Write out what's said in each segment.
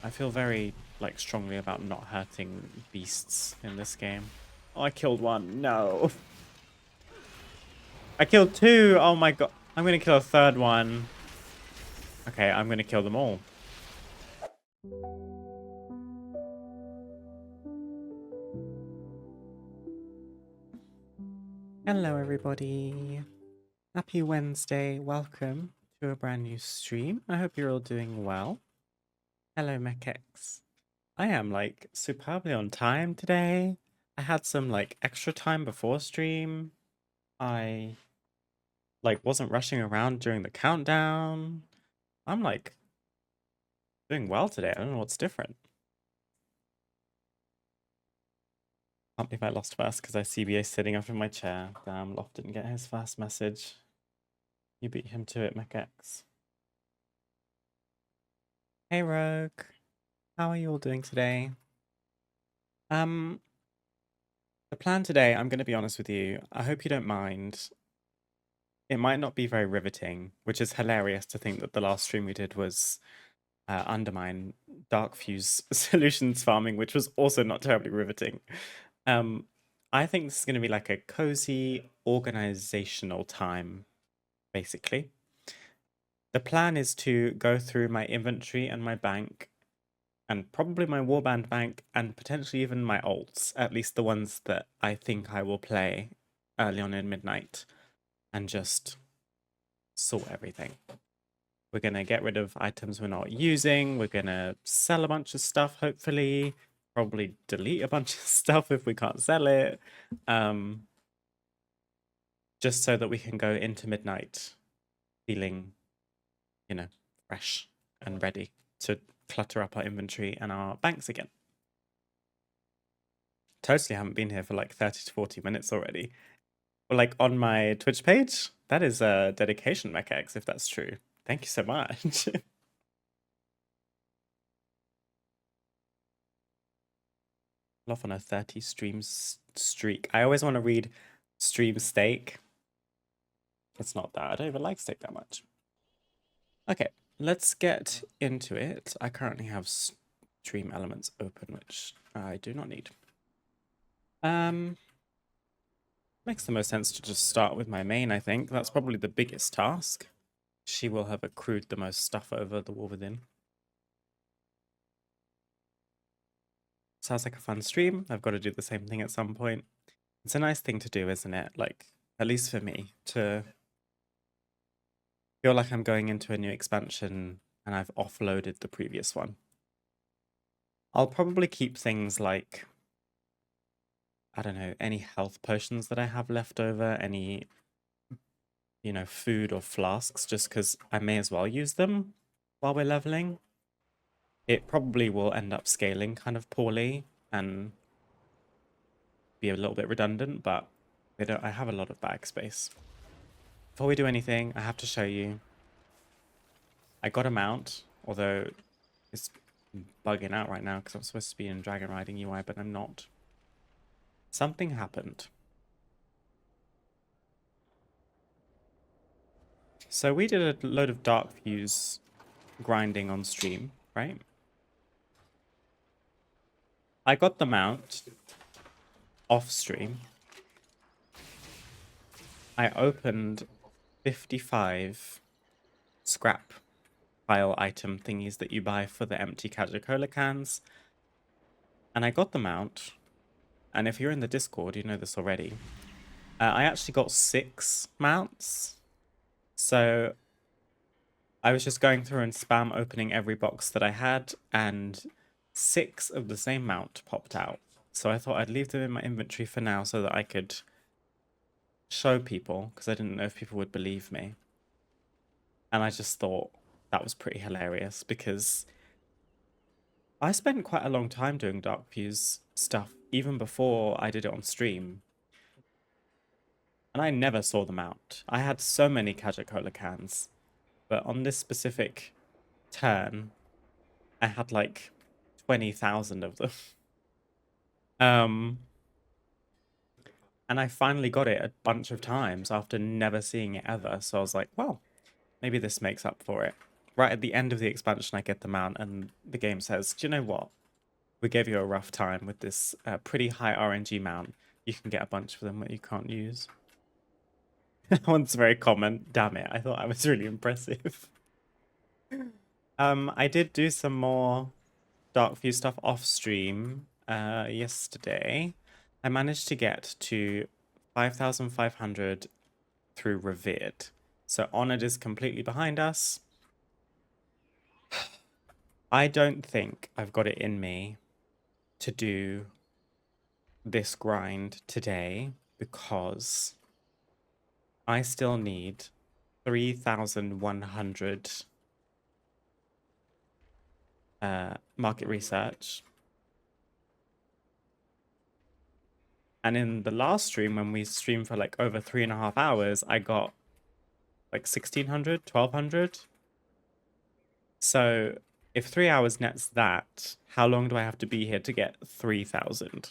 I feel very, like, strongly about not hurting beasts in this game. Oh, I killed one. No. I killed two. Oh my god. I'm gonna kill a third one. Okay, I'm gonna kill them all. Hello, everybody. Happy Wednesday. Welcome to a brand new stream. I hope you're all doing well. Hello, MechX. I am, like, superbly on time today. I had some, like, extra time before stream. I, like, wasn't rushing around during the countdown. I'm, like, doing well today. I don't know what's different. Can't believe I lost first because I CBA sitting up in my chair. Damn, Loft didn't get his first message. You beat him to it, MechX. Hey, Rogue. How are you all doing today? The plan today, I'm going to be honest with you. I hope you don't mind. It might not be very riveting, which is hilarious to think that the last stream we did was Undermine Dark Fuse Solutions Farming, which was also not terribly riveting. I think this is going to be like a cozy organizational time, basically. The plan is to go through my inventory and my bank, and probably my warband bank, and potentially even my alts, at least the ones that I think I will play early on in midnight, and just sort everything. We're going to get rid of items we're not using. We're going to sell a bunch of stuff, hopefully. Probably delete a bunch of stuff if we can't sell it. Just so that we can go into midnight feeling, you know, fresh and ready to clutter up our inventory and our banks again. Totally haven't been here for like 30 to 40 minutes already. Or like on my Twitch page, that is a dedication, MechX, if that's true. Thank you so much. Off on a 30 streams streak. I always want to read stream steak. It's not that. I don't even like steak that much. Okay, let's get into it. I currently have stream elements open, which I do not need. Makes the most sense to just start with my main, I think. That's probably the biggest task. She will have accrued the most stuff over the War Within. Sounds like a fun stream. I've got to do the same thing at some point. It's a nice thing to do, isn't it? Like, at least for me, to feel like I'm going into a new expansion and I've offloaded the previous one. I'll probably keep things like, I don't know, any health potions that I have left over, any, you know, food or flasks, just because I may as well use them while we're leveling. It probably will end up scaling kind of poorly and be a little bit redundant, but I have a lot of bag space. Before we do anything, I have to show you. I got a mount, although it's bugging out right now because I'm supposed to be in Dragon Riding UI, but I'm not. Something happened. So we did a load of Dark Fuse grinding on stream, right? I got the mount off stream. I opened 55 scrap pile item thingies that you buy for the empty Coca-Cola cans. And I got the mount. And if you're in the Discord, you know this already. I actually got 6 mounts. So I was just going through and spam opening every box that I had, and 6 of the same mount popped out. So I thought I'd leave them in my inventory for now so that I could show people, because I didn't know if people would believe me. And I just thought that was pretty hilarious, because I spent quite a long time doing Dark Fuse stuff, even before I did it on stream. And I never saw them out. I had so many Coca-Cola cans, but on this specific turn, I had like 20,000 of them. And I finally got it a bunch of times after never seeing it ever. So I was like, well, maybe this makes up for it. right at the end of the expansion, I get the mount, and the game says, "Do you know what? We gave you a rough time with this pretty high RNG mount. You can get a bunch of them that you can't use." That one's very common. Damn it! I thought I was really impressive. I did do some more Darkview stuff off stream yesterday. I managed to get to 5,500 through Revered. So Honored is completely behind us. I don't think I've got it in me to do this grind today because I still need 3,100 market research. And in the last stream, when we streamed for like over 3.5 hours, I got like 1,600, 1,200. So if 3 hours nets that, how long do I have to be here to get 3,000?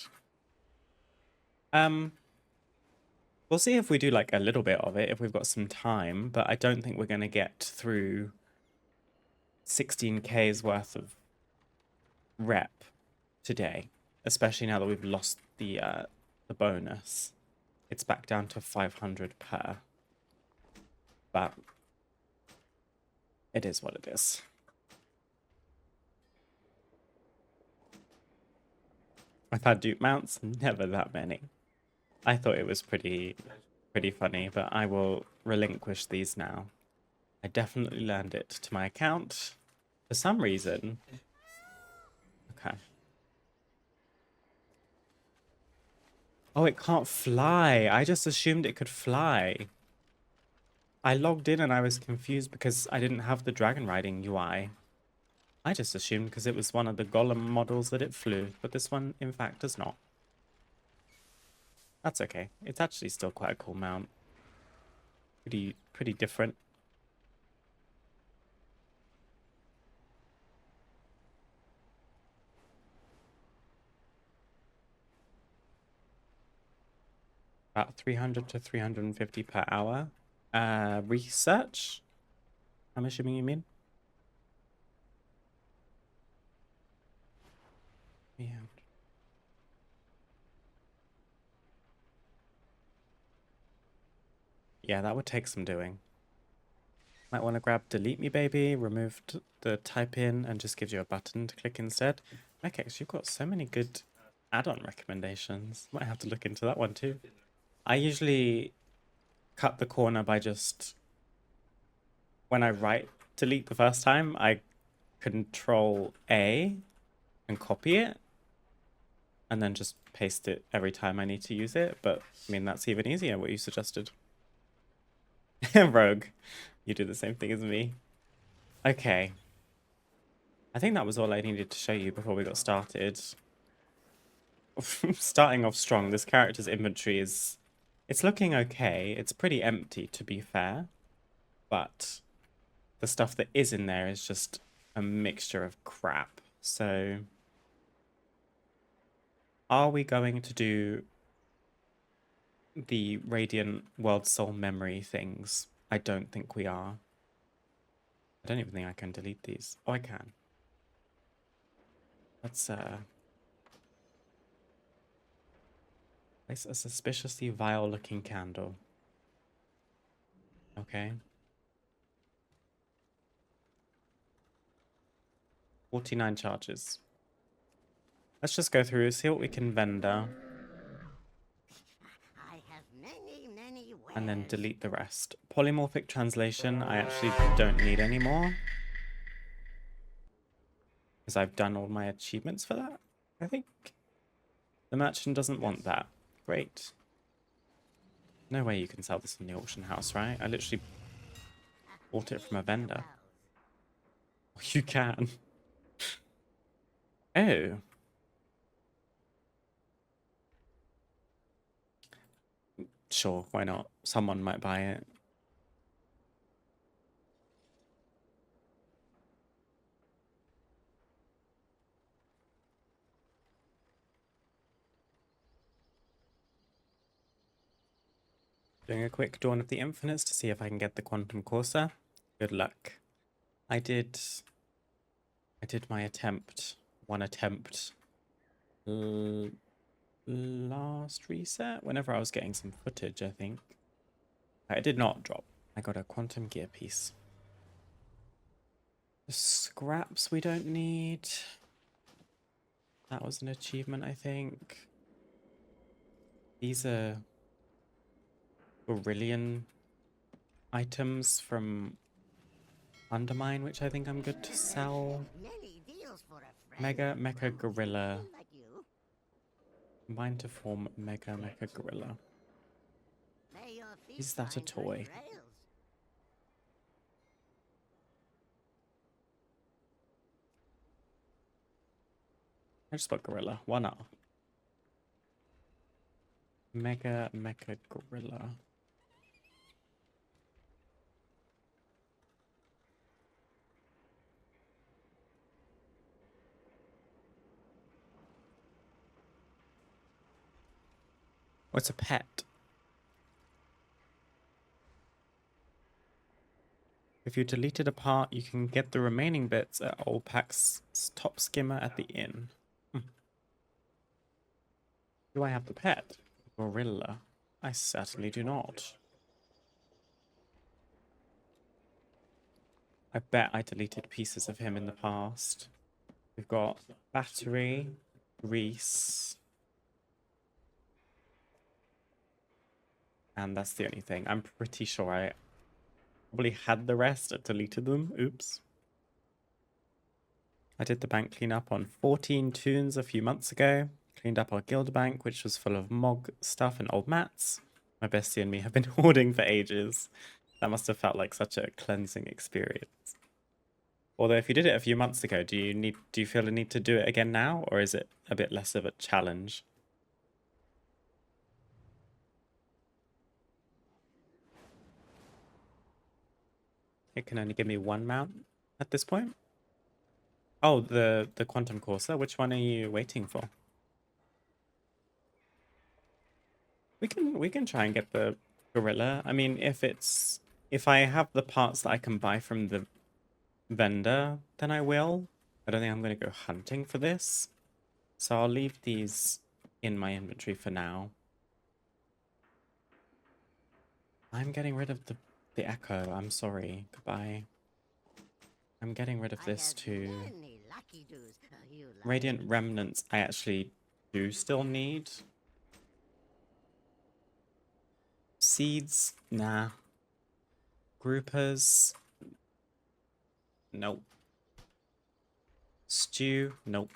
We'll see if we do like a little bit of it, if we've got some time, but I don't think we're going to get through 16K's worth of rep today, especially now that we've lost the bonus. It's back down to 500 per, but it is what it is. I've had dupe mounts, never that many. I thought it was pretty funny, but I will relinquish these now. I definitely learned it to my account for some reason. Okay. Oh, it can't fly. I just assumed it could fly. I logged in and I was confused because I didn't have the dragon riding UI. I just assumed because it was one of the golem models that it flew, but this one in fact does not. That's okay. It's actually still quite a cool mount. Pretty different. About 300 to 350 per hour. Research? I'm assuming you mean? Yeah. Yeah, that would take some doing. Might want to grab delete me baby, remove the type in, and just gives you a button to click instead. Mekex, you've got so many good add-on recommendations. Might have to look into that one too. I usually cut the corner by just, when I write delete the first time, I Control A and copy it, and then just paste it every time I need to use it. But I mean, that's even easier, what you suggested. Rogue, you do the same thing as me. Okay. I think that was all I needed to show you before we got started. Starting off strong, this character's inventory is... It's looking okay. It's pretty empty, to be fair. But the stuff that is in there is just a mixture of crap. So... Are we going to do the Radiant World Soul Memory things? I don't think we are. I don't even think I can delete these. Oh, I can. Let's place a suspiciously vile looking candle. Okay. 49 charges. Let's just go through, see what we can vendor. I have many wares. And then delete the rest. Polymorphic translation, I actually don't need anymore. Because I've done all my achievements for that, I think. The merchant doesn't want that. Great. No way you can sell this in the auction house, right? I literally bought it from a vendor. Oh, you can. Oh. Sure, why not? Someone might buy it. Doing a quick Dawn of the Infinites to see if I can get the Quantum Corsair. Good luck. I did my attempt, one attempt last reset, whenever I was getting some footage, I think. I did not drop. I got a quantum gear piece. The scraps we don't need. That was an achievement, I think. These are Brilliant items from Undermine, which I think I'm good to sell. Many deals for a friend. Mega Mecha Gorilla. Like you. Combine to form Mega Mecha Gorilla. May your feet Is that a find good toy? trails. I just put Gorilla. Why not? Mega Mecha Gorilla. What's a pet? If you deleted a part, you can get the remaining bits at Old Pack's top skimmer at the inn. Do I have the pet? Gorilla. I certainly do not. I bet I deleted pieces of him in the past. We've got battery, grease, and that's the only thing. I'm pretty sure I probably had the rest and deleted them. Oops. I did the bank cleanup on 14 tunes a few months ago. Cleaned up our guild bank, which was full of mog stuff and old mats. My bestie and me have been hoarding for ages. That must have felt like such a cleansing experience. Although if you did it a few months ago, do you feel a need to do it again now, or is it a bit less of a challenge? It can only give me one mount at this point. Oh, the Quantum Corsa. Which one are you waiting for? We can try and get the Gorilla. I mean, if I have the parts that I can buy from the vendor, then I will. I don't think I'm going to go hunting for this. So I'll leave these in my inventory for now. I'm getting rid of the Echo. I'm sorry. Goodbye. I'm getting rid of this too. Many lucky doos. You like Radiant Remnants I actually do still need. Seeds? Nah. Groupers? Nope. Stew? Nope.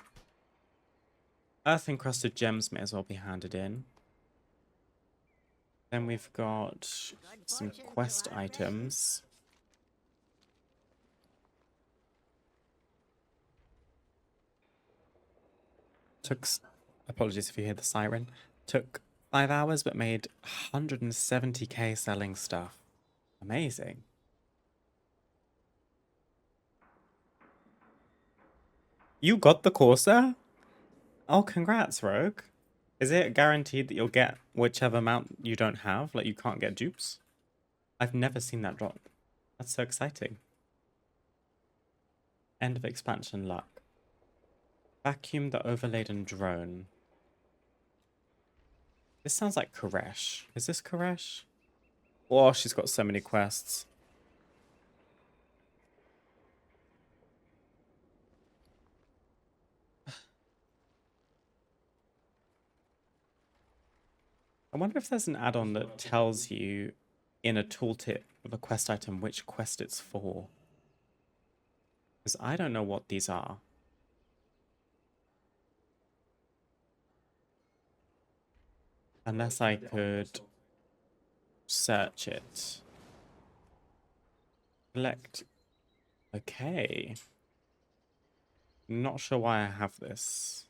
Earth encrusted gems may as well be handed in. Then we've got some fortune to quest our items. Apologies if you hear the siren. Took 5 hours but made 170k selling stuff. Amazing. You got the Corsa? Oh, congrats, Rogue. Is it guaranteed that you'll get whichever mount you don't have? Like, you can't get dupes? I've never seen that drop. That's so exciting. End of expansion luck. Vacuum the overladen drone. This sounds like Koresh. Is this Koresh? Oh, she's got so many quests. I wonder if there's an add-on that tells you in a tooltip of a quest item which quest it's for. Because I don't know what these are. Unless I could search it. Collect. Okay. Not sure why I have this.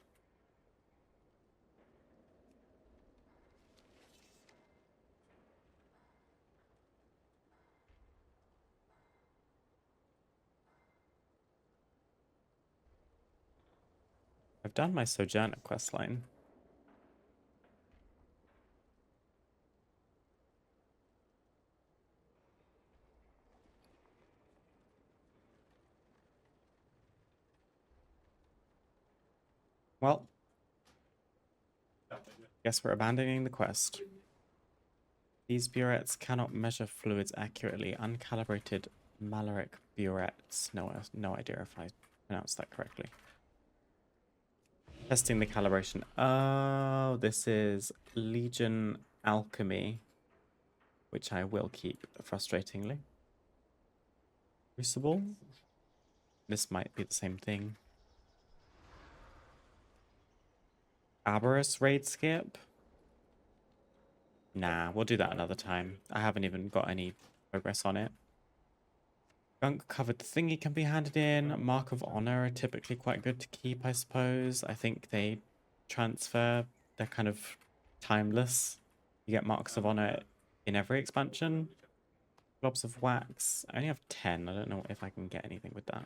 I've done my Sojourner questline. Well, guess we're abandoning the quest. These burettes cannot measure fluids accurately. Uncalibrated malaric burettes. No idea if I pronounced that correctly. Testing the calibration. Oh, this is Legion Alchemy, which I will keep, frustratingly. Crucible. This might be the same thing. Aberrus raid skip. Nah, we'll do that another time. I haven't even got any progress on it. Gunk covered thingy can be handed in. Mark of Honor are typically quite good to keep, I suppose. I think they transfer. They're kind of timeless. You get Marks of Honor in every expansion. Globs of Wax. I only have 10. I don't know if I can get anything with that.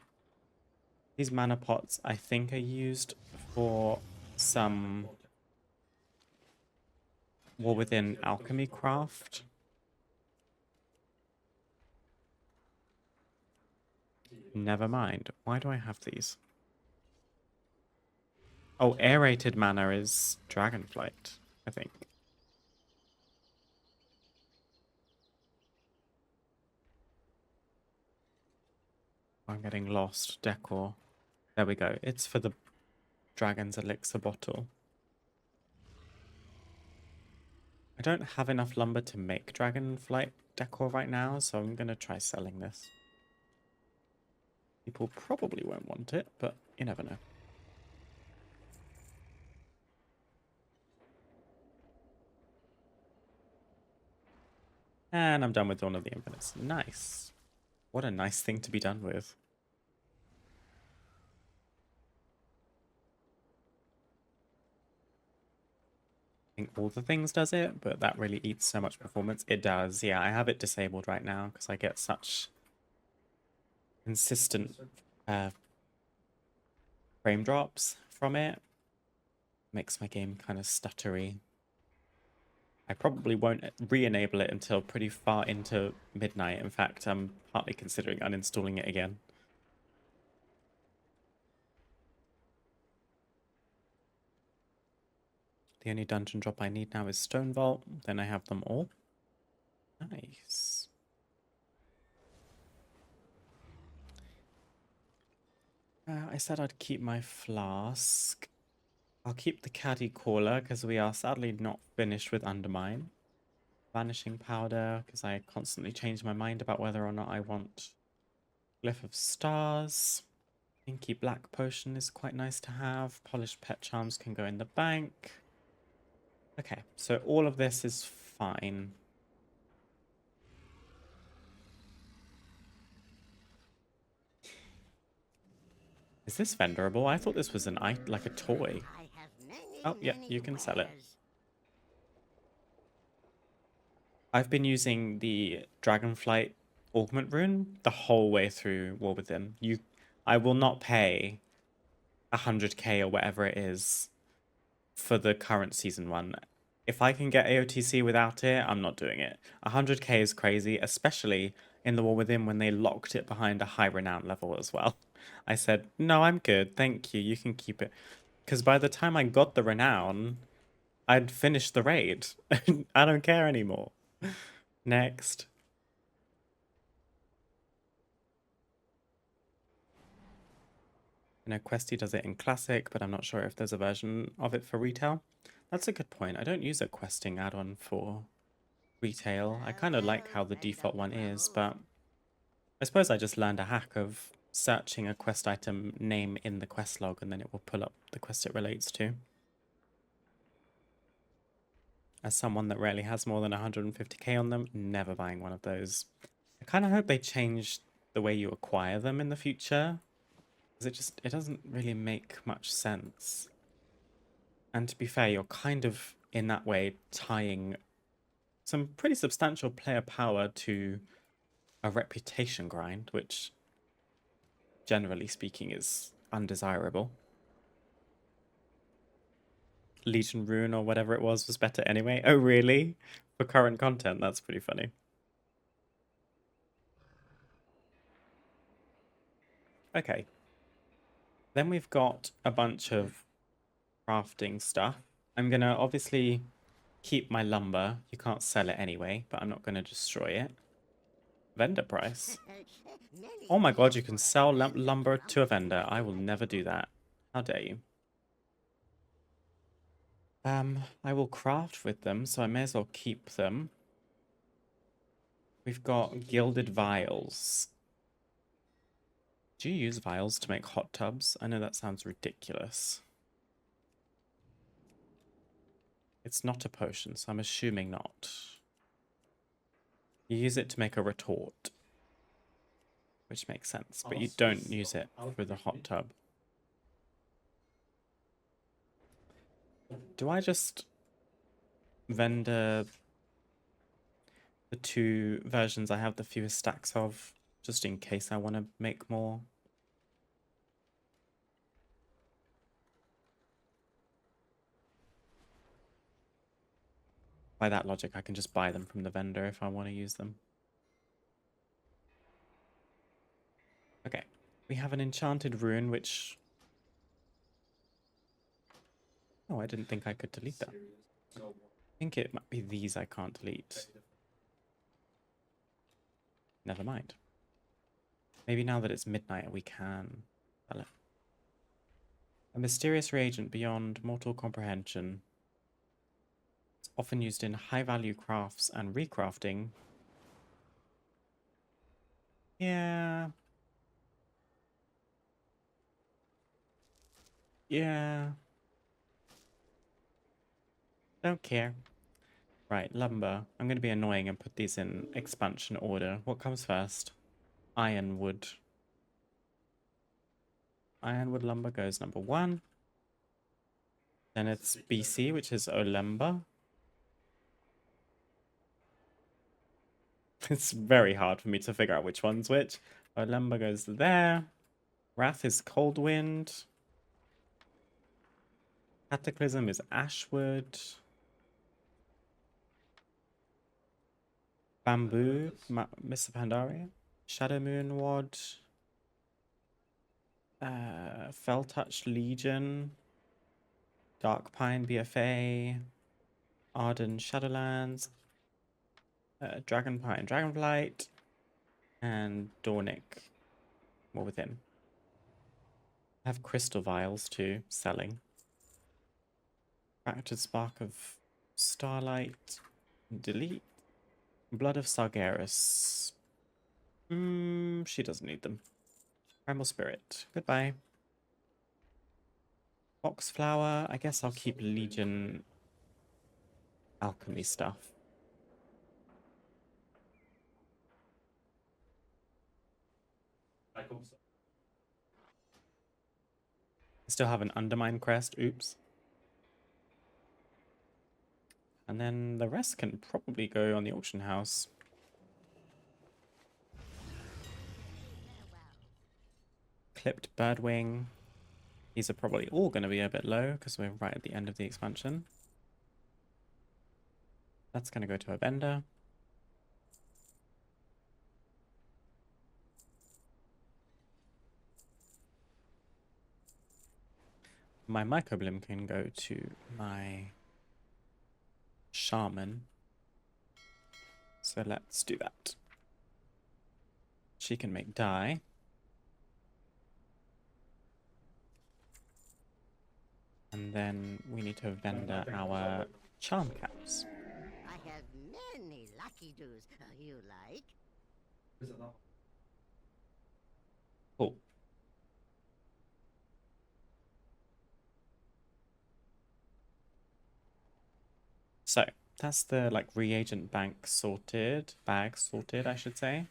These mana pots, I think, are used for some War Within alchemy craft. Never mind. Why do I have these? Oh, aerated mana is Dragonflight, I think. I'm getting lost. Decor. There we go. It's for the Dragon's Elixir bottle. I don't have enough lumber to make Dragonflight decor right now, so I'm going to try selling this. People probably won't want it, but you never know. And I'm done with Dawn of the Infinites. Nice. What a nice thing to be done with. I think all the things does it, but that really eats so much performance. It does, yeah. I have it disabled right now because I get such consistent frame drops from it. Makes my game kind of stuttery. I probably won't re-enable it until pretty far into midnight. In fact, I'm partly considering uninstalling it again. The only dungeon drop I need now is Stone Vault. Then I have them all. Nice. I said I'd keep my flask. I'll keep the caddy caller because we are sadly not finished with Undermine. Vanishing powder because I constantly change my mind about whether or not I want Glyph of Stars. Inky Black Potion is quite nice to have. Polished Pet Charms can go in the bank. Okay, so all of this is fine. Is this vendorable? I thought this was an like a toy. Oh, yeah, you can sell it. I've been using the Dragonflight Augment Rune the whole way through War Within. I will not pay 100k or whatever it is for the current season one. If I can get AOTC without it, I'm not doing it. 100k is crazy, especially in the War Within when they locked it behind a high renown level as well. I said, no, I'm good. Thank you. You can keep it. Because by the time I got the renown, I'd finished the raid. I don't care anymore. Next. I know Questy does it in Classic, but I'm not sure if there's a version of it for retail. That's a good point. I don't use a questing add-on for retail. I kind of like how the default one is, but I suppose I just learned a hack of searching a quest item name in the quest log and then it will pull up the quest it relates to. As someone that rarely has more than 150k on them, never buying one of those. I kind of hope they change the way you acquire them in the future, because it doesn't really make much sense. And to be fair, you're kind of in that way tying some pretty substantial player power to a reputation grind, which generally speaking is undesirable. Legion Rune or whatever it was better anyway. Oh, really? For current content, that's pretty funny. Okay. Then we've got a bunch of crafting stuff. I'm gonna obviously keep my lumber. You can't sell it anyway, but I'm not gonna destroy it. Vendor price. Many Oh my god, you deals can for a sell friend, lumber to a Grumpy. vendor. I will never do that. How dare you? I will craft with them, so I may as well keep them. We've got gilded vials. Do you use vials to make hot tubs? I know that sounds ridiculous. It's not a potion, so I'm assuming not. You use it to make a retort, which makes sense, but you don't use it for the hot tub. Do I just vendor the two versions I have the fewest stacks of, just in case I want to make more? By that logic, I can just buy them from the vendor if I want to use them. Okay, we have an enchanted rune, which... Oh, I didn't think I could delete that. I think it might be these I can't delete. Never mind. Maybe now that it's midnight, we can sell it. A mysterious reagent beyond mortal comprehension. It's often used in high-value crafts and recrafting. Yeah. Yeah. Don't care. Right, lumber. I'm going to be annoying and put these in expansion order. What comes first? Ironwood. Ironwood lumber goes number 1. Then it's BC, which is Olemba. It's very hard for me to figure out which one's which. Olemba goes there. Wrath is Coldwind. Cataclysm is Ashwood. Bamboo, Mr. Pandaria. Shadow Moon Wad. Fell Touch Legion. Dark Pine BFA. Arden Shadowlands. Dragon Pine Dragonflight. And Dornick. More within. I have crystal vials too, selling. Fractured Spark of Starlight. Delete. Blood of Sargeras. She doesn't need them. Primal Spirit. Goodbye. Foxflower. I guess I'll keep Legion alchemy stuff. I still have an Undermine crest. Oops. And then the rest can probably go on the auction house. Clipped Birdwing. These are probably all going to be a bit low because we're right at the end of the expansion. That's going to go to a vendor. My Microblim can go to my Shaman. So let's do that. She can make dye. And then we need to vendor our charm caps. I have many lucky doos you like. Cool. So that's the like reagent bank sorted, bag sorted, I should say.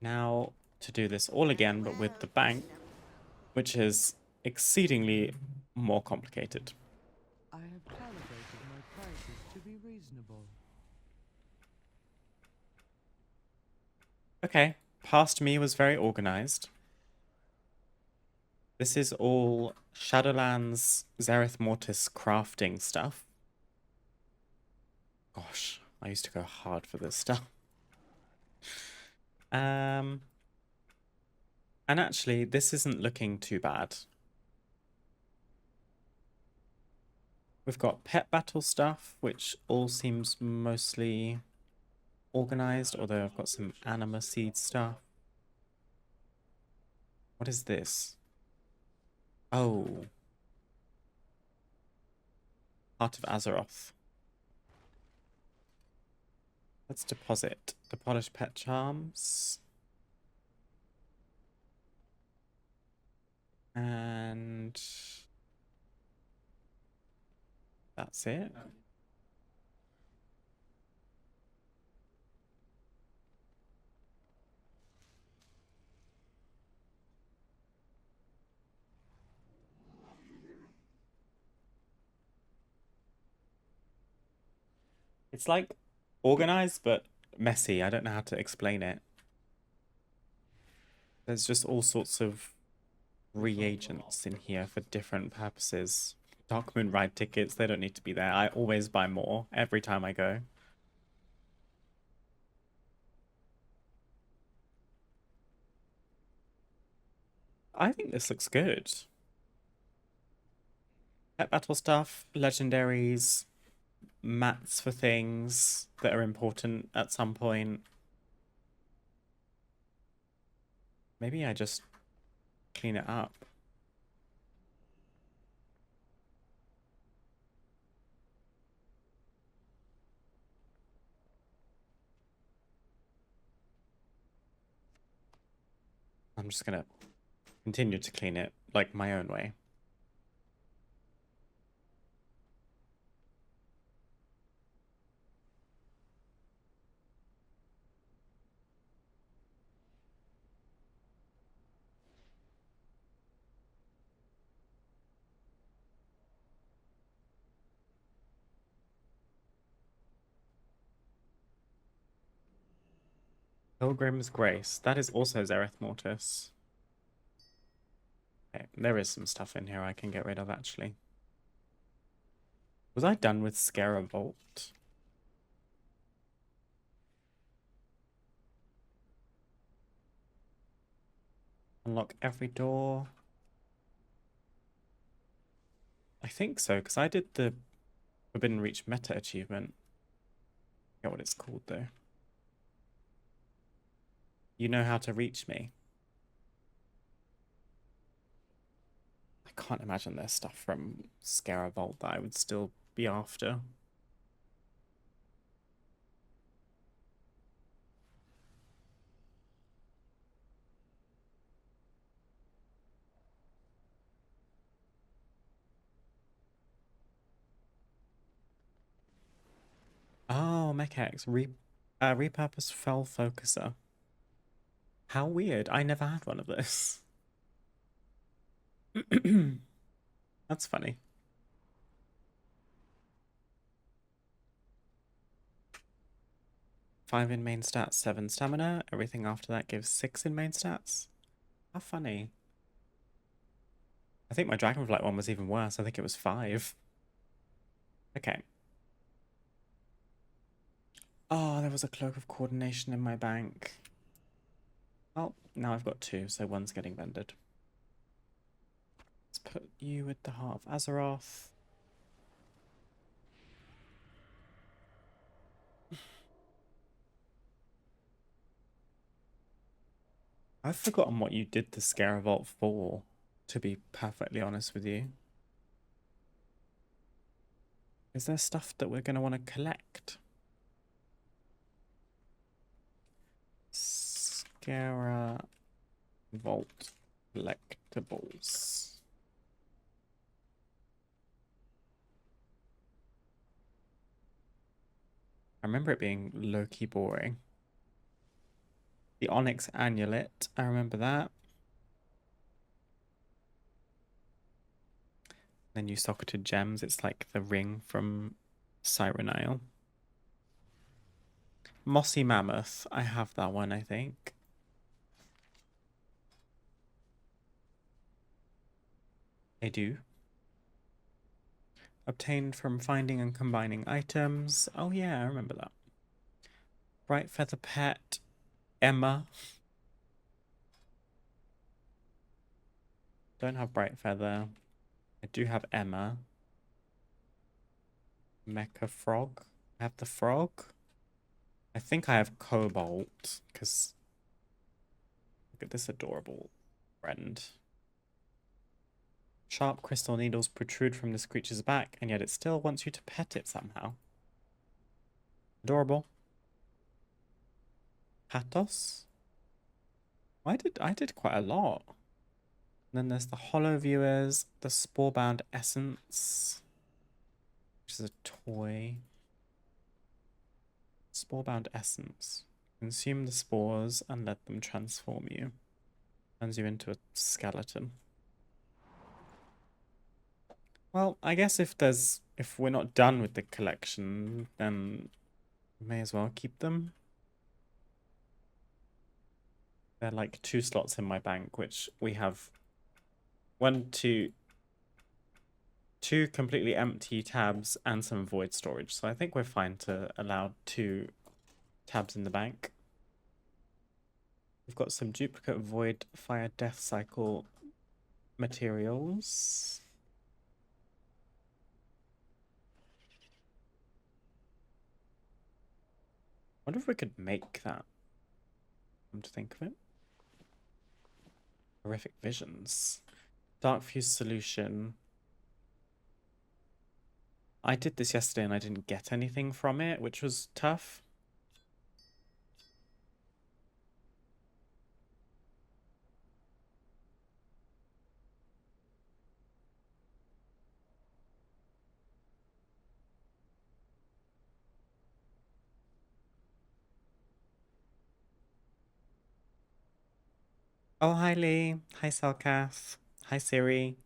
Now to do this all again, but with the bank, which is exceedingly more complicated. I have calibrated my prices to be reasonable. Okay, past me was very organized. This is all Shadowlands Zereth Mortis crafting stuff. Gosh, I used to go hard for this stuff. And And actually, this isn't looking too bad. We've got pet battle stuff, which all seems mostly organized, although I've got some anima seed stuff. What is this? Oh. Heart of Azeroth. Let's deposit. Depolished pet charms. And that's it. It's like organized but messy. I don't know how to explain it. There's just all sorts of reagents in here for different purposes. Darkmoon ride tickets, they don't need to be there. I always buy more every time I go. I think this looks good. Pet battle stuff, legendaries, mats for things that are important at some point. Maybe I just clean it up. I'm just gonna continue to clean it like my own way. Pilgrim's Grace. That is also Zereth Mortis. Okay, there is some stuff in here I can get rid of, actually. Was I done with Scaravolt? Unlock every door. I think so, because I did the Forbidden Reach meta achievement. I forget what it's called, though. You know how to reach me. I can't imagine there's stuff from Scaravolt that I would still be after. Oh, Mechex. Repurposed Fell Focuser. How weird. I never had one of this. That's funny. 5 in main stats, 7 stamina. Everything after that gives 6 in main stats. How funny. I think my Dragonflight one was even worse. I think it was 5. Okay. Oh, there was a Cloak of Coordination in my bank. Oh, now I've got 2, so one's getting vended. Let's put you with the Heart of Azeroth. I've forgotten what you did the Scaravolt for, to be perfectly honest with you. Is there stuff that we're going to want to collect? Scaravolt collectibles. I remember it being low-key boring. The Onyx Amulet, I remember that. Then you socketed gems, it's like the ring from Siren Isle. Mossy Mammoth, I have that one, I think. I do. Obtained from finding and combining items. Oh yeah, I remember that. Bright Feather Pet. Emma. Don't have Bright Feather. I do have Emma. Mecha Frog. I have the frog. I think I have Cobalt, because look at this adorable friend. Sharp crystal needles protrude from this creature's back, and yet it still wants you to pet it somehow. Adorable. Patos. I did quite a lot. And then there's the Hollow Viewers, the Spore-bound Essence, which is a toy. Spore-bound Essence. Consume the spores and let them transform you. Turns you into a skeleton. Well, I guess if we're not done with the collection, then we may as well keep them. They're like 2 slots in my bank, which we have two completely empty tabs and some void storage. So I think we're fine to allow 2 tabs in the bank. We've got some duplicate void fire death cycle materials. I wonder if we could make that. Come to think of it. Horrific visions. Dark fuse solution. I did this yesterday and I didn't get anything from it, which was tough. Oh, hi Lee. Hi Selkath. Hi Siri.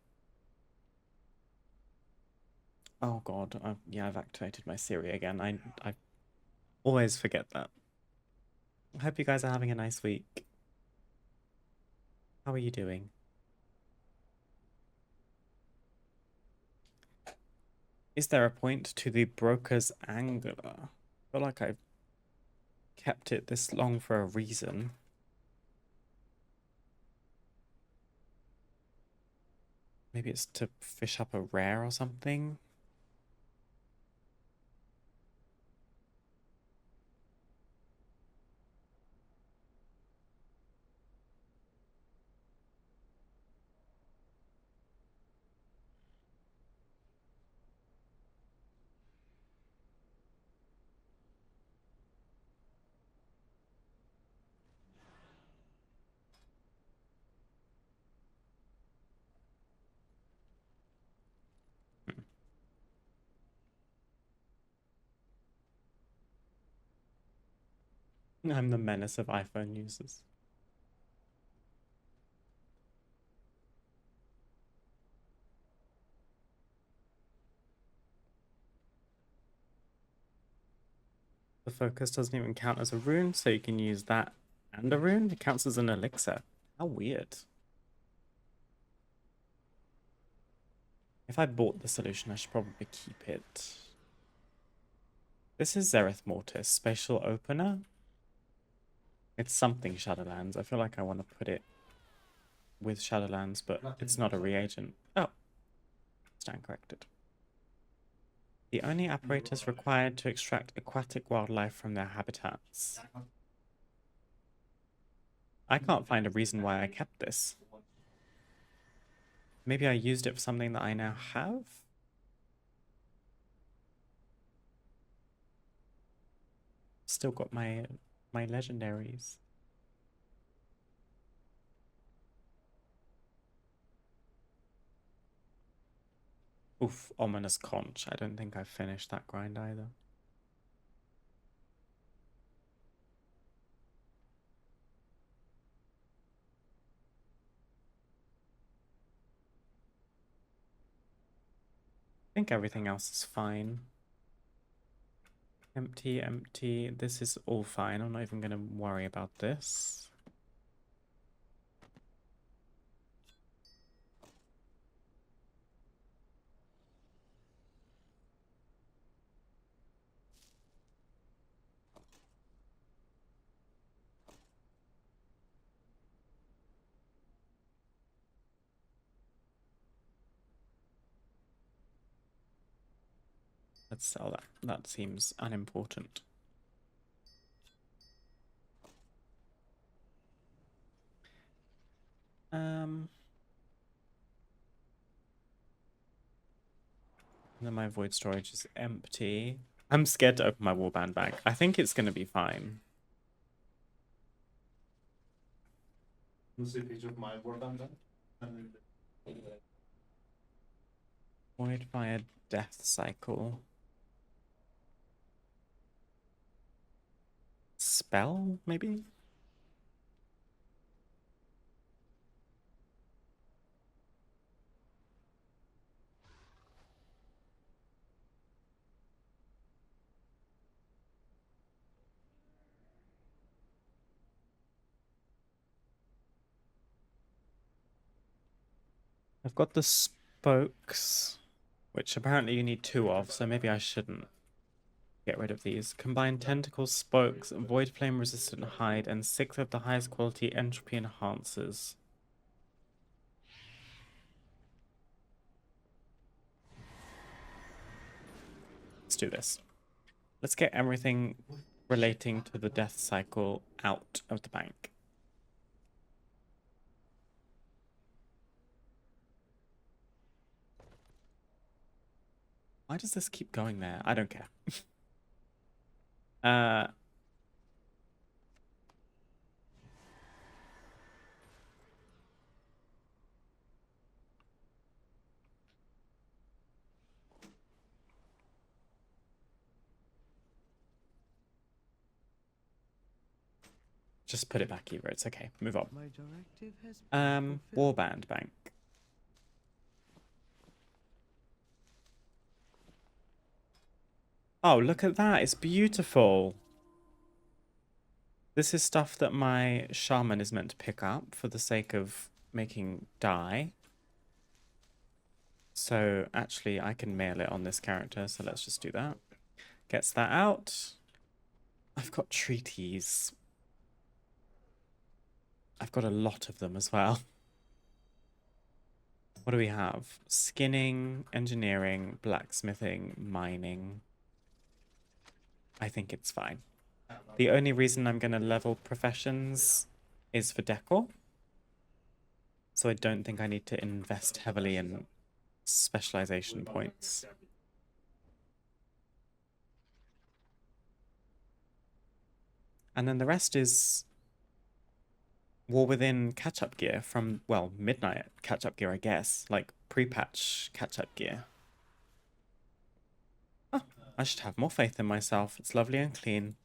Oh god, yeah, I've activated my Siri again. I always forget that. I hope you guys are having a nice week. How are you doing? Is there a point to the broker's anger? I feel like I've kept it this long for a reason. Maybe it's to fish up a rare or something. I'm the menace of iPhone users. The focus doesn't even count as a rune, so you can use that and a rune. It counts as an elixir. How weird. If I bought the solution, I should probably keep it. This is Zereth Mortis, Spatial Opener. It's something Shadowlands. I feel like I want to put it with Shadowlands, but it's not a reagent. Oh, stand corrected. The only apparatus required to extract aquatic wildlife from their habitats. I can't find a reason why I kept this. Maybe I used it for something that I now have? Still got my legendaries. Oof, Ominous Conch. I don't think I've finished that grind either. I think everything else is fine. Empty, empty. This is all fine. I'm not even going to worry about this. could sell that. That seems unimportant. And then my void storage is empty. I'm scared to open my warband bag. I think it's going to be fine. Void fire death cycle. Spell, maybe? I've got the spokes, which apparently you need 2 of, so maybe I shouldn't get rid of these. Combine tentacle spokes, void flame resistant hide, and 6 of the highest quality entropy enhancers. Let's do this. Let's get everything relating to the death cycle out of the bank. Why does this keep going there? I don't care. Just put it back either. It's okay. Move on. My directive has been fulfilled. Warband bank. Oh, look at that. It's beautiful. This is stuff that my shaman is meant to pick up for the sake of making dye. So actually I can mail it on this character. So let's just do that. Gets that out. I've got treaties. I've got a lot of them as well. What do we have? Skinning, engineering, blacksmithing, mining. I think it's fine. The only reason I'm going to level professions is for decor. So I don't think I need to invest heavily in specialization points. And then the rest is war within catch-up gear from, well, midnight catch-up gear, I guess. Like pre-patch catch-up gear. Oh, I should have more faith in myself. It's lovely and clean.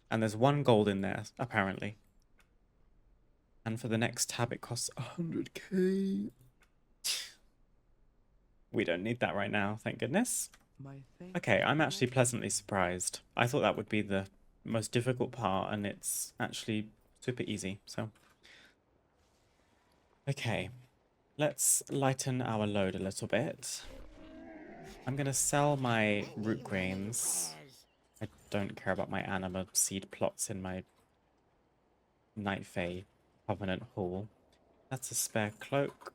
And there's 1 gold in there, apparently. And for the next tab, it costs 100k. We don't need that right now, thank goodness. Okay, I'm actually pleasantly surprised. I thought that would be the most difficult part, and it's actually super easy, so. Okay, let's lighten our load a little bit. I'm going to sell my root grains. I don't care about my anima seed plots in my Night Fae Covenant Hall. That's a spare cloak.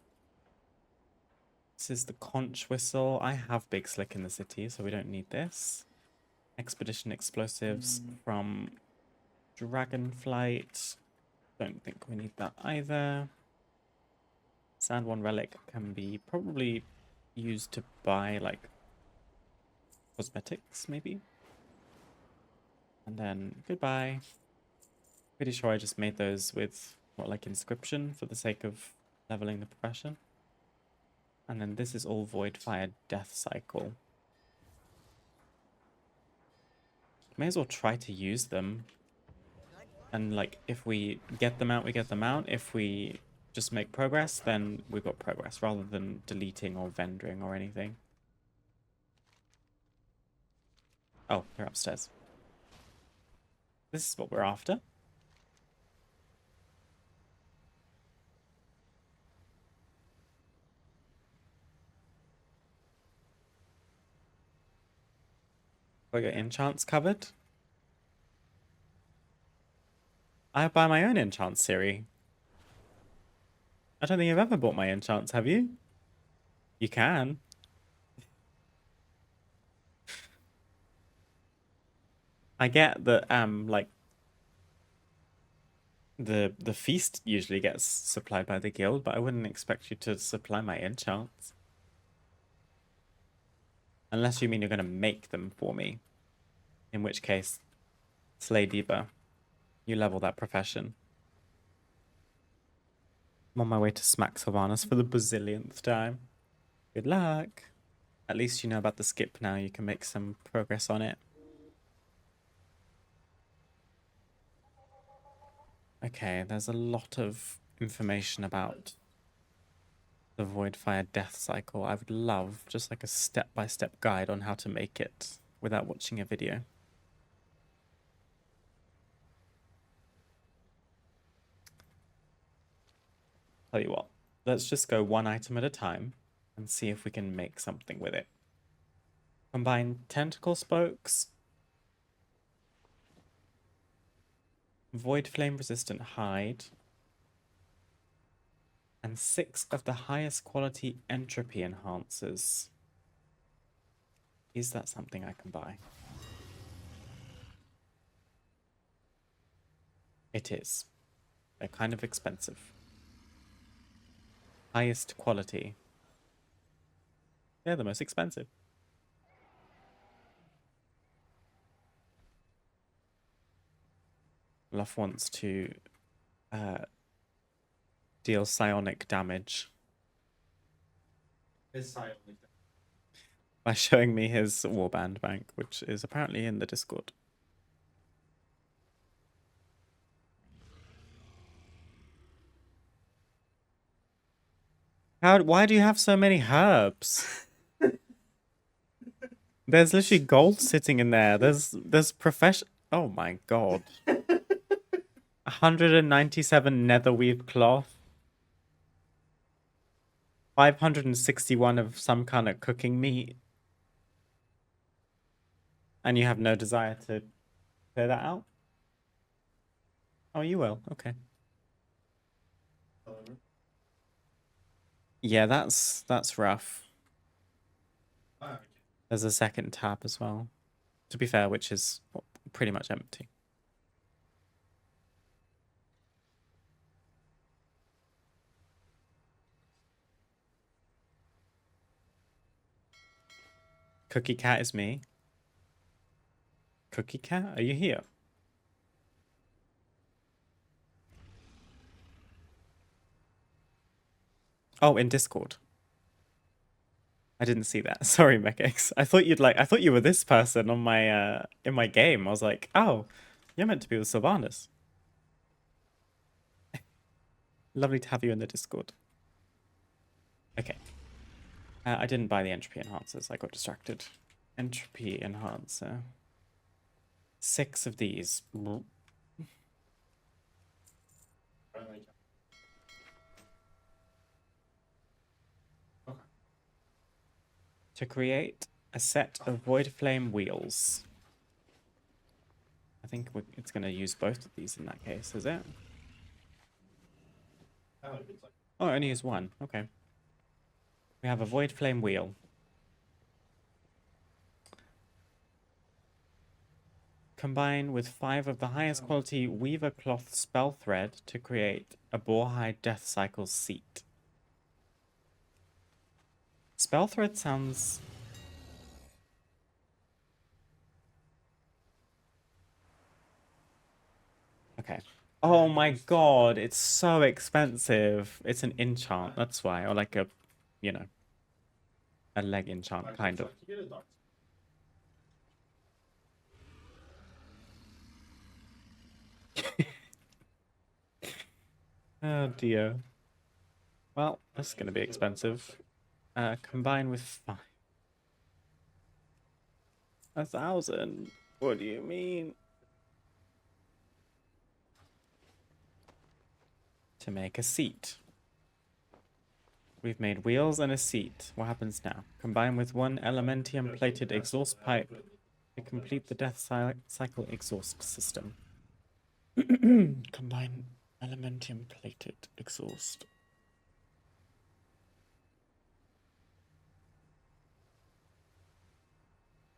This is the conch whistle. I have Big Slick in the city, so we don't need this. Expedition explosives from Dragonflight. Don't think we need that either. Sand one relic can be probably used to buy like cosmetics, maybe. And then goodbye. Pretty sure I just made those with what, like inscription for the sake of leveling the profession. And then this is all void fire death cycle. May as well try to use them. And like if we get them out, we get them out. If we just make progress, then we've got progress rather than deleting or vendoring or anything. Oh, they're upstairs. This is what we're after. Got your enchants covered. I buy my own enchants, Siri. I don't think you've ever bought my enchants, have you? You can. I get that like the feast usually gets supplied by the guild, but I wouldn't expect you to supply my enchants. Unless you mean you're gonna make them for me. In which case, Slay Diva, you level that profession. I'm on my way to smack Sylvanas for the bazillionth time. Good luck. At least you know about the skip now. You can make some progress on it. Okay, there's a lot of information about the Voidfire death cycle. I would love just like a step-by-step guide on how to make it without watching a video. Tell you what, let's just go one item at a time and see if we can make something with it. Combine tentacle spokes, void flame resistant hide, and 6 of the highest quality entropy enhancers. Is that something I can buy? It is. They're kind of expensive. Highest quality. They're the most expensive. Luff wants to deal psionic damage. By showing me his warband bank, which is apparently in the Discord. Why do you have so many herbs? There's literally gold sitting in there. There's profession. Oh my god. 197 netherweave cloth. 561 of some kind of cooking meat. And you have no desire to clear that out? Oh, you will. Okay. Yeah, that's rough. There's a second tab as well. To be fair, which is pretty much empty. Cookie Cat is me. Cookie Cat, are you here? Oh, in Discord. I didn't see that. Sorry, Mechex. I thought you were this person on my in my game. I was like, oh, you're meant to be with Sylvanas. Lovely to have you in the Discord. Okay. I didn't buy the entropy enhancers. I got distracted. Entropy enhancer. 6 of these. To create a set of void flame wheels. I think it's going to use both of these in that case, is it? Oh, it only use one. Okay. We have a void flame wheel. Combine with 5 of the highest quality weaver cloth spell thread to create a boarhide death cycle seat. Spell thread sounds... Okay. Oh my god, it's so expensive. It's an enchant, that's why. Or like a, you know, a leg enchant, kind of. Oh dear. Well, this is going to be expensive. Combine with 5. 1,000? What do you mean? To make a seat. We've made wheels and a seat. What happens now? Combine with 1 elementium plated exhaust pipe to complete the death cycle exhaust system. Combine elementium plated exhaust.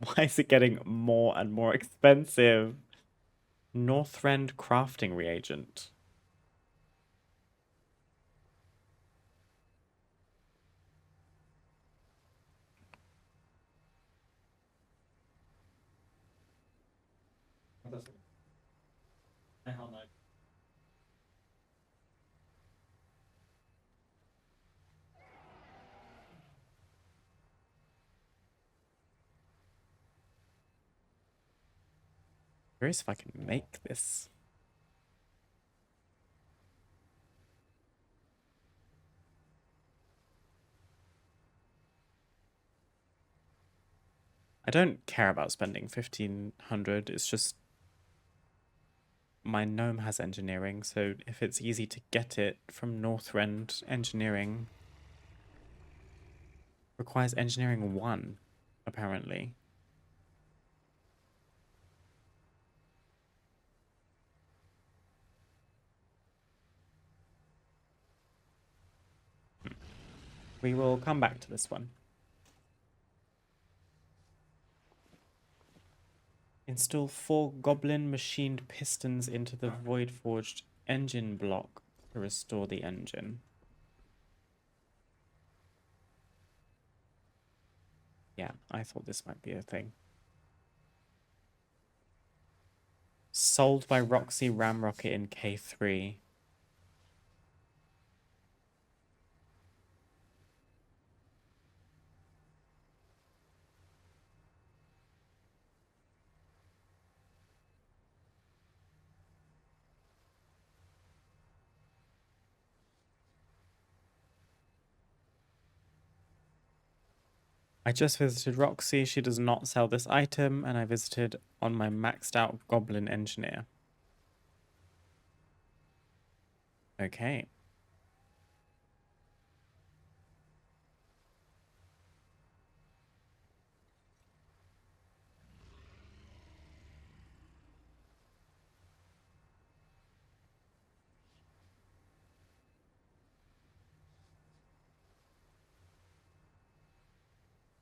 Why is it getting more and more expensive? Northrend crafting reagent. Curious if I can make this. I don't care about spending 1,500. It's just my gnome has engineering, so if it's easy to get it from Northrend, engineering requires engineering 1, apparently. We will come back to this one. Install 4 goblin machined pistons into the void forged engine block to restore the engine. Yeah, I thought this might be a thing. Sold by Roxy Ramrocket in K3. I just visited Roxy. She does not sell this item, and I visited on my maxed out Goblin Engineer. Okay.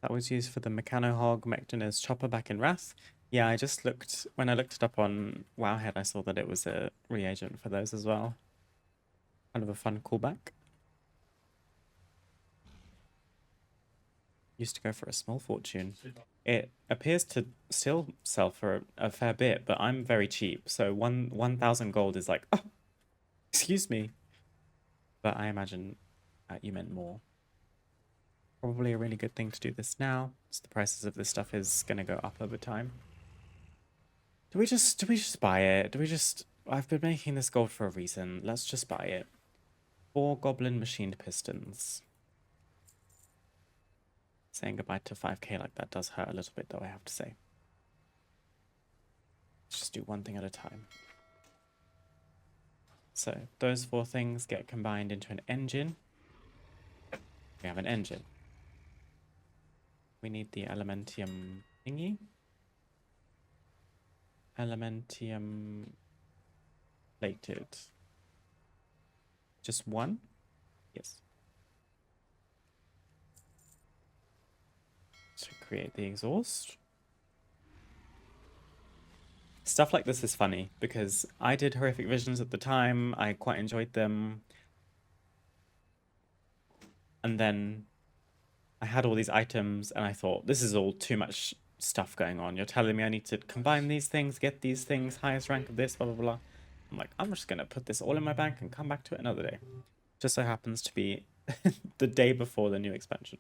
That was used for the Mechanohog Mechaniz chopper back in Wrath. Yeah, I just looked, when I looked it up on Wowhead, I saw that it was a reagent for those as well. Kind of a fun callback. Used to go for a small fortune. It appears to still sell for a fair bit, but I'm very cheap, so 1,000 gold is like, oh, excuse me. But I imagine you meant more. Probably a really good thing to do this now, so the prices of this stuff is going to go up over time. Do we just buy it? I've been making this gold for a reason. Let's just buy it. 4 goblin machined pistons. Saying goodbye to 5k like that does hurt a little bit, though, I have to say. Let's just do one thing at a time. So those 4 things get combined into an engine. We have an engine. We need the elementium thingy. Elementium plated. Just 1? Yes. To create the exhaust. Stuff like this is funny because I did Horrific Visions at the time. I quite enjoyed them. And then I had all these items and I thought, this is all too much stuff going on. You're telling me I need to combine these things, get these things, highest rank of this, blah, blah, blah. I'm like, I'm just going to put this all in my bank and come back to it another day. Just so happens to be the day before the new expansion.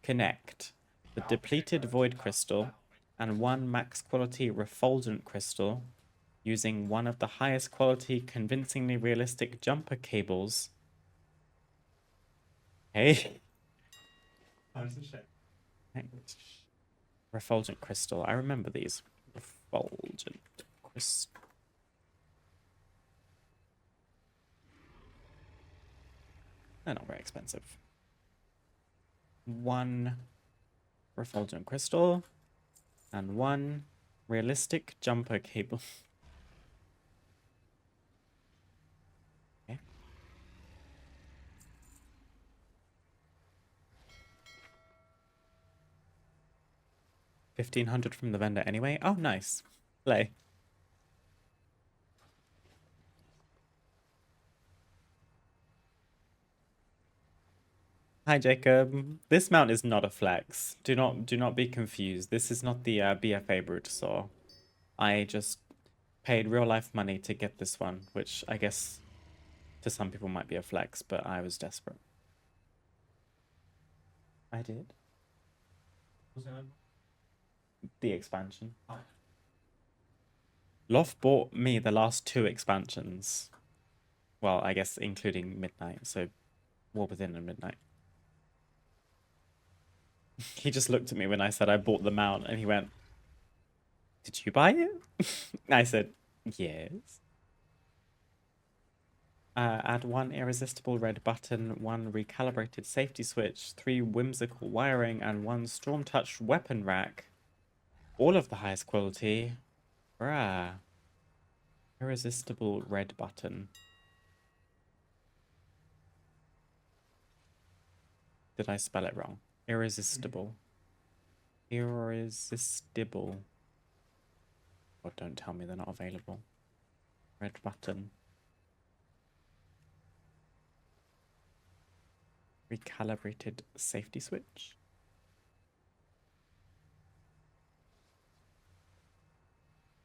Connect the depleted void crystal and 1 max quality refulgent crystal using one of the highest quality convincingly realistic jumper cables. Hey. Refulgent crystal. I remember these. Refulgent crystal. They're not very expensive. 1 refulgent crystal and 1 realistic jumper cable. Okay. 1,500 from the vendor anyway. Oh, nice. Play. Hi, Jacob. This mount is not a flex. Do not be confused. This is not the BFA Brutosaur. I just paid real life money to get this one, which I guess to some people might be a flex, but I was desperate. I did. The expansion. Loft bought me the last 2 expansions. Well, I guess including Midnight, so War Within and Midnight. He just looked at me when I said I bought the mount, and he went, "Did you buy it?" I said, "Yes." Add 1 irresistible red button, 1 recalibrated safety switch, 3 whimsical wiring, and 1 storm-touched weapon rack. All of the highest quality. Bruh. Irresistible red button. Did I spell it wrong? Irresistible. Irresistible. God, don't tell me they're not available. Red button. Recalibrated safety switch.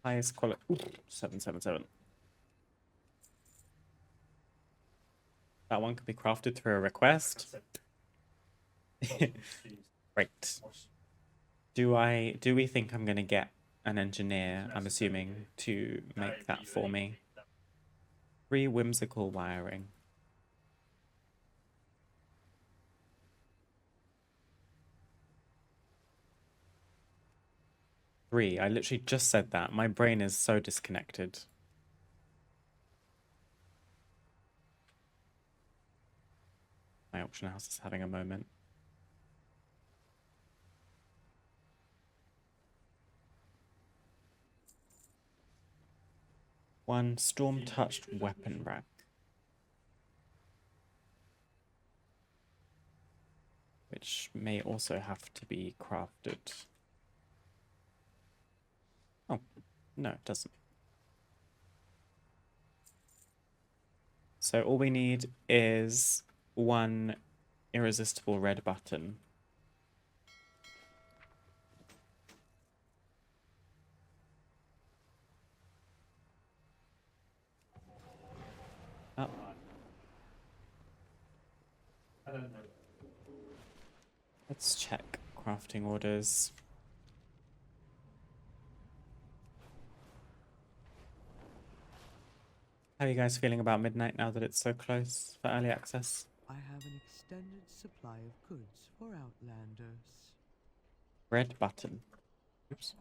Highest quality. 777. That one could be crafted through a request. Right. Do we think I'm gonna get an engineer, I'm assuming, to make that for me? 3 whimsical wiring. 3. I literally just said that. My brain is so disconnected. My auction house is having a moment. One storm-touched weapon rack. Which may also have to be crafted. Oh, no, it doesn't. So all we need is 1 irresistible red button. Oh. Let's check crafting orders. How are you guys feeling about Midnight now that it's so close for early access? I have an extended supply of goods for Outlanders. Red button. Oops.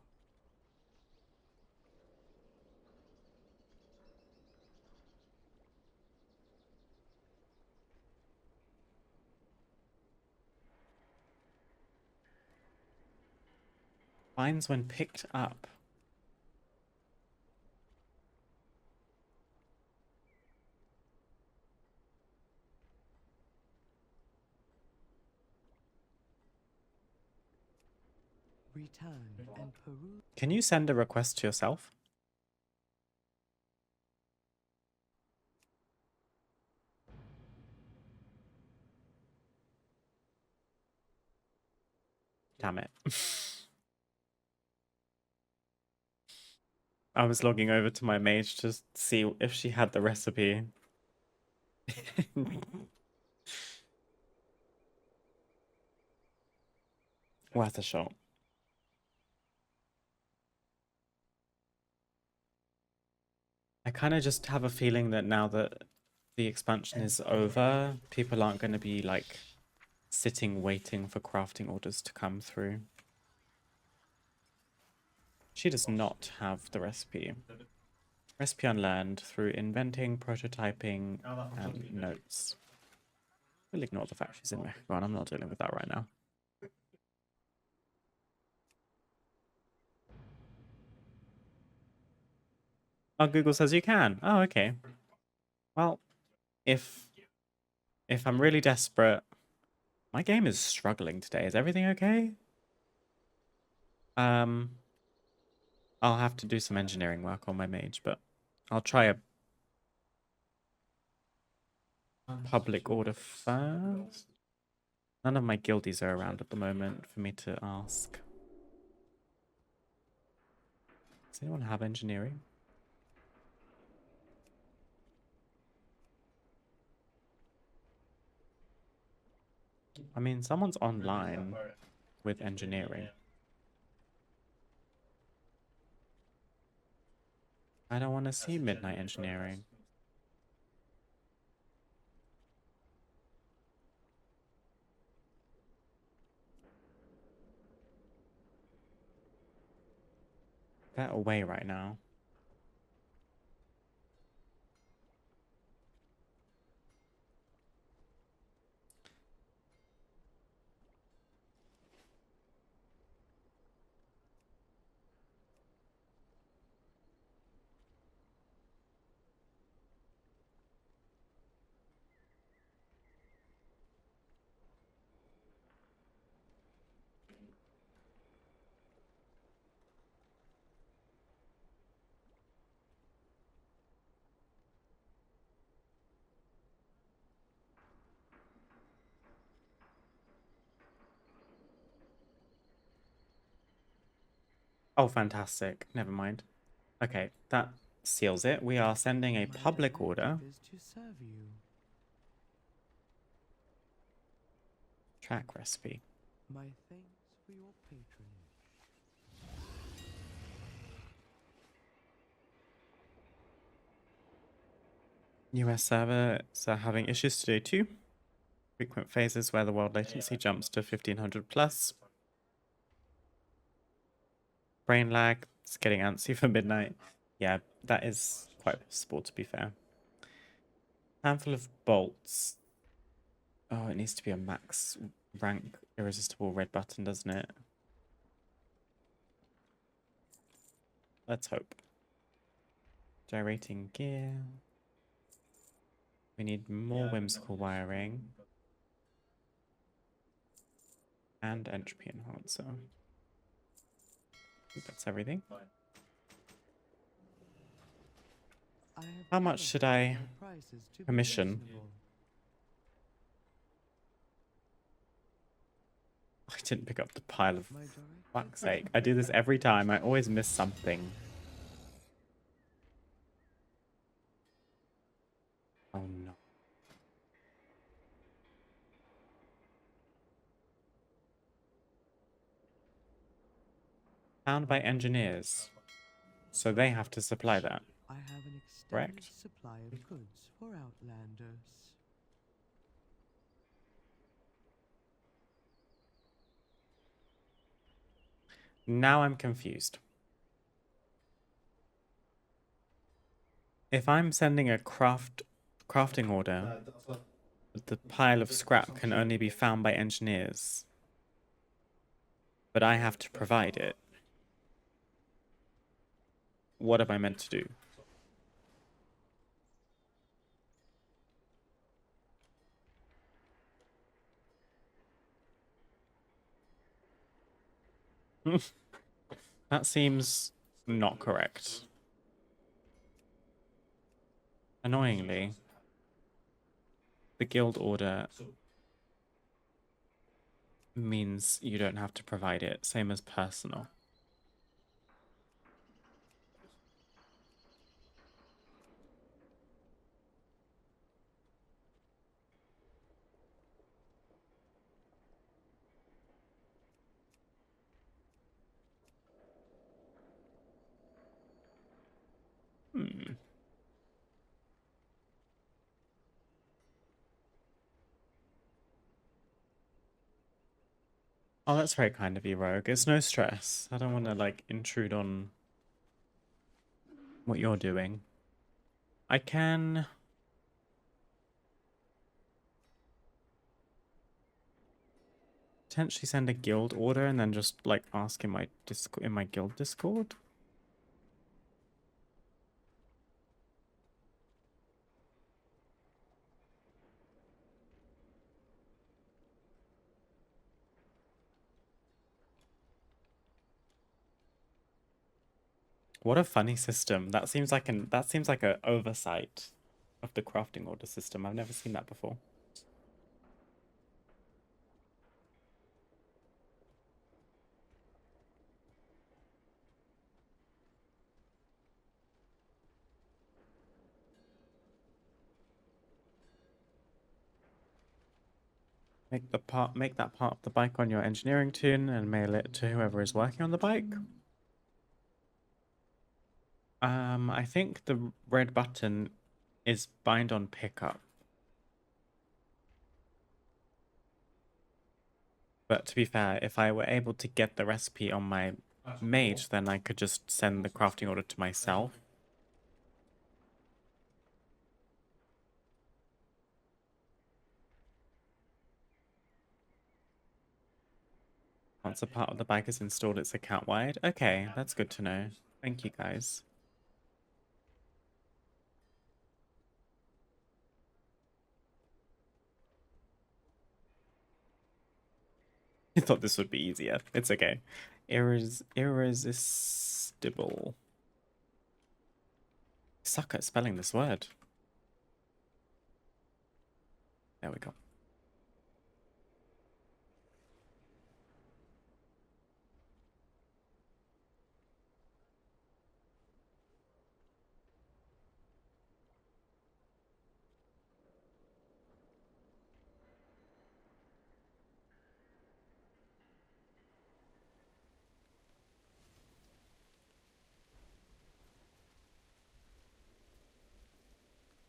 Finds when picked up. Return and peruse. Can you send a request to yourself? Damn it. I was logging over to my mage to see if she had the recipe. Worth a shot. I kind of just have a feeling that now that the expansion is over, people aren't going to be like sitting waiting for crafting orders to come through. She does not have the recipe. Recipe unlearned through inventing, prototyping, and notes. We'll ignore the fact she's in Mexico. I'm not dealing with that right now. Oh, Google says you can. Oh, okay. Well, if I'm really desperate, my game is struggling today. Is everything okay? I'll have to do some engineering work on my mage, but I'll try a public order first. None of my guildies are around at the moment for me to ask. Does anyone have engineering? I mean, someone's online with engineering. I don't want to see midnight engineering. They're away right now. Oh, fantastic. Never mind. Okay, that seals it. We are sending a My public order. objective is to serve you. Track recipe. My thanks for your patronage. US servers are having issues today too. Frequent phases where the world latency jumps to 1500 plus. Brain lag. It's getting antsy for midnight. Yeah, that is quite possible to be fair. Handful of bolts. Oh, it needs to be a max rank irresistible red button, doesn't it? Let's hope. Gyrating gear. We need more whimsical wiring. And entropy enhancer. I think that's everything. I have How much should I calibrated my prices to be commission? reasonable. I didn't pick up the pile of My directive fuck's sake. I do this every time. I always miss something. Oh no. Found by engineers. So they have to supply that. I have an extended Correct. supply of goods for outlanders. Now I'm confused. If I'm sending a crafting order, the pile of scrap can only be found by engineers. But I have to provide it. What am I meant to do? That seems not correct. Annoyingly, the guild order means you don't have to provide it, same as personal. Hmm. Oh, that's very kind of you, Rogue. It's no stress. I don't want to, like, intrude on what you're doing. I can... potentially send a guild order and then just, like, ask in my guild Discord. What a funny system. That seems like an oversight of the crafting order system. I've never seen that before. Make that part of the bike on your engineering tune and mail it to whoever is working on the bike. I think the red button is bind on pickup. But to be fair, if I were able to get the recipe on my mage, then I could just send the crafting order to myself. Once a part of the bike is installed, it's account-wide. Okay, that's good to know. Thank you, guys. I thought this would be easier. It's okay. Irresistible. Suck at spelling this word. There we go.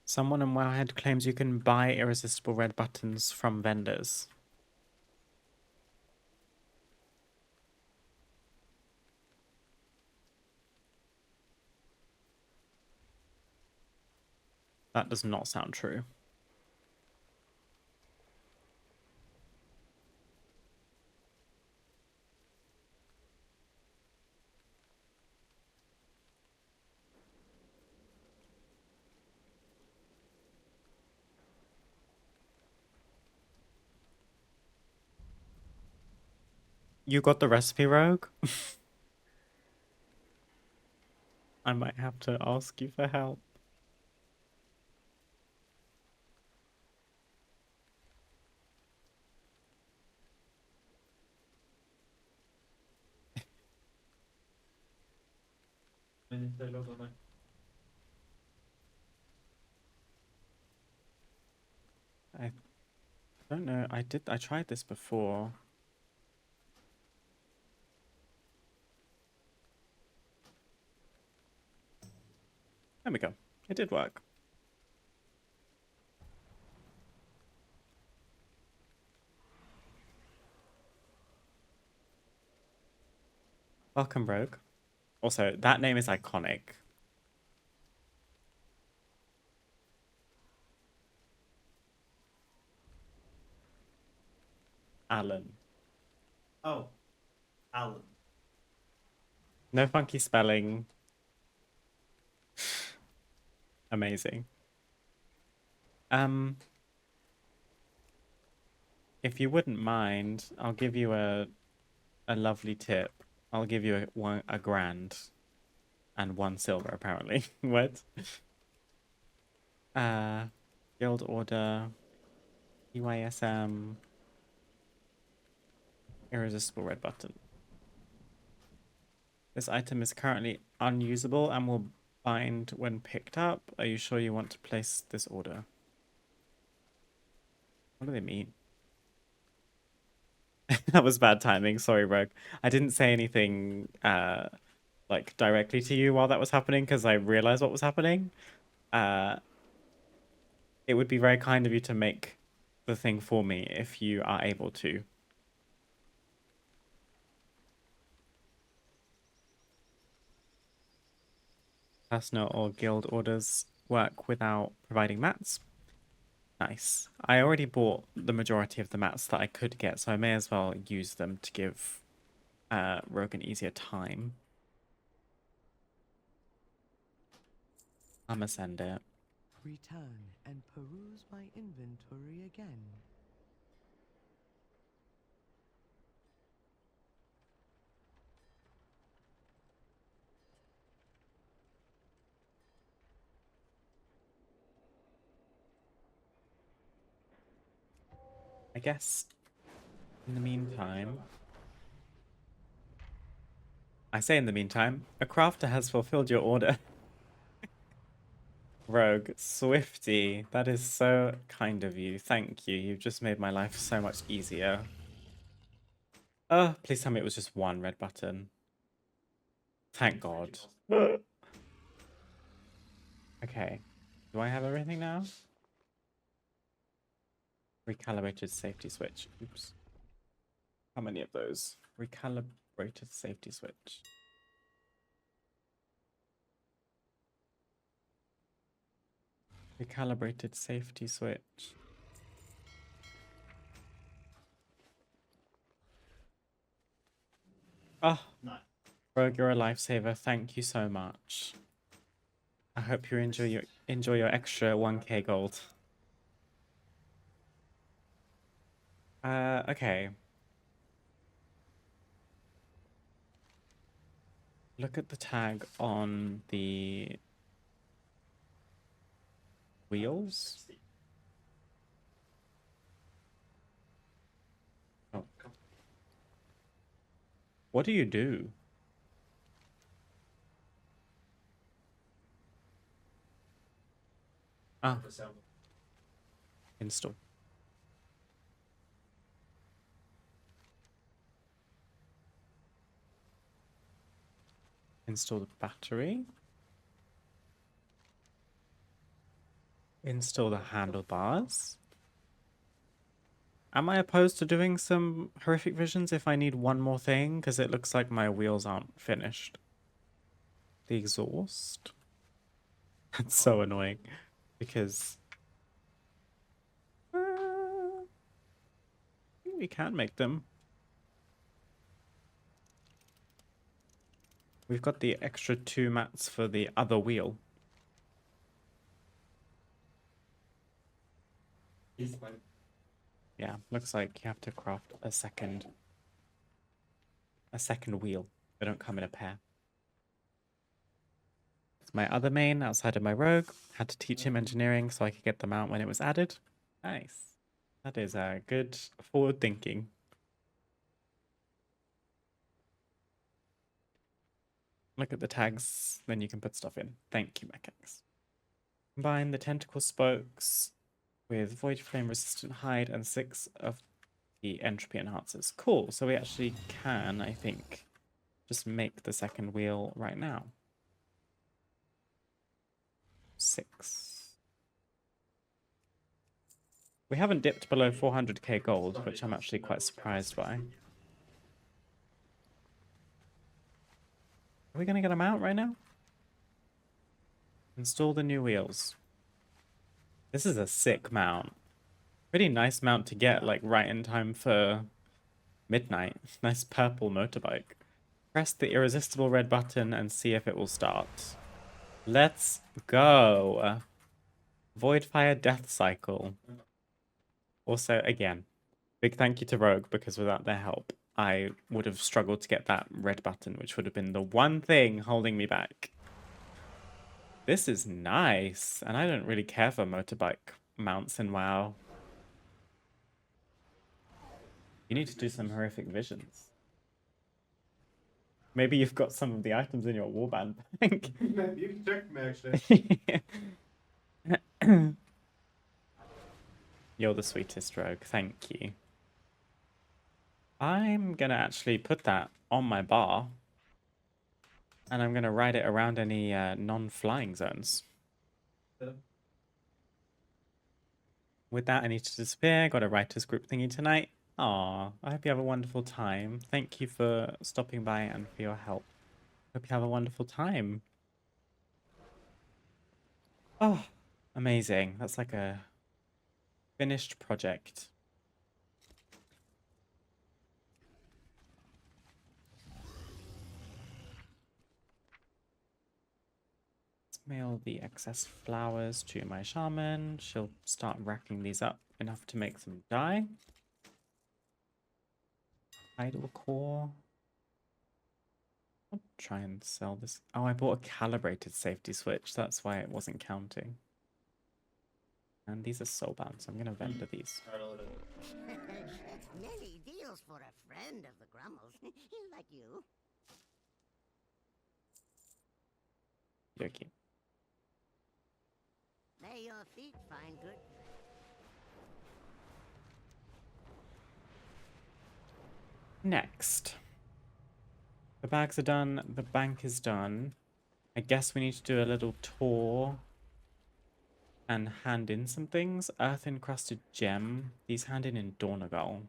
Someone in Wowhead claims you can buy irresistible red buttons from vendors. That does not sound true. You got the recipe, Rogue? I might have to ask you for help. I don't know. I tried this before. There we go. It did work. Welcome, Rogue. Also, that name is iconic. Alan. Oh, Alan. No funky spelling. Amazing. If you wouldn't mind, I'll give you a lovely tip. I'll give you a grand and 1 silver apparently. What? Guild order, EYSM, irresistible red button. This item is currently unusable and will bind when picked up. Are you sure you want to place this order? What do they mean? That was bad timing. Sorry, Rogue. I didn't say anything like directly to you while that was happening because I realized what was happening. It would be very kind of you to make the thing for me if you are able to. Personal or guild orders work without providing mats. Nice. I already bought the majority of the mats that I could get, so I may as well use them to give Rogue an easier time. I'ma send it. Return and peruse my inventory again. I guess in the meantime, I say in the meantime, a crafter has fulfilled your order. Rogue, Swifty, that is so kind of you. Thank you. You've just made my life so much easier. Please tell me it was just one red button. Thank God. Okay. Do I have everything now? Recalibrated safety switch. Oops. How many of those? Recalibrated safety switch. Recalibrated safety switch. Oh, Nice. Rogue, you're a lifesaver. Thank you so much. I hope you enjoy your extra 1k gold. Okay. Look at the tag on the wheels. Oh. What do you do? Ah, install. Install the battery. Install the handlebars. Am I opposed to doing some horrific visions if I need one more thing? Because it looks like my wheels aren't finished. The exhaust. That's so annoying. Because we can make them. We've got the extra 2 mats for the other wheel. Yeah, looks like you have to craft a second wheel. They don't come in a pair. It's my other main outside of my rogue. Had to teach him engineering so I could get them out when it was added. Nice. That is good forward thinking. Look at the tags, then you can put stuff in. Thank you, mechanics. Combine the tentacle spokes with void flame resistant hide and 6 of the entropy enhancers. Cool. So we actually can, I think, just make the second wheel right now. 6. We haven't dipped below 400k gold, which I'm actually quite surprised by. Are we going to get them out right now? Install the new wheels. This is a sick mount. Pretty nice mount to get, like, right in time for midnight. Nice purple motorbike. Press the irresistible red button and see if it will start. Let's go. Voidfire Death Cycle. Also, again, big thank you to Rogue, because without their help, I would have struggled to get that red button, which would have been the one thing holding me back. This is nice, and I don't really care for motorbike mounts in WoW. You need to do some horrific visions. Maybe you've got some of the items in your warband bank. You can check me, actually. You're the sweetest, Rogue. Thank you. I'm gonna actually put that on my bar. And I'm gonna ride it around any non-flying zones. Yeah. With that, I need to disappear. Got a writers group thingy tonight. Aw, I hope you have a wonderful time. Thank you for stopping by and for your help. Hope you have a wonderful time. Oh, amazing. That's like a finished project. Let's mail the excess flowers to my shaman. She'll start racking these up enough to make some dye. Idle core. I'll try and sell this. Oh, I bought a calibrated safety switch. That's why it wasn't counting. And these are soulbound, so I'm going to vendor these. many deals for a friend of the Grummels, like you. Yoki. May your feet find good. Next. The bags are done. The bank is done. I guess we need to do a little tour and hand in some things. Earth encrusted gem. These hand in Dornagal.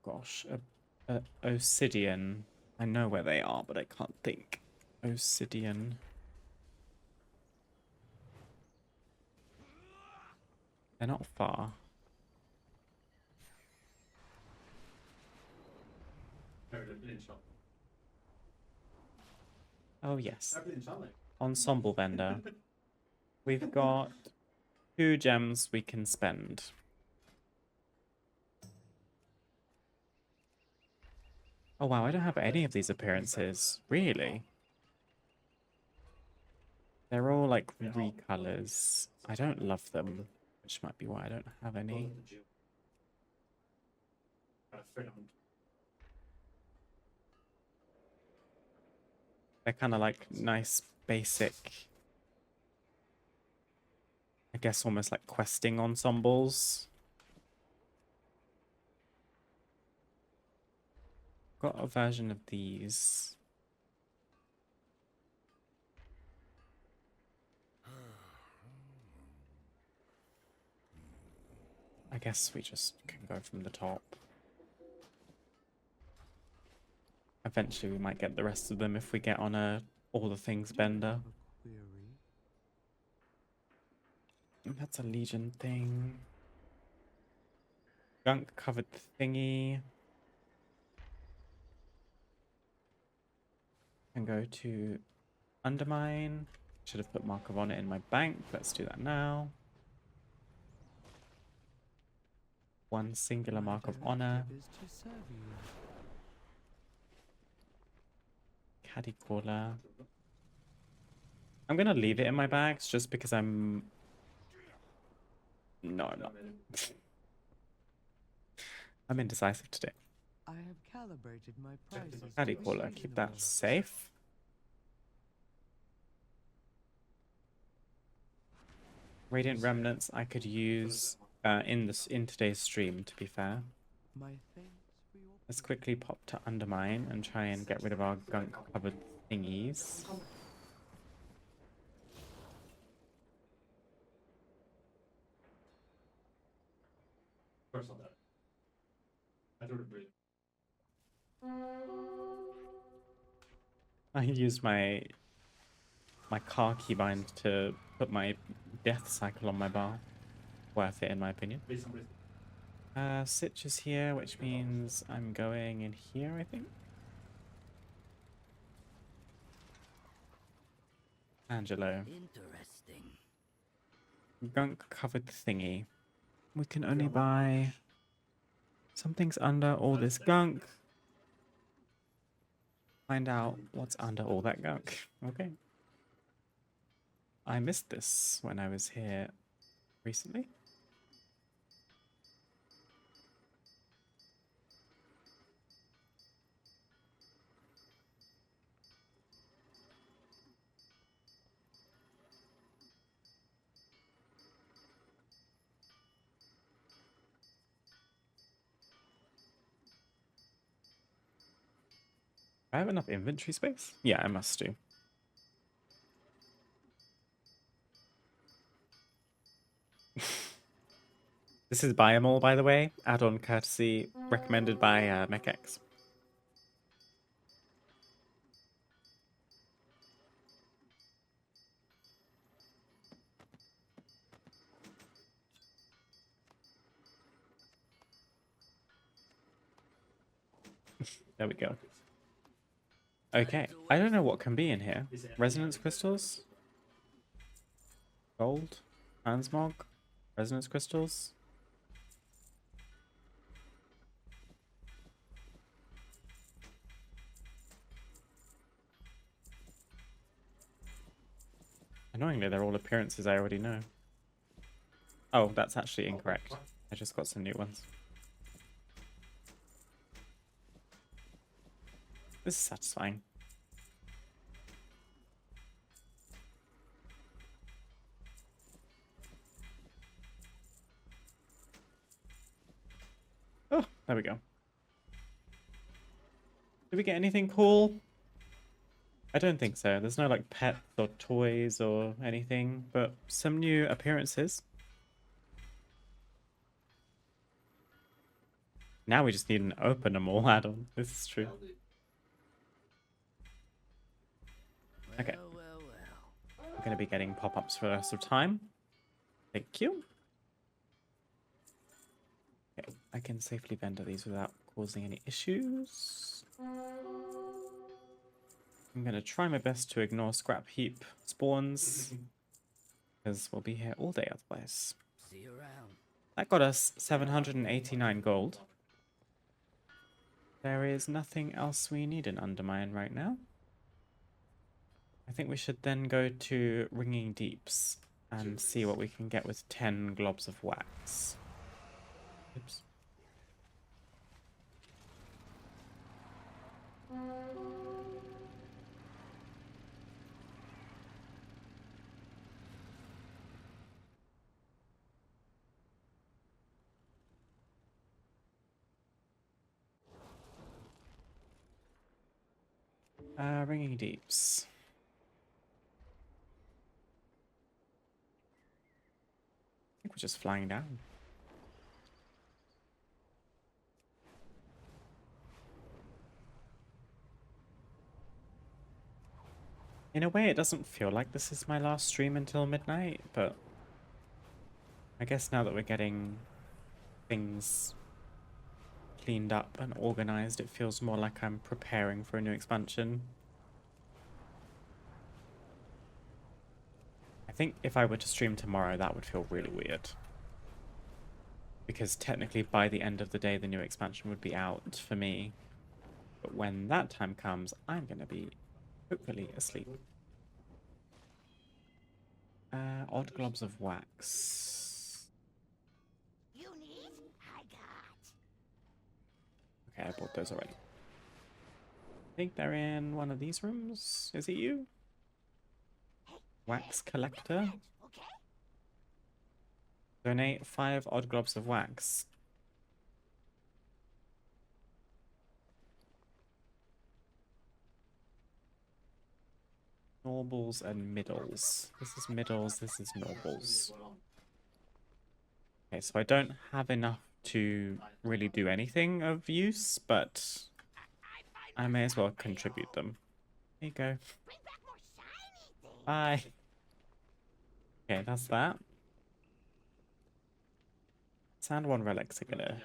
Gosh, Obsidian. I know where they are, but I can't think. Obsidian. They're not far. Oh yes. Ensemble vendor. We've got 2 gems we can spend. Oh wow, I don't have any of these appearances. Really? They're all like recolors. I don't love them, which might be why I don't have any. They're kind of like nice, basic, I guess almost like questing ensembles. Got a version of these. I guess we just can go from the top. Eventually we might get the rest of them if we get on a all the things bender. That's a Legion thing. Gunk covered thingy. And go to Undermine. Should have put Mark of Honor in my bank. Let's do that now. 1 singular Mark of Honor. Caddy Caller. I'm gonna leave it in my bags just because I'm... No, I'm not. I'm indecisive today. I have calibrated my prices. Caddy Caller, keep that safe. Radiant Remnants I could use in today's stream, to be fair. Let's quickly pop to Undermine and try and get rid of our gunk covered thingies. I used my car keybind to put my death cycle on my bar. Worth it in my opinion. Sitch is here, which means I'm going in here, I think. Angelo. Interesting. Gunk covered thingy. We can only buy... Something's under all this gunk. Find out what's under all that gunk. Okay. I missed this when I was here recently. I have enough inventory space? Yeah, I must do. This is Buy 'em All, by the way. Add-on courtesy recommended by MechX. There we go. Okay, I don't know what can be in here. Resonance crystals? Gold? Transmog? Resonance crystals? Annoyingly, they're all appearances I already know. Oh, that's actually incorrect. I just got some new ones. This is satisfying. Oh, there we go. Did we get anything cool? I don't think so. There's no like pets or toys or anything, but some new appearances. Now we just need an open them all add-on. This is true. Okay. Well. We're going to be getting pop-ups for the rest of time. Thank you. Okay, I can safely vendor these without causing any issues. I'm going to try my best to ignore scrap heap spawns, because we'll be here all day otherwise. See you around. That got us 789 gold. There is nothing else we need in Undermine right now. I think we should then go to Ringing Deeps and see what we can get with 10 globs of wax. Oops. Ringing Deeps. I think we're just flying down. In a way, it doesn't feel like this is my last stream until midnight, but I guess now that we're getting things cleaned up and organized, it feels more like I'm preparing for a new expansion. I think if I were to stream tomorrow, that would feel really weird. Because technically by the end of the day, the new expansion would be out for me. But when that time comes, I'm going to be hopefully asleep. Odd globs of wax. You need? I got. Okay, I bought those already. I think they're in one of these rooms. Is it you? Wax collector? Okay. Donate 5 odd globs of wax. Norbles and middles. This is middles, this is norbles. Okay, so I don't have enough to really do anything of use, but I may as well contribute them. There you go. Bring back more shiny things. Bye. Okay, that's that. Sand one relics are gonna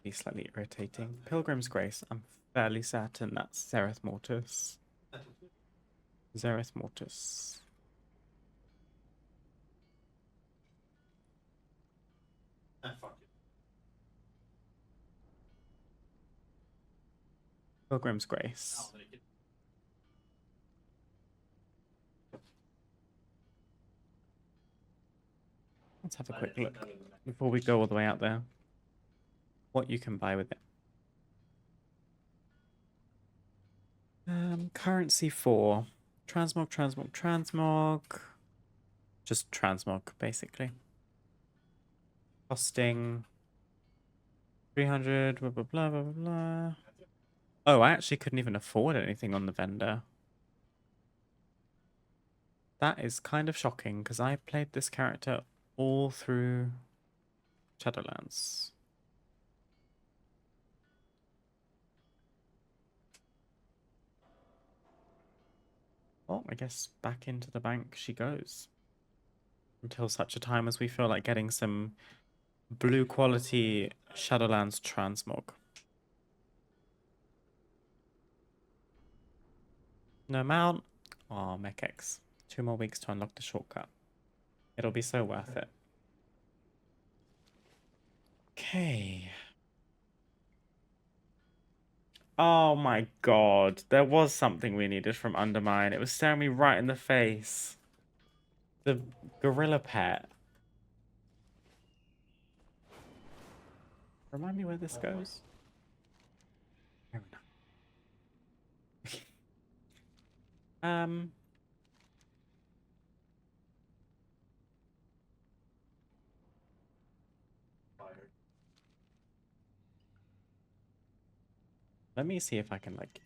be slightly irritating. Pilgrim's Grace, I'm fairly certain that's Zereth Mortis. Zereth Mortis. Fuck it. Pilgrim's Grace. I'll make it. Let's have a quick look before we go all the way out there. What you can buy with it. Currency 4. Transmog. Just transmog, basically. Costing 300, blah, blah, blah, blah, blah. Oh, I actually couldn't even afford anything on the vendor. That is kind of shocking, because I played this character all through Shadowlands. Well, I guess back into the bank she goes. Until such a time as we feel like getting some blue quality Shadowlands transmog. No mount. Oh, Mechex. 2 more weeks to unlock the shortcut. It'll be so worth it. Okay. Oh my god. There was something we needed from Undermine. It was staring me right in the face. The gorilla pet. Remind me where this goes. Fair enough. Um, let me see if I can like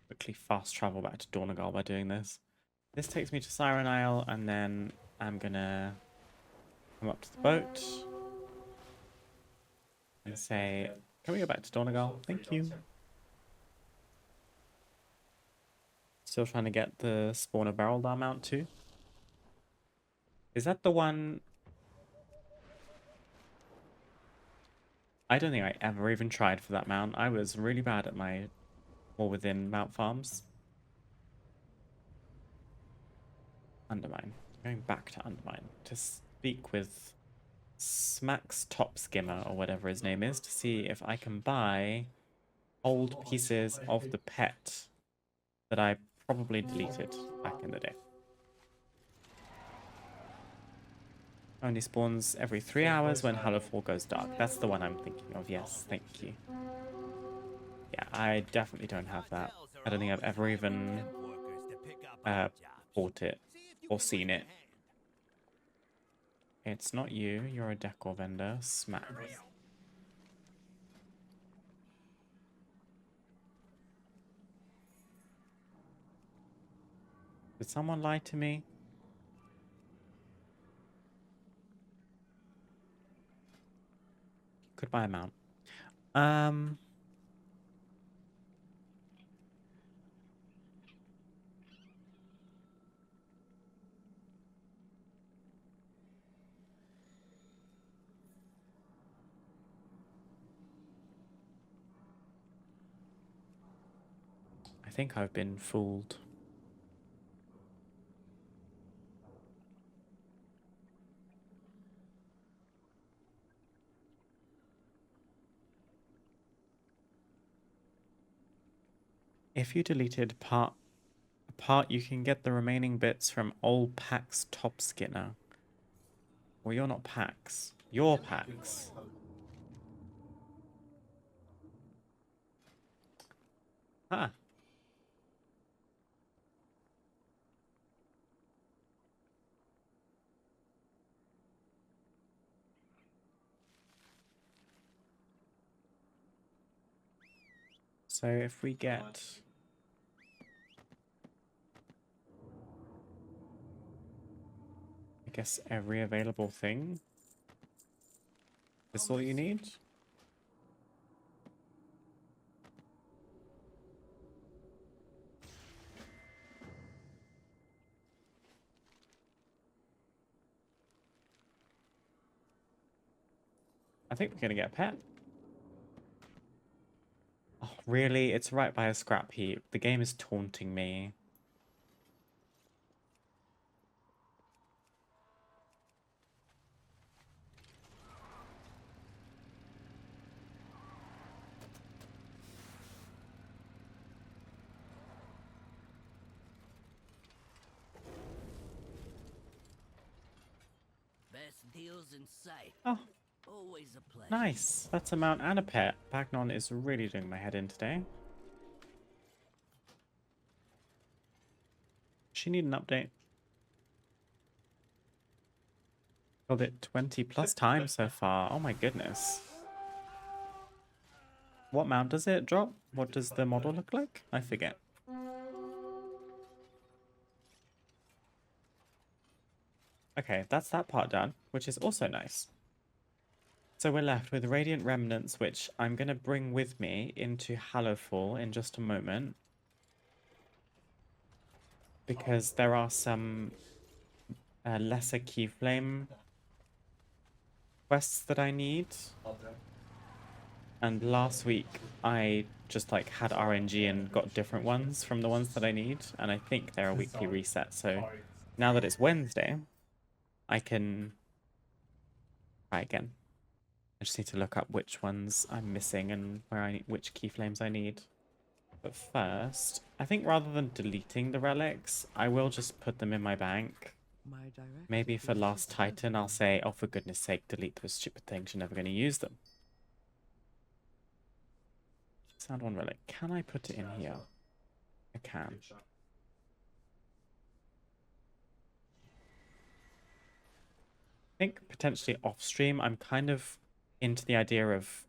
quickly fast travel back to Dornagal by doing this. This takes me to Siren Isle, and then I'm gonna come up to the boat and say, can we go back to Dornagal? Thank you. Still trying to get the spawner barrel dar mount too. Is that the one? I don't think I ever even tried for that mount. I was really bad at my War Within mount farms. Undermine. Going back to Undermine to speak with Smack's Top Skimmer or whatever his name is to see if I can buy old pieces of the pet that I probably deleted back in the day. Only spawns every 3 hours when Hallowfall goes dark. That's the one I'm thinking of. Yes, thank you. Yeah, I definitely don't have that. I don't think I've ever even bought it or seen it. It's not you. You're a decor vendor. Smack. Did someone lie to me? Could buy a mount. I think I've been fooled. If you deleted a part, you can get the remaining bits from old Pax Top Skinner. Well, you're not Pax. You're Pax. Ah. So if we get... I guess every available thing. This all you need? I think we're gonna get a pet. Oh, really? It's right by a scrap heap. The game is taunting me. Best deals in sight. Oh, Always a pleasure. nice. That's a mount and a pet. Bagnon is really doing my head in today. She need an update. Killed it 20 plus times so far. Oh my goodness. What mount does it drop? What does the model look like? I forget. Okay, that's that part done, which is also nice. So we're left with Radiant Remnants, which I'm going to bring with me into Hallowfall in just a moment. Because there are some lesser Keyflame quests that I need. And last week I just like had RNG and got different ones from the ones that I need. And I think they're a weekly reset. So now that it's Wednesday, I can try again. I just need to look up which ones I'm missing and which keyflames I need. But first, I think rather than deleting the relics, I will just put them in my bank. Maybe for Last Titan, I'll say, oh, for goodness sake, delete those stupid things. You're never going to use them. Sound one relic. Can I put it in here? I can. Good shot. I think potentially off stream, I'm kind of into the idea of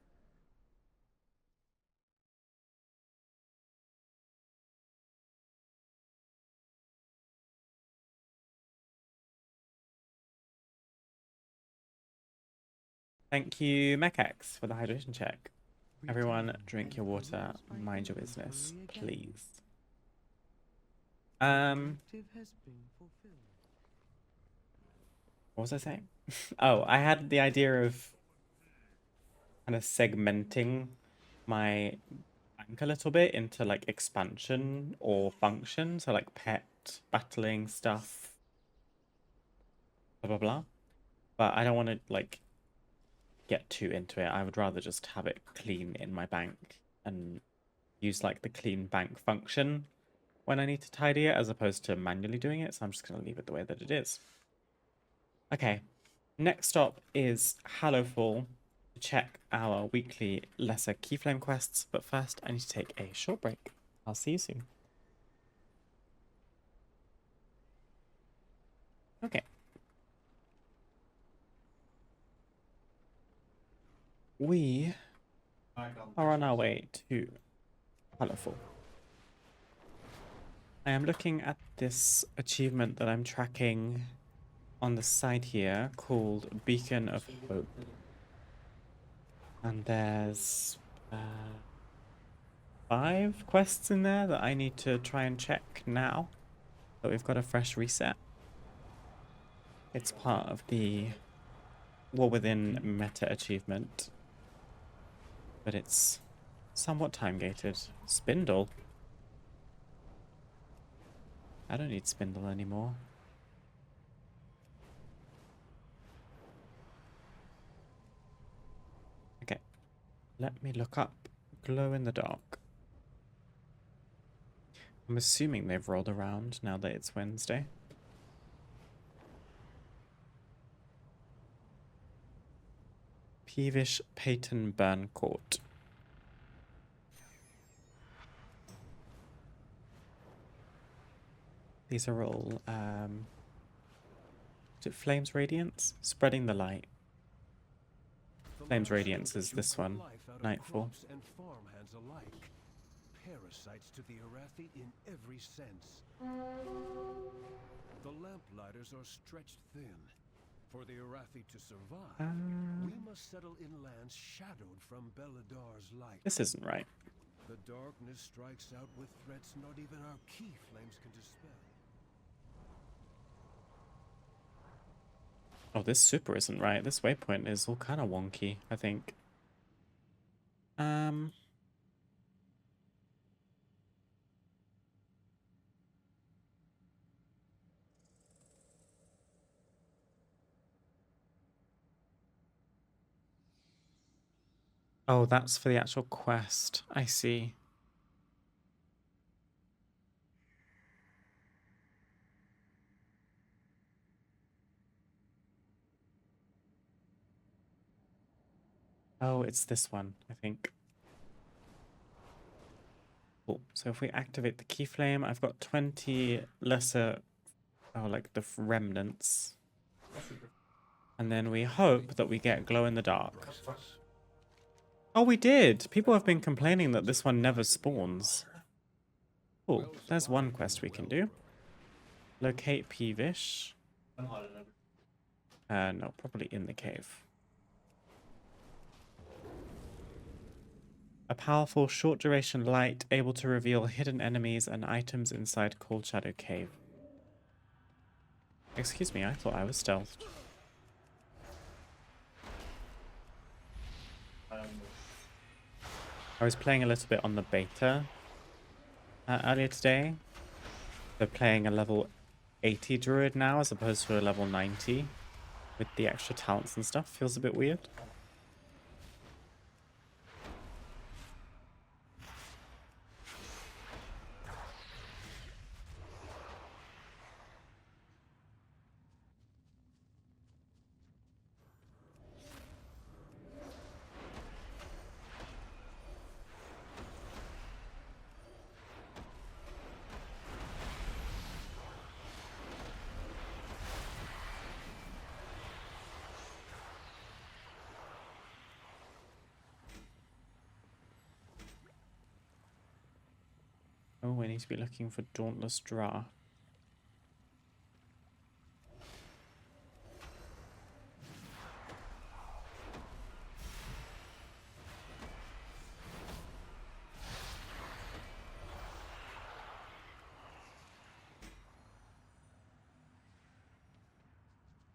thank you, Mechax, for the hydration check. Everyone, Return drink and your water. peruse my Mind your business, inventory again. please. Objective has been fulfilled. What was I saying? Oh, I had the idea of kind of segmenting my bank a little bit into like expansion or function. So like pet, battling stuff, blah blah blah. But I don't want to like get too into it. I would rather just have it clean in my bank and use like the clean bank function when I need to tidy it as opposed to manually doing it. So I'm just going to leave it the way that it is. Okay, next stop is Hallowfall to check our weekly lesser keyflame quests. But first, I need to take a short break. I'll see you soon. Okay. We are on our way to Hallowfall. I am looking at this achievement that I'm tracking on the side here called Beacon of Hope. And there's 5 quests in there that I need to try and check now that we've got a fresh reset. It's part of the War Within meta achievement, but it's somewhat time-gated. Spindle? I don't need Spindle anymore. Okay, let me look up Glow in the Dark. I'm assuming they've rolled around now that it's Wednesday. Peevish Peyton Burncourt. These are all, is it Flames Radiance? Spreading the Light. Flames Radiance is this one, Nightfall. And farmhands alike. Parasites to the Arathi in every sense. The lamplighters are stretched thin. For the Arathi to survive, we must settle in lands shadowed from Beladar's light. This isn't right. The darkness strikes out with threats not even our key flames can dispel. Oh, this super isn't right. This waypoint is all kind of wonky, I think. Oh, that's for the actual quest. I see. Oh, it's this one, I think. Cool. So if we activate the key flame, I've got 20 lesser, oh, like the remnants. And then we hope that we get glow in the dark. Oh, we did! People have been complaining that this one never spawns. Cool. There's one quest we can do. Locate Peevish. No, probably in the cave. A powerful short-duration light able to reveal hidden enemies and items inside Cold Shadow Cave. Excuse me, I thought I was stealthed. I was playing a little bit on the beta earlier today. They're playing a level 80 druid now as opposed to a level 90 with the extra talents and stuff. Feels a bit weird. we need to be looking for Dauntless Draft.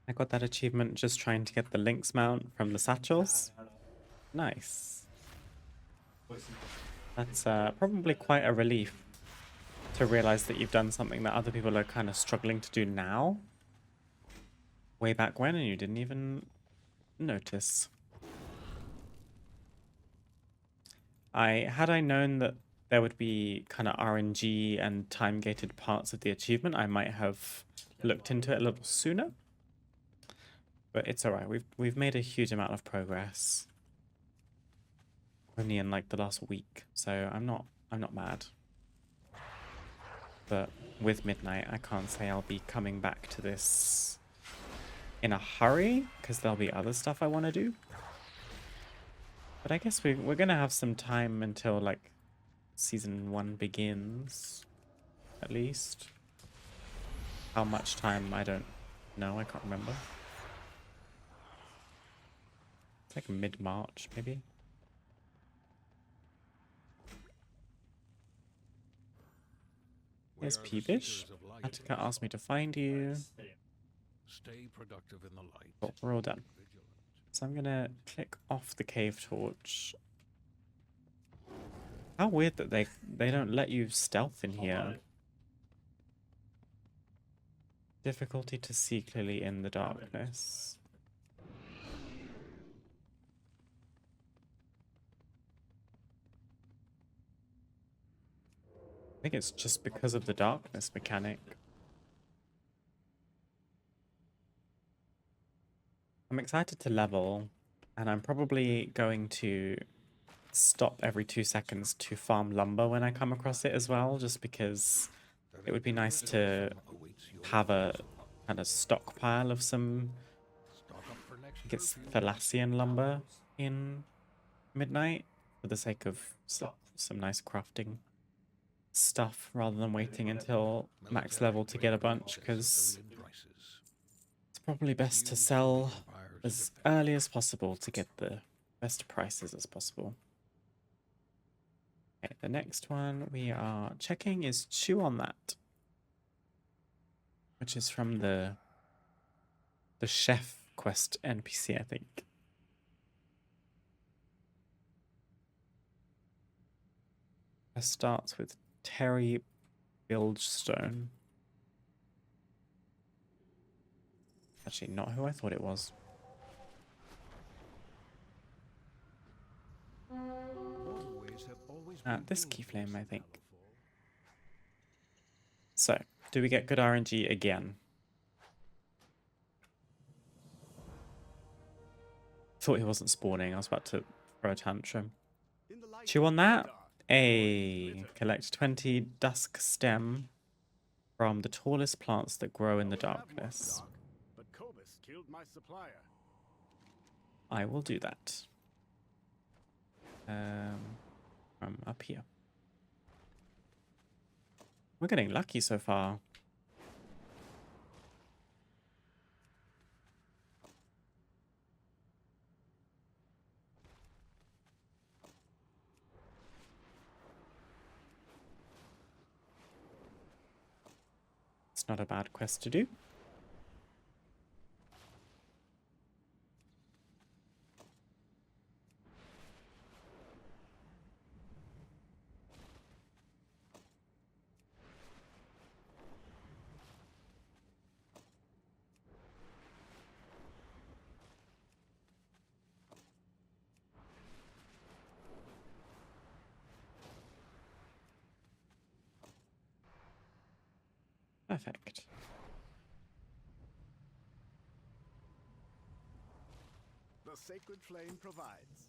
I got that achievement just trying to get the Lynx mount from the satchels. Nice. That's probably quite a relief to realize that you've done something that other people are kind of struggling to do now. Way back when, and you didn't even notice. Had I known that there would be kind of RNG and time-gated parts of the achievement, I might have looked into it a little sooner. But it's alright. We've made a huge amount of progress. Only in like the last week, so I'm not mad. But with Midnight, I can't say I'll be coming back to this in a hurry, because there'll be other stuff I want to do. But I guess we're gonna have some time until like season 1 begins, at least. How much time, I don't know, I can't remember. It's like mid-March, maybe. Here's Peebish. Attica asked me to find you. Stay productive in the light. Cool, we're all done. So I'm gonna click off the cave torch. How weird that they don't let you stealth in here. Difficulty to see clearly in the darkness. I think it's just because of the darkness mechanic. I'm excited to level, and I'm probably going to stop every 2 seconds to farm lumber when I come across it as well, just because it would be nice to have a kind of stockpile of some, I think it's Thalassian lumber in Midnight, for the sake of some nice crafting stuff, rather than waiting until max level to get a bunch, because it's probably best to sell as early as possible to get the best prices as possible. Okay, the next one we are checking is Chew on That, which is from the chef quest NPC, I think. It starts with Terry Bilgestone. Actually, not who I thought it was. This keyflame, I think. So, do we get good RNG again? Thought he wasn't spawning. I was about to throw a tantrum. Chew on that. Collect 20 dusk stem from the tallest plants that grow in the darkness. But Cobus killed my supplier. I will do that. From up here. We're getting lucky so far. It's not a bad quest to do. Perfect. The sacred flame provides.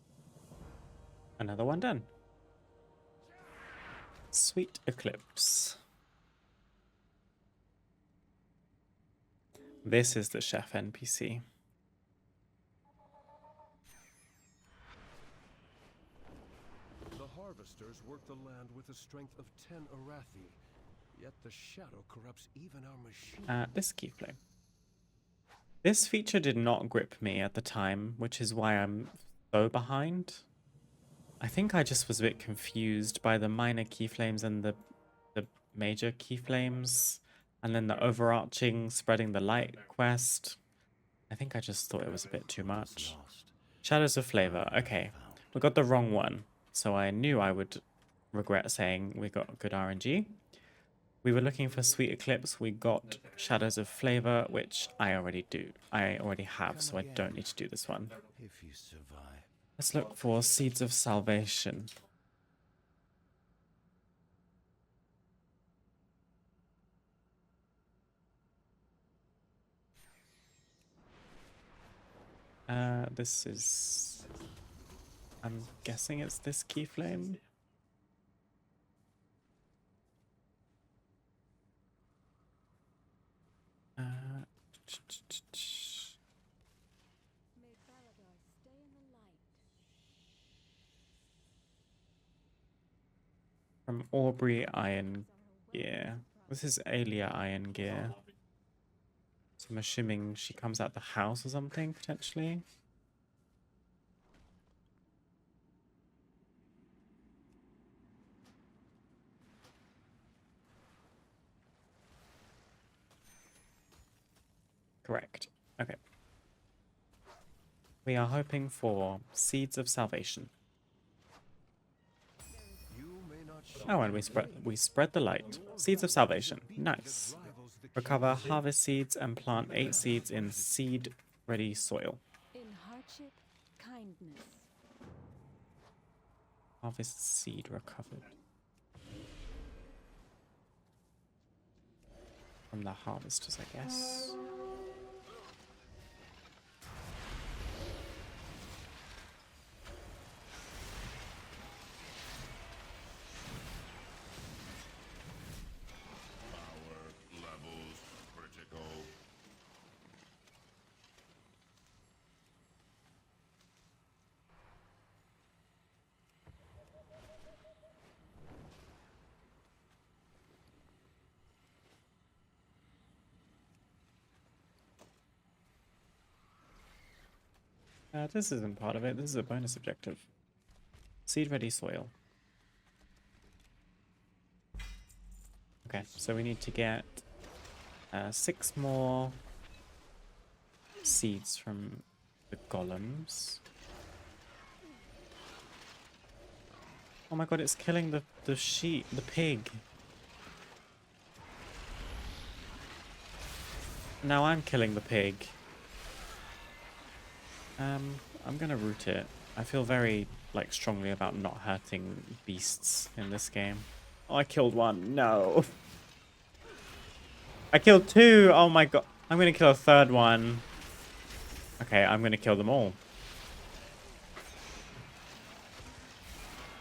Another one done. Sweet Eclipse. This is the chef NPC. The harvesters work the land with a strength of 10 Arathi, yet the shadow corrupts even our machine. This keyframe. This feature did not grip me at the time, which is why I'm so behind. I think I just was a bit confused by the minor keyframes and the major keyframes, and then the overarching spreading the light quest. I think I just thought it was a bit too much. Shadows of Flavor. Okay, we got the wrong one, so I knew I would regret saying we got good RNG. We were looking for Sweet Eclipse. We got Shadows of Flavor, which I already do. I already have, so I don't need to do this one. If you survive. Let's look for Seeds of Salvation. This is... I'm guessing it's this keyframe. From Aubrey Iron Gear. This is Alia Iron Gear. So I'm assuming she comes out the house or something, potentially. Correct. Okay. We are hoping for Seeds of Salvation. Oh, and we spread the light. Seeds of Salvation. Nice. Recover, harvest seeds, and plant 8 seeds in seed-ready soil. In hardship, kindness. Harvest seed recovered. From the harvesters, I guess. This isn't part of it. This is a bonus objective. Seed-ready soil. Okay, so we need to get 6 more seeds from the golems. Oh my god, it's killing the sheep, the pig. Now I'm killing the pig. I'm gonna root it. I feel very, like, strongly about not hurting beasts in this game. Oh, I killed one. No. I killed 2. Oh my god. I'm gonna kill a 3rd one. Okay, I'm gonna kill them all.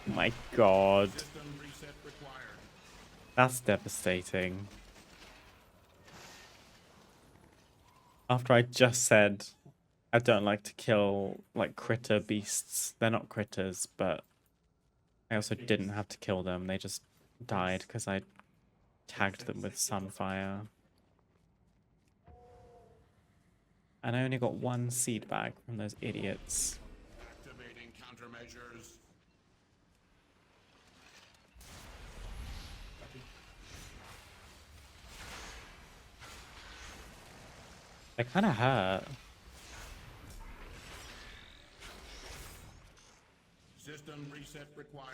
Oh my god. That's devastating. After I just said I don't like to kill, like, critter beasts. They're not critters, but I also didn't have to kill them. They just died because I tagged them with Sunfire. And I only got 1 seed bag from those idiots. Activating countermeasures. They kind of hurt. System reset required.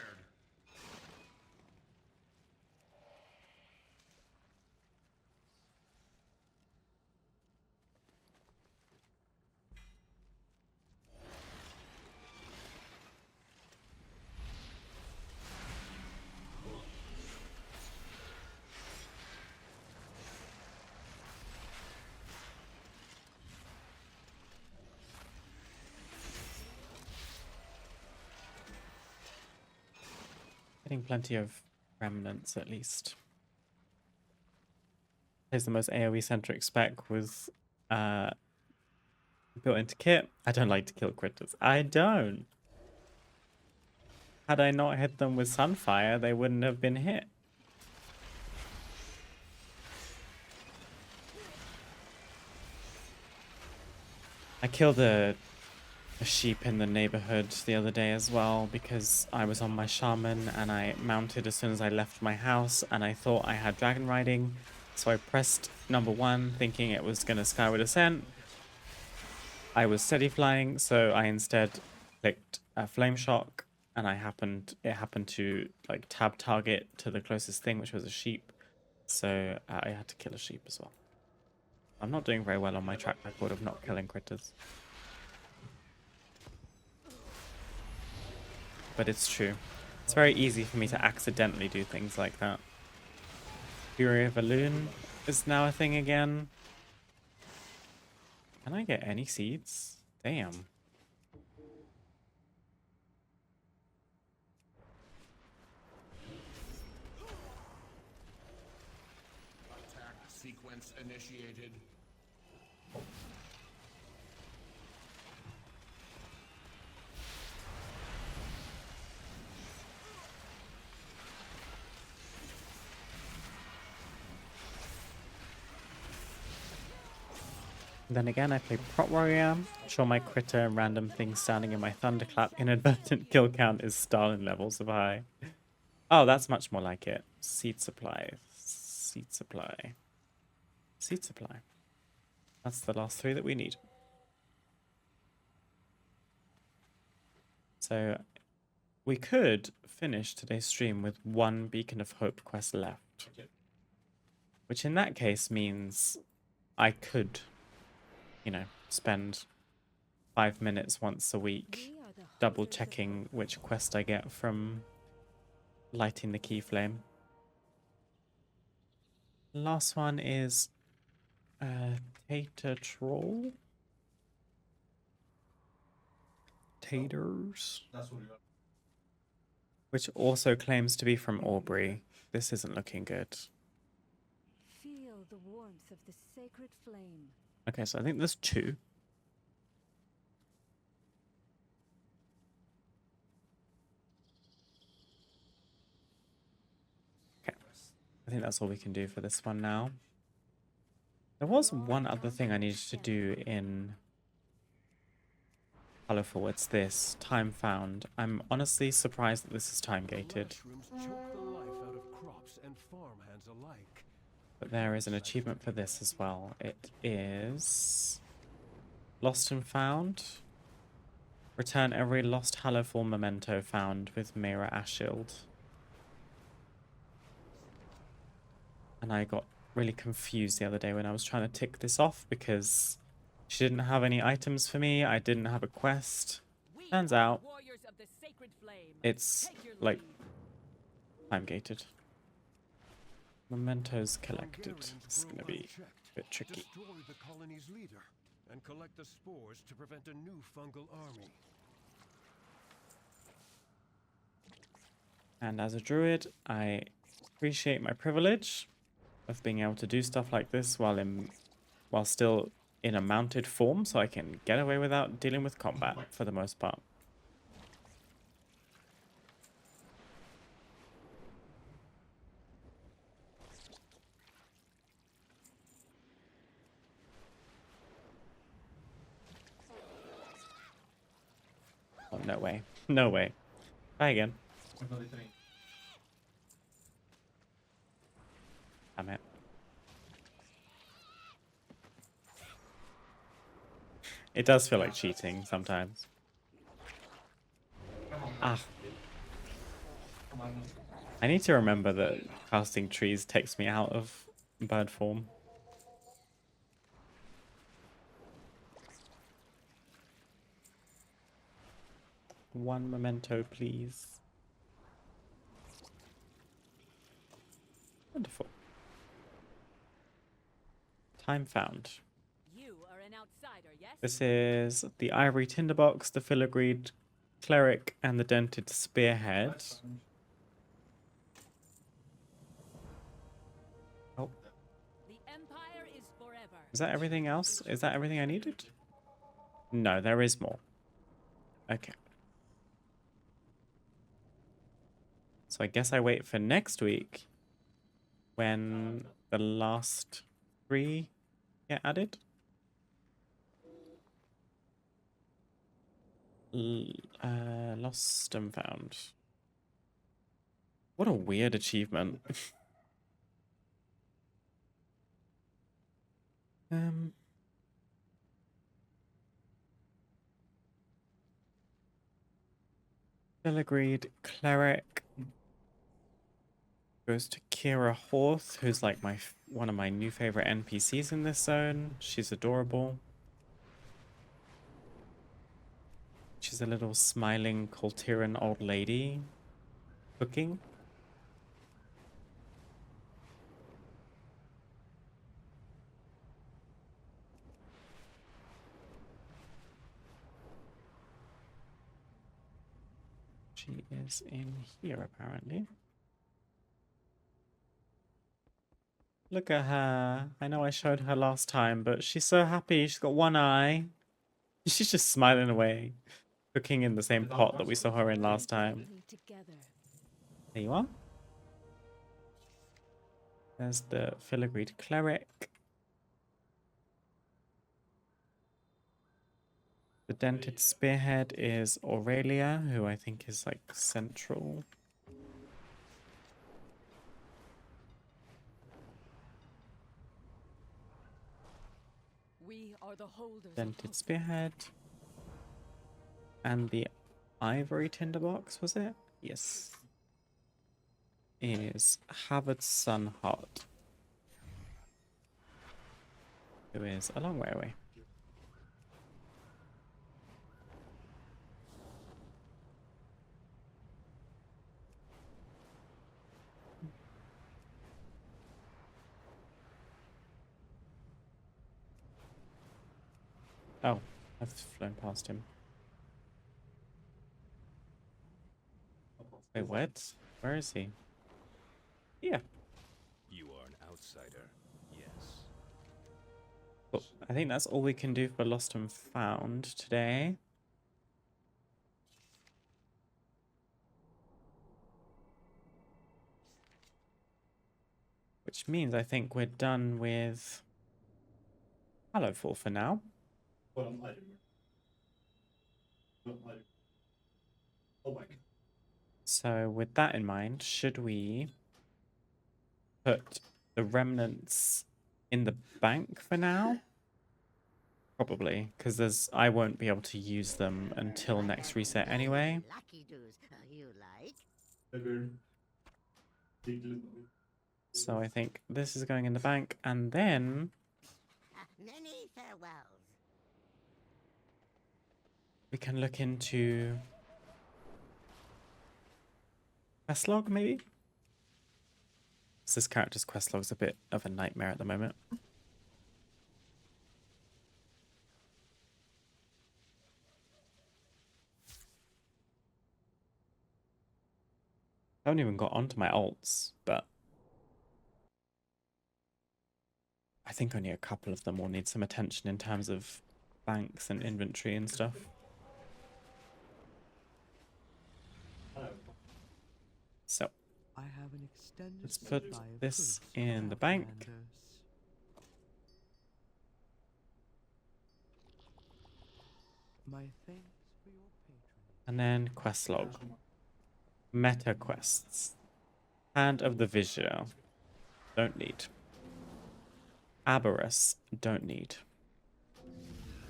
Getting plenty of remnants, at least. Here's the most AoE-centric spec with built into kit. I don't like to kill critters. I don't. Had I not hit them with Sunfire, they wouldn't have been hit. I killed a sheep in the neighborhood the other day as well because I was on my shaman and I mounted as soon as I left my house and I thought I had dragon riding. So I pressed number 1 thinking it was going to skyward ascent. I was steady flying, so I instead clicked a flame shock and it happened to like tab target to the closest thing, which was a sheep. So I had to kill a sheep as well. I'm not doing very well on my track record of not killing critters. But it's true. It's very easy for me to accidentally do things like that. Fury of a Loon is now a thing again. Can I get any seeds? Damn. Attack sequence initiated. Then again, I play Prot Warrior. Sure, my critter and random things standing in my Thunderclap inadvertent kill count is Stalin levels of high. Oh, that's much more like it. Seed supply. Seed supply. Seed supply. That's the last 3 that we need. So, we could finish today's stream with 1 Beacon of Hope quest left. Which in that case means I could, you know, spend 5 minutes once a week double checking which quest I get from lighting the key flame. Last one is Tater Troll. Taters. That's what we got. Which also claims to be from Aubrey. This isn't looking good. Feel the warmth of the sacred flame. Okay, so I think there's 2. Okay. I think that's all we can do for this one now. There was one other thing I needed to do in Colorful. It's this. Time found. I'm honestly surprised that this is time gated. Mushrooms choke the life out of crops and farmhands alike. But there is an achievement for this as well. It is Lost and Found. Return every lost Hallowfall memento found with Mira Ashield. And I got really confused the other day when I was trying to tick this off because she didn't have any items for me. I didn't have a quest. Turns out it's like time gated. Mementos collected. This is gonna be a bit tricky. Destroy the colony's leader and collect the spores to prevent a new fungal army. And as a druid, I appreciate my privilege of being able to do stuff like this while still in a mounted form, so I can get away without dealing with combat for the most part. Oh, no way. No way. Try again. Damn it. It does feel like cheating sometimes. Ah. I need to remember that casting trees takes me out of bird form. One memento, please. Wonderful. Time found. You are an outsider, yes? This is the Ivory Tinderbox, the Filigreed Cleric, and the Dented Spearhead. Oh. The Empire is forever. Is that everything else? Is that everything I needed? No, there is more. Okay. So I guess I wait for next week when the last 3 get added. Lost and found. What a weird achievement. Filigreed Cleric goes to Kira Horth, who's like one of my new favorite NPCs in this zone. She's adorable. She's a little smiling Coltiran old lady cooking. She is in here, apparently. Look at her. I know I showed her last time, but she's so happy. She's got one eye. She's just smiling away, cooking in the same pot that we saw her in last time. Together. There you are. There's the Filigreed Cleric. The Dented Spearhead is Aurelia, who I think is like central. We are the holders Dented Spearhead. And the Ivory Tinderbox, was it? Yes. Is Harvard Sunheart, who is a long way away. Oh, I've flown past him. Wait, what? Where is he? Yeah. You are an outsider, yes. Cool. I think that's all we can do for Lost and Found today. Which means I think we're done with Hallowfall for now. Oh my god. So with that in mind, should we put the remnants in the bank for now? Probably, because I won't be able to use them until next reset anyway. Lucky doos, you like? So I think this is going in the bank, and then Many farewells. we can look into Questlog, maybe? This character's Questlog's a bit of a nightmare at the moment. I haven't even got onto my alts, but I think only a couple of them will need some attention in terms of banks and inventory and stuff. So I have an extended let's put supply of this goods, in the bank. Outlanders. My thanks for your patronage. And then Questlog. Meta quests. Hand of the Vizier. Don't need. Aberrus. Don't need.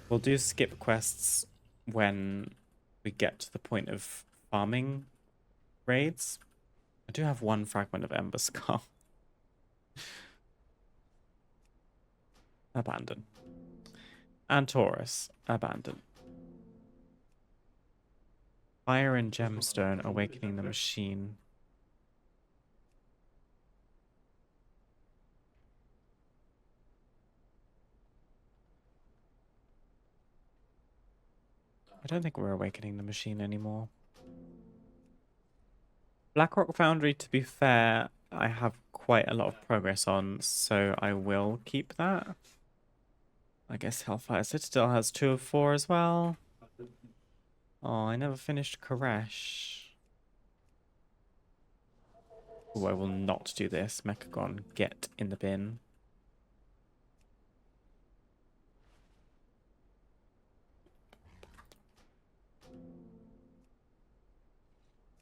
We'll do skip quests when we get to the point of farming raids. I do have one fragment of Ember Scar. Abandon. And Taurus. Abandon. Fire and Gemstone, Awakening the Machine. I don't think we're Awakening the Machine anymore. Blackrock Foundry, to be fair, I have quite a lot of progress on, so I will keep that. I guess Hellfire Citadel has 2 of 4 as well. Oh, I never finished Koresh. Oh, I will not do this. Mechagon, get in the bin.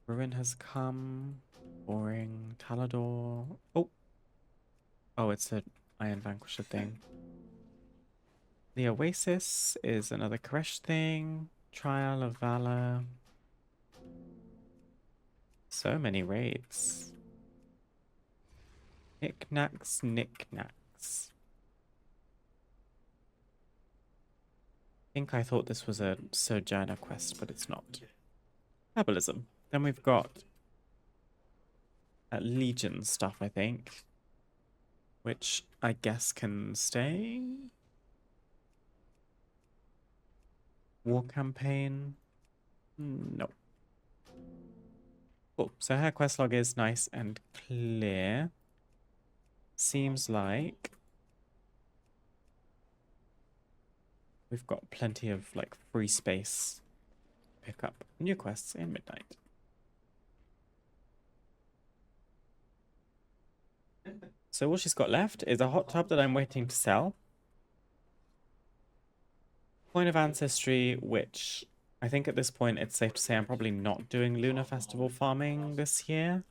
Ruin has come. Boring. Talador. Oh. Oh, it's a Iron Vanquisher thing. The Oasis is another Koresh thing. Trial of Valor. So many raids. Knickknacks, knickknacks. I think I thought this was a Sojourner quest, but it's not. Herbalism. Then we've got Legion stuff, I think. Which I guess can stay. War campaign. No. Cool. So her quest log is nice and clear. Seems like we've got plenty of like free space to pick up new quests in Midnight. So all she's got left is a hot tub that I'm waiting to sell. Point of Ancestry, which I think at this point it's safe to say I'm probably not doing Lunar Festival farming this year.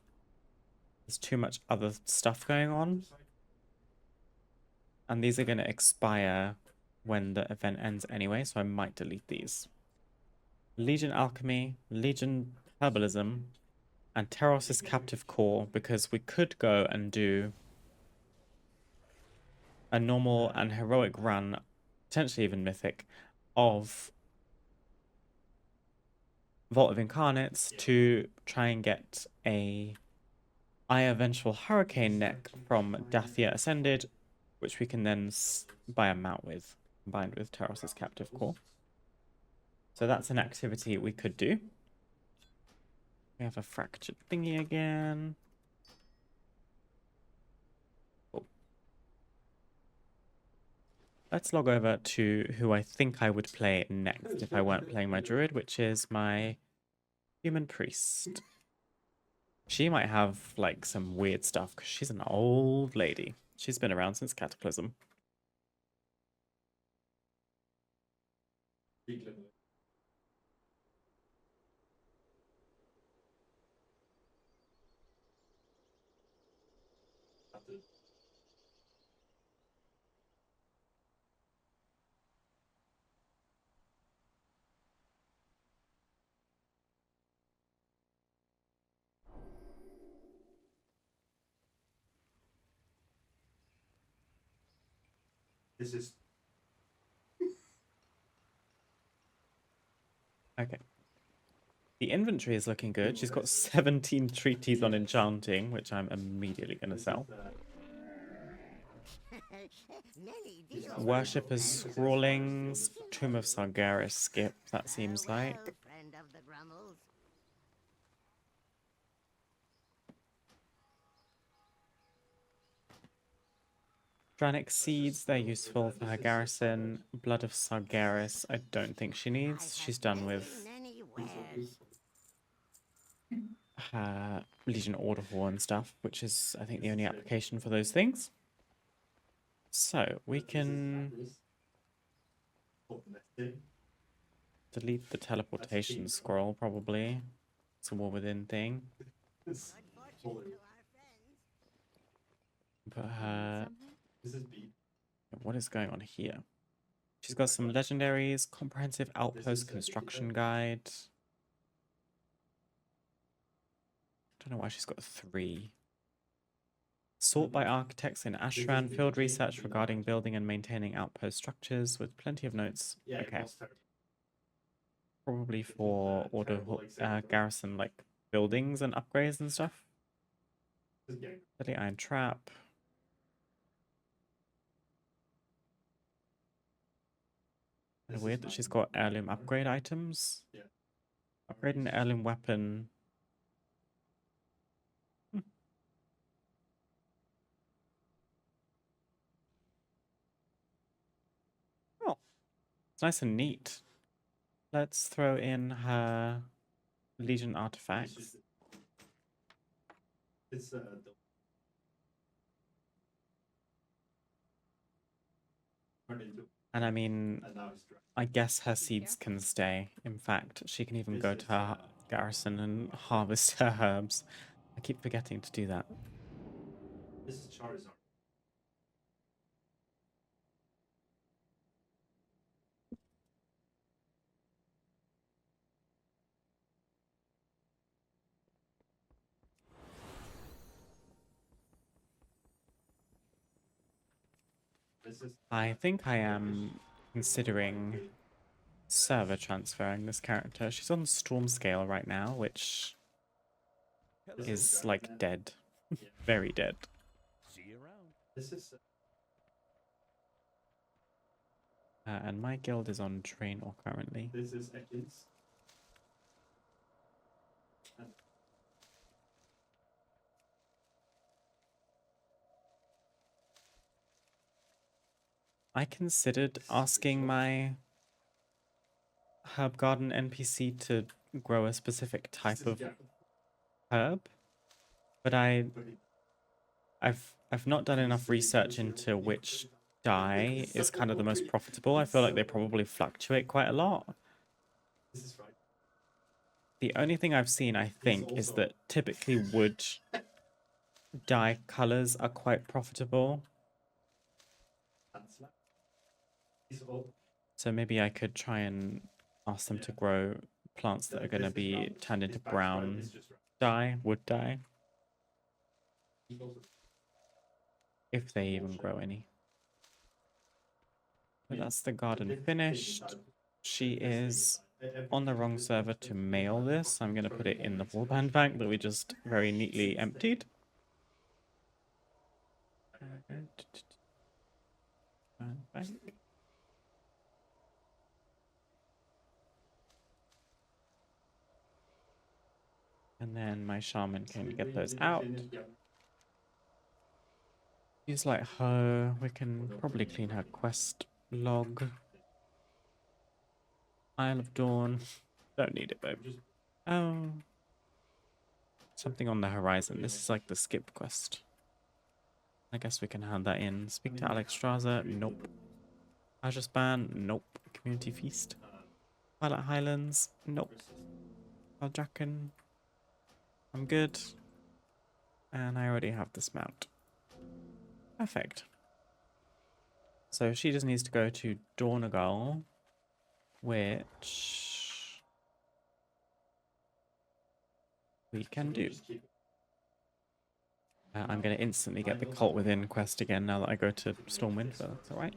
There's too much other stuff going on. And these are going to expire when the event ends anyway, so I might delete these. Legion Alchemy, Legion Herbalism, and Teros' Captive Core, because we could go and do a normal and heroic run, potentially even mythic, of Vault of Incarnates to try and get a Aya Vengeful Hurricane neck from Dathia Ascended, which we can then buy a mount with, combined with Teros' Captive Core. So that's an activity we could do. We have a fractured thingy again. Cool. Let's log over to who I think I would play next if I weren't playing my druid, which is my human priest. She might have like some weird stuff because she's an old lady. She's been around since Cataclysm. This is Okay. The inventory is looking good. She's got 17 treaties on enchanting, which I'm immediately going to sell. Many deals. Worshippers Scrawlings, Tomb of Sargeras skip, that seems like. Well, friend of the Grummles. Dranic Seeds, they're useful for her garrison. Blood of Sargeras, I don't think she needs. She's done with Many wares. her Legion Order War and stuff, which is, I think, the only application for those things. So, we can delete the teleportation scroll, probably. It's a War Within thing. Good fortune to our friends. Put her... this is beat. What is going on here? She's got some legendaries, comprehensive outpost construction guide. Don't know why she's got 3. Sought by architects in Ashran, field research regarding building and maintaining outpost structures with plenty of notes. Yeah, Okay, it was probably for order garrison like buildings and upgrades and stuff. Deadly Iron Trap. Kind of weird that she's got heirloom upgrade items. Yeah. Upgrade an heirloom weapon. Oh, it's nice and neat. Let's throw in her Legion artifacts. It's turned into, And I mean, and now it's dry. I guess her seeds can stay. In fact, she can even go to her garrison and harvest her herbs. I keep forgetting to do that. This is Charizard. This is I think I am considering server transferring this character. She's on Storm Scale right now, which is like dead. Very dead. See you around. this is And my guild is on Draenor currently. this is Ekins. I considered asking my herb garden NPC to grow a specific type of herb, but I've not done enough research into which dye is kind of the most profitable. I feel like they probably fluctuate quite a lot. This is right. The only thing I've seen, I think, is that typically wood dye colors are quite profitable. Ansla. He's all. So maybe I could try and ask them to grow plants that are going to be turned into brown dye, wood dye, if they even grow any. But that's the garden finished. She is on the wrong server to mail this. I'm going to put it in the warband bank that we just very neatly emptied. Bank. And then my shaman can get those out. Use like her. We can probably clean her quest log. Isle of Dawn. Don't need it, babe. Oh. Something on the horizon. This is like the skip quest. I guess we can hand that in. Speak to Alex Straza. Nope. Ajarspan. Nope. Community Feast. Twilight Highlands. Nope. Aldraken. I'm good. And I already have this mount. Perfect. So she just needs to go to Dornagal, which we can do. I'm going to instantly get the Cult Within quest again now that I go to Stormwind, but that's alright.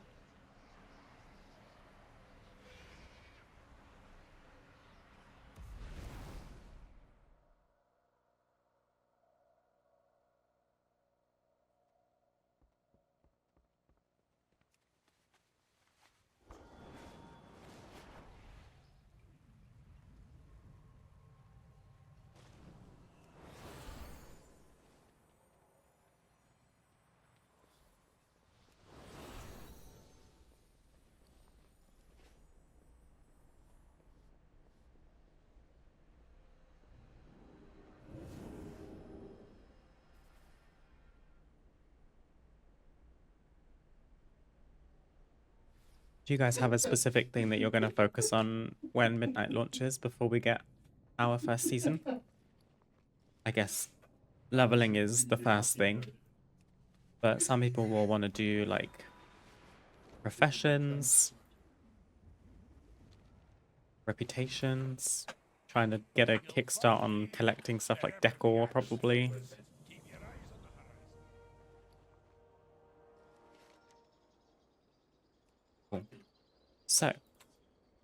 Do you guys have a specific thing that you're going to focus on when Midnight launches before we get our first season? I guess leveling is the first thing, but some people will want to do like professions, reputations, trying to get a kickstart on collecting stuff like decor probably. Cool. So,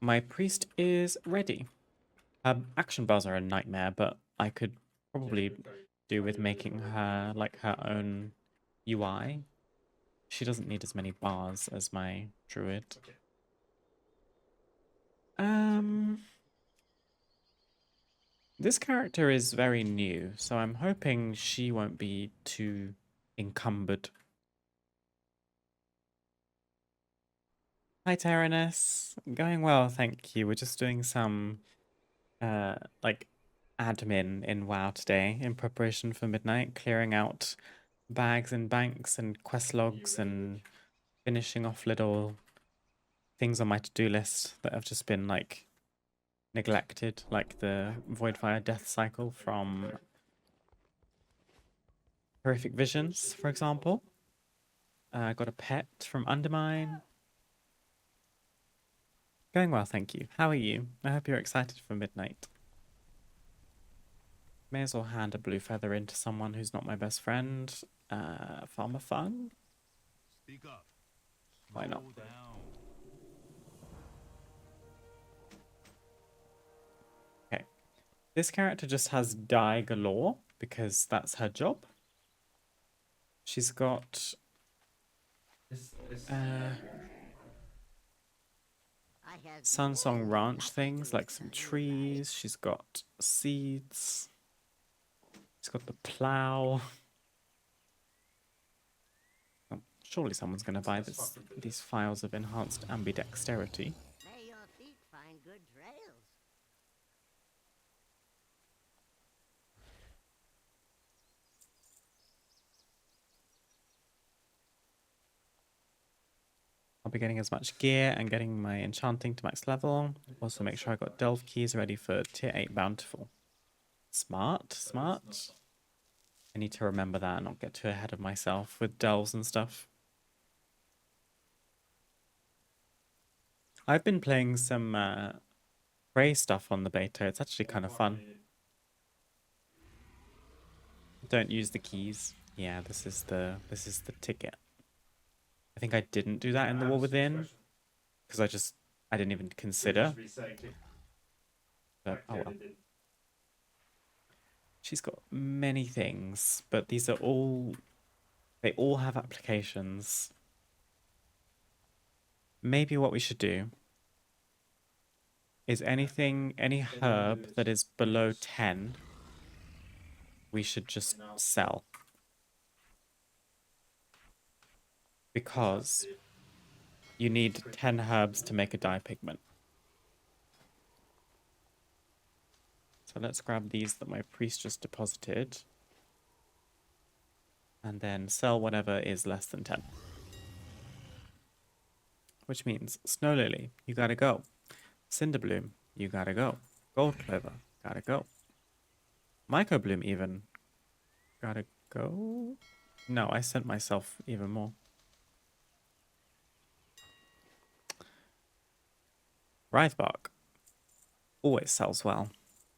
my priest is ready. Action bars are a nightmare, but I could probably do with making her like her own UI. She doesn't need as many bars as my druid. This character is very new, so I'm hoping she won't be too encumbered. Hi, Tyrannus. Going well, thank you. We're just doing some like admin in WoW today in preparation for midnight, clearing out bags and banks and quest logs and finishing off little things on my to-do list that have just been like neglected, like the Voidfire death cycle from Horrific Visions, for example. I got a pet from Undermine. Going well, thank you. How are you? I hope you're excited for midnight. May as well hand a blue feather in to someone who's not my best friend. Farmer fun? Speak up. Why not? Slow down. Okay. This character just has die galore because that's her job. She's got I have Sunsong many Ranch lucky things, doos, like some you like. trees. She's got seeds. She's got the plow. Oh, surely someone's going to buy these files of enhanced ambidexterity. May your feet find good trails. I'll be getting as much gear and getting my enchanting to max level. Also make sure I got delve keys ready for tier 8 bountiful. Smart, smart. I need to remember that and not get too ahead of myself with delves and stuff. I've been playing some Prey stuff on the beta. It's actually kind of fun. Don't use the keys. Yeah, this is the ticket. I think I didn't do that in the War Within because I didn't even consider. But, oh well. She's got many things, but they all have applications. Maybe what we should do is any herb that is below 10, we should just sell. Because you need 10 herbs to make a dye pigment. So let's grab these that my priest just deposited. And then sell whatever is less than 10. Which means Snow Lily, you gotta go. Cinderbloom, you gotta go. Gold Clover, gotta go. Mycobloom even, gotta go. No, I sent myself even more. Wraithbark always sells well.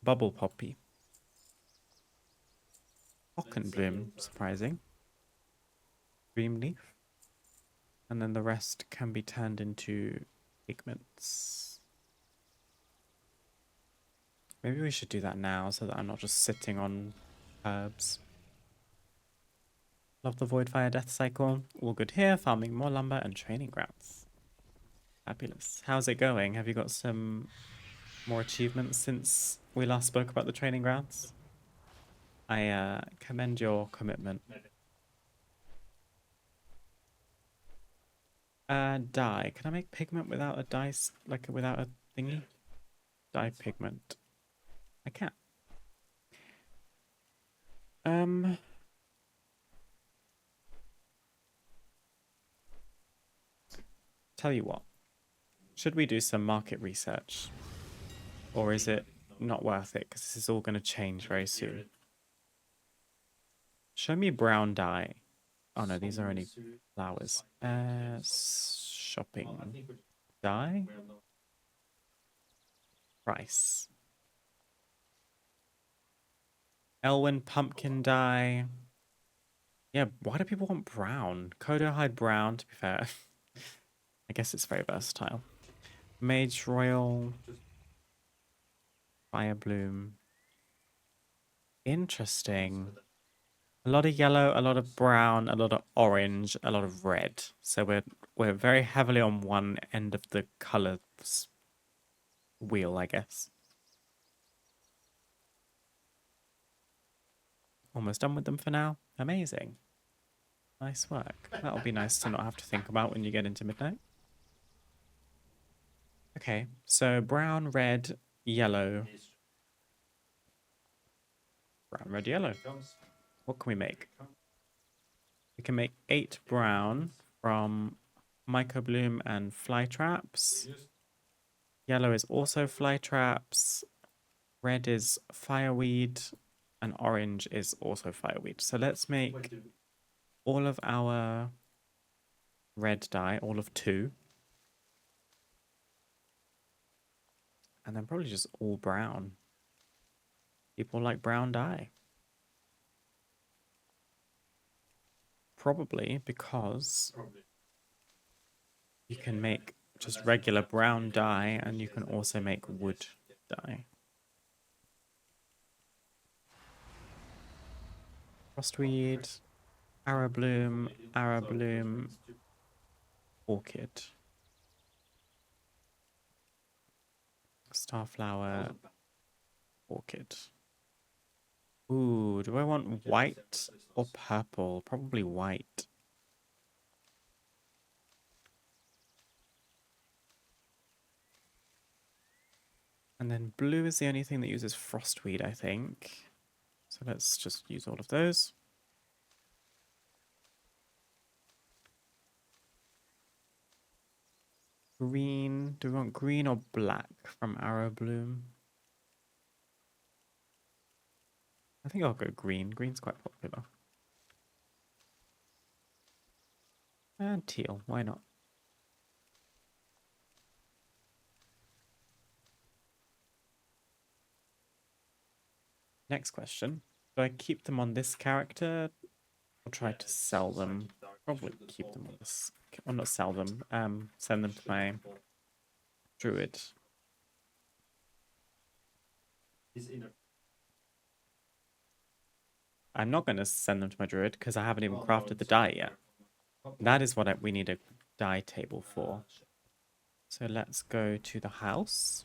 Bubble Poppy. Bloom, surprising. Dreamleaf. And then the rest can be turned into pigments. Maybe we should do that now so that I'm not just sitting on herbs. Love the Voidfire death cycle. All good here, farming more lumber and training grounds. Fabulous. How's it going? Have you got some more achievements since we last spoke about the training grounds? I commend your commitment. Dye. Can I make pigment without a dice, like without a thingy? Dye pigment. I can't. Tell you what. Should we do some market research? Or is it not worth it? Because this is all going to change very soon. Show me brown dye. Oh no, these are only flowers. Shopping. Dye? Price. Elwyn pumpkin dye. Yeah, why do people want brown? Kodo hide brown, to be fair. I guess it's very versatile. Mage Royal. Fire Bloom. Interesting. A lot of yellow, a lot of brown, a lot of orange, a lot of red. So we're very heavily on one end of the colours wheel, I guess. Almost done with them for now. Amazing. Nice work. That'll be nice to not have to think about when you get into midnight. Okay, so brown, red, yellow. Brown, red, yellow. Comes. What can we make? We can make 8 brown from microbloom and fly traps. Yes. Yellow is also fly traps. Red is fireweed. And orange is also fireweed. So let's make Wait, do all of our red dye, all of 2. And then probably just all brown. People like brown dye. Probably because probably. you can make just regular brown dye and you can also make wood dye. Frostweed, arrow bloom, orchid, starflower, orchid. Ooh, do I want white or purple? Probably white. And then blue is the only thing that uses frostweed, I think. So let's just use all of those. Green. Do we want green or black from arrow bloom? I think I'll go green. Green's quite popular. And teal. Why not? Next question. Do I keep them on this character or try to sell them? Probably keep them on this. Or not sell them. Send them to my druid. He's in a I'm not going to send them to my druid because I haven't even crafted the dye yet. That is what we need a dye table for. So let's go to the house.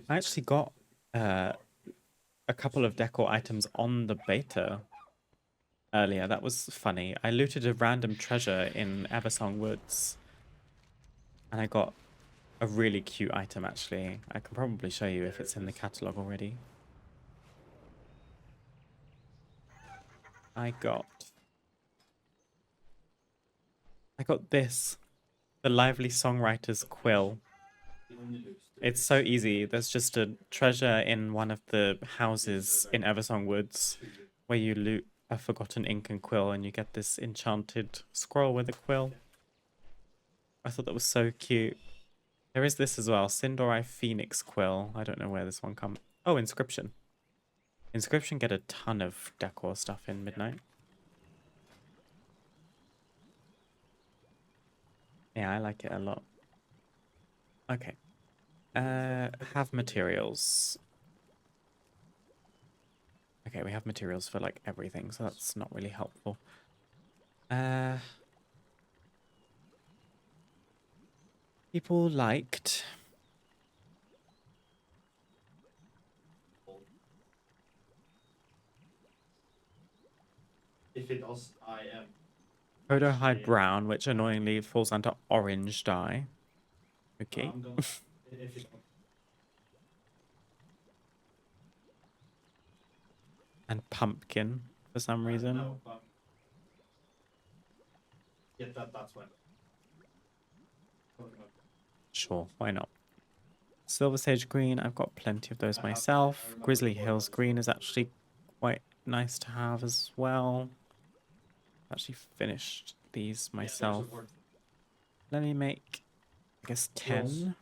I actually got a couple of decor items on the beta earlier. That was funny. I looted a random treasure in Eversong Woods. And I got a really cute item, actually. I can probably show you if it's in the catalog already. I got this. The Lively Songwriter's Quill. It's so easy. There's just a treasure in one of the houses in Eversong Woods where you loot a forgotten ink and quill and you get this enchanted scroll with a quill. I thought that was so cute. There is this as well, Sindori Phoenix Quill. I don't know where this one comes. Oh, Inscription. Inscription get a ton of decor stuff in Midnight. Yeah, I like it a lot. Okay. Have materials. Okay, we have materials for like everything, so that's not really helpful. People liked if it does, I am. Protohide Brown, which annoyingly falls under orange dye. Okay. I'm gonna, if it, And pumpkin for some reason. no, yeah, that's when. Sure, why not? Silver Sage Green, I've got plenty of those myself. Grizzly Hills Green is actually quite nice to have as well. Actually finished these myself. Let me make, I guess, 10.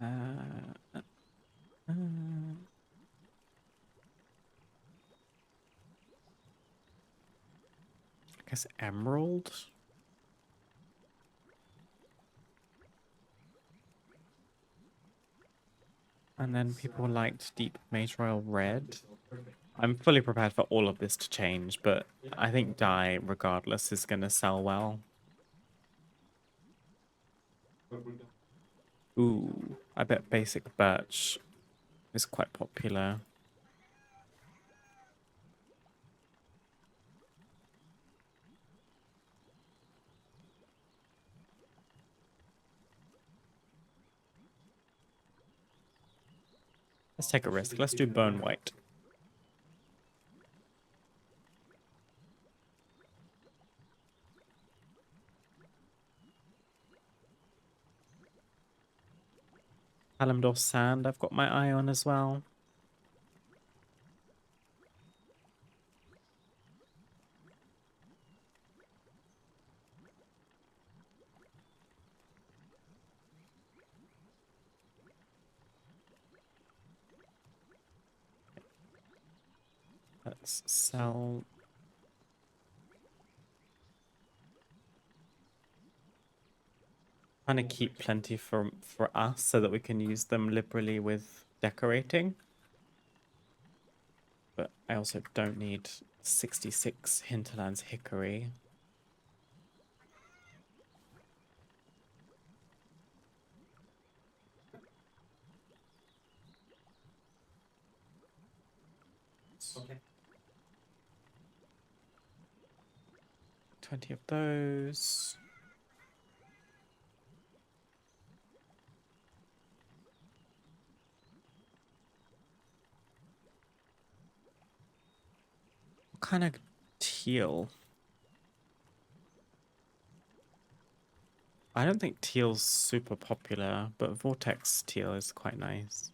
I guess emerald. And then people liked Deep Mage Royal Red. I'm fully prepared for all of this to change, but I think dye, regardless, is going to sell well. But we're gonna Ooh, I bet basic birch is quite popular. Let's take a risk. Let's do bone white. Kalimdor sand I've got my eye on as well. Let's sell. Trying to keep plenty for us so that we can use them liberally with decorating. But I also don't need 66 Hinterlands hickory. okay. 20 of those. What kind of teal? I don't think teal's super popular, but Vortex teal is quite nice.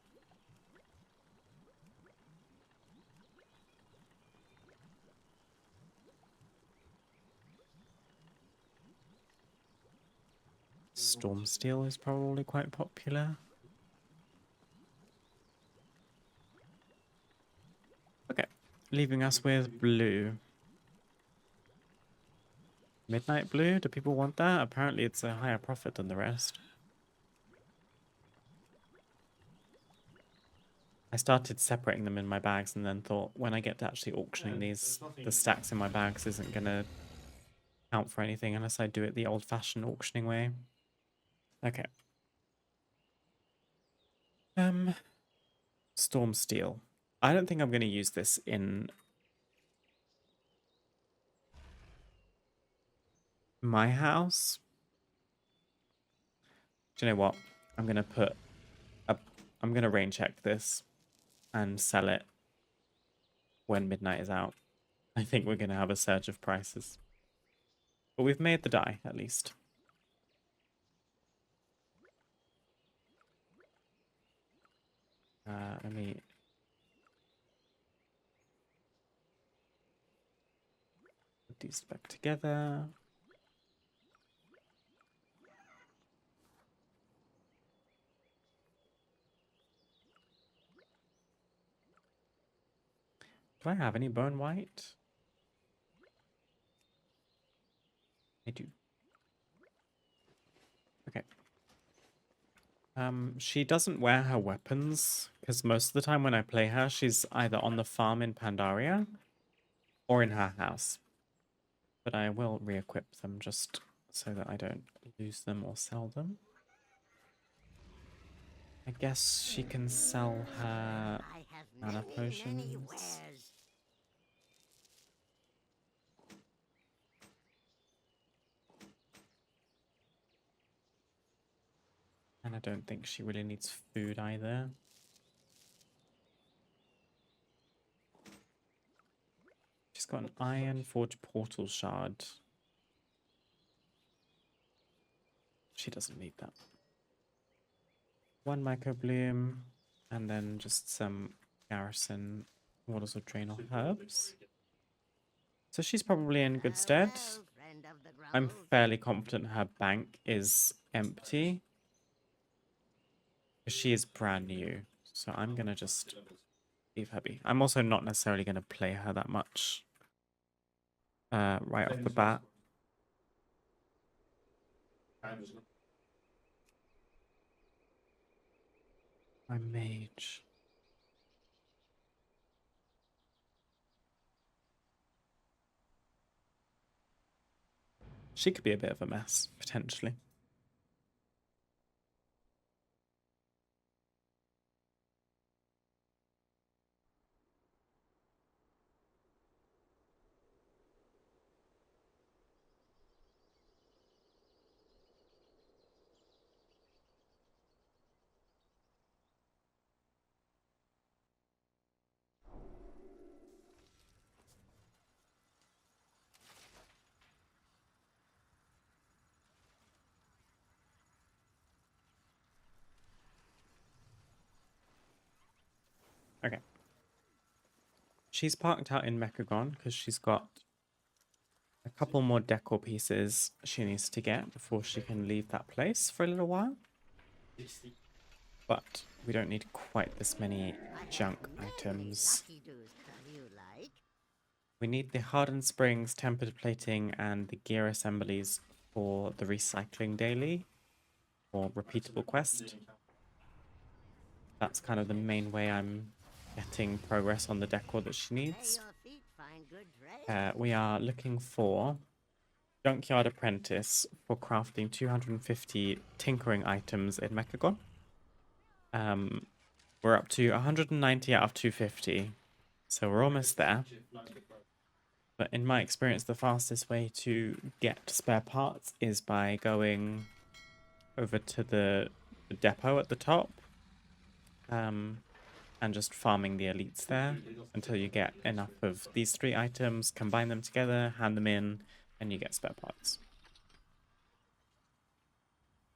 Storm steel is probably quite popular. Okay, leaving us with blue. Midnight blue? Do people want that? Apparently it's a higher profit than the rest. I started separating them in my bags and then thought when I get to actually auctioning these, the stacks in my bags isn't going to count for anything unless I do it the old-fashioned auctioning way. Okay. Storm steel. I don't think I'm going to use this in my house. Do you know what? I'm going to put a... I'm going to rain check this and sell it when midnight is out. I think we're going to have a surge of prices. But we've made the die, at least. Let me... put these back together. Do I have any bone white? I do. Okay. She doesn't wear her weapons, because most of the time when I play her, she's either on the farm in Pandaria or in her house. But I will re-equip them just so that I don't lose them or sell them. I guess she can sell her I have mana many potions. wares. And I don't think she really needs food either. She's got an iron forged portal shard. She doesn't need that. One microbloom, and then just some garrison waters of drain herbs. So she's probably in good stead. Farewell, friend of the I'm grove. fairly confident her bank is empty. She is brand new, so I'm gonna just leave her be. I'm also not necessarily gonna play her that much right off the bat. I'm just gonna My mage. She could be a bit of a mess, potentially. Okay. She's parked out in Mechagon because she's got a couple more decor pieces she needs to get before she can leave that place for a little while. But we don't need quite this many I have junk many items. lucky-doos. You like? We need the hardened springs, tempered plating, and the gear assemblies for the recycling daily or repeatable quest. That's kind of the main way I'm getting progress on the decor that she May needs. your feet find good trade. We are looking for Junkyard Apprentice for crafting 250 tinkering items in Mechagon. We're up to 190 out of 250, so we're almost there. But in my experience, the fastest way to get spare parts is by going over to the depot at the top, and just farming the elites there until you get enough of these 3 items, combine them together, hand them in, and you get spare parts.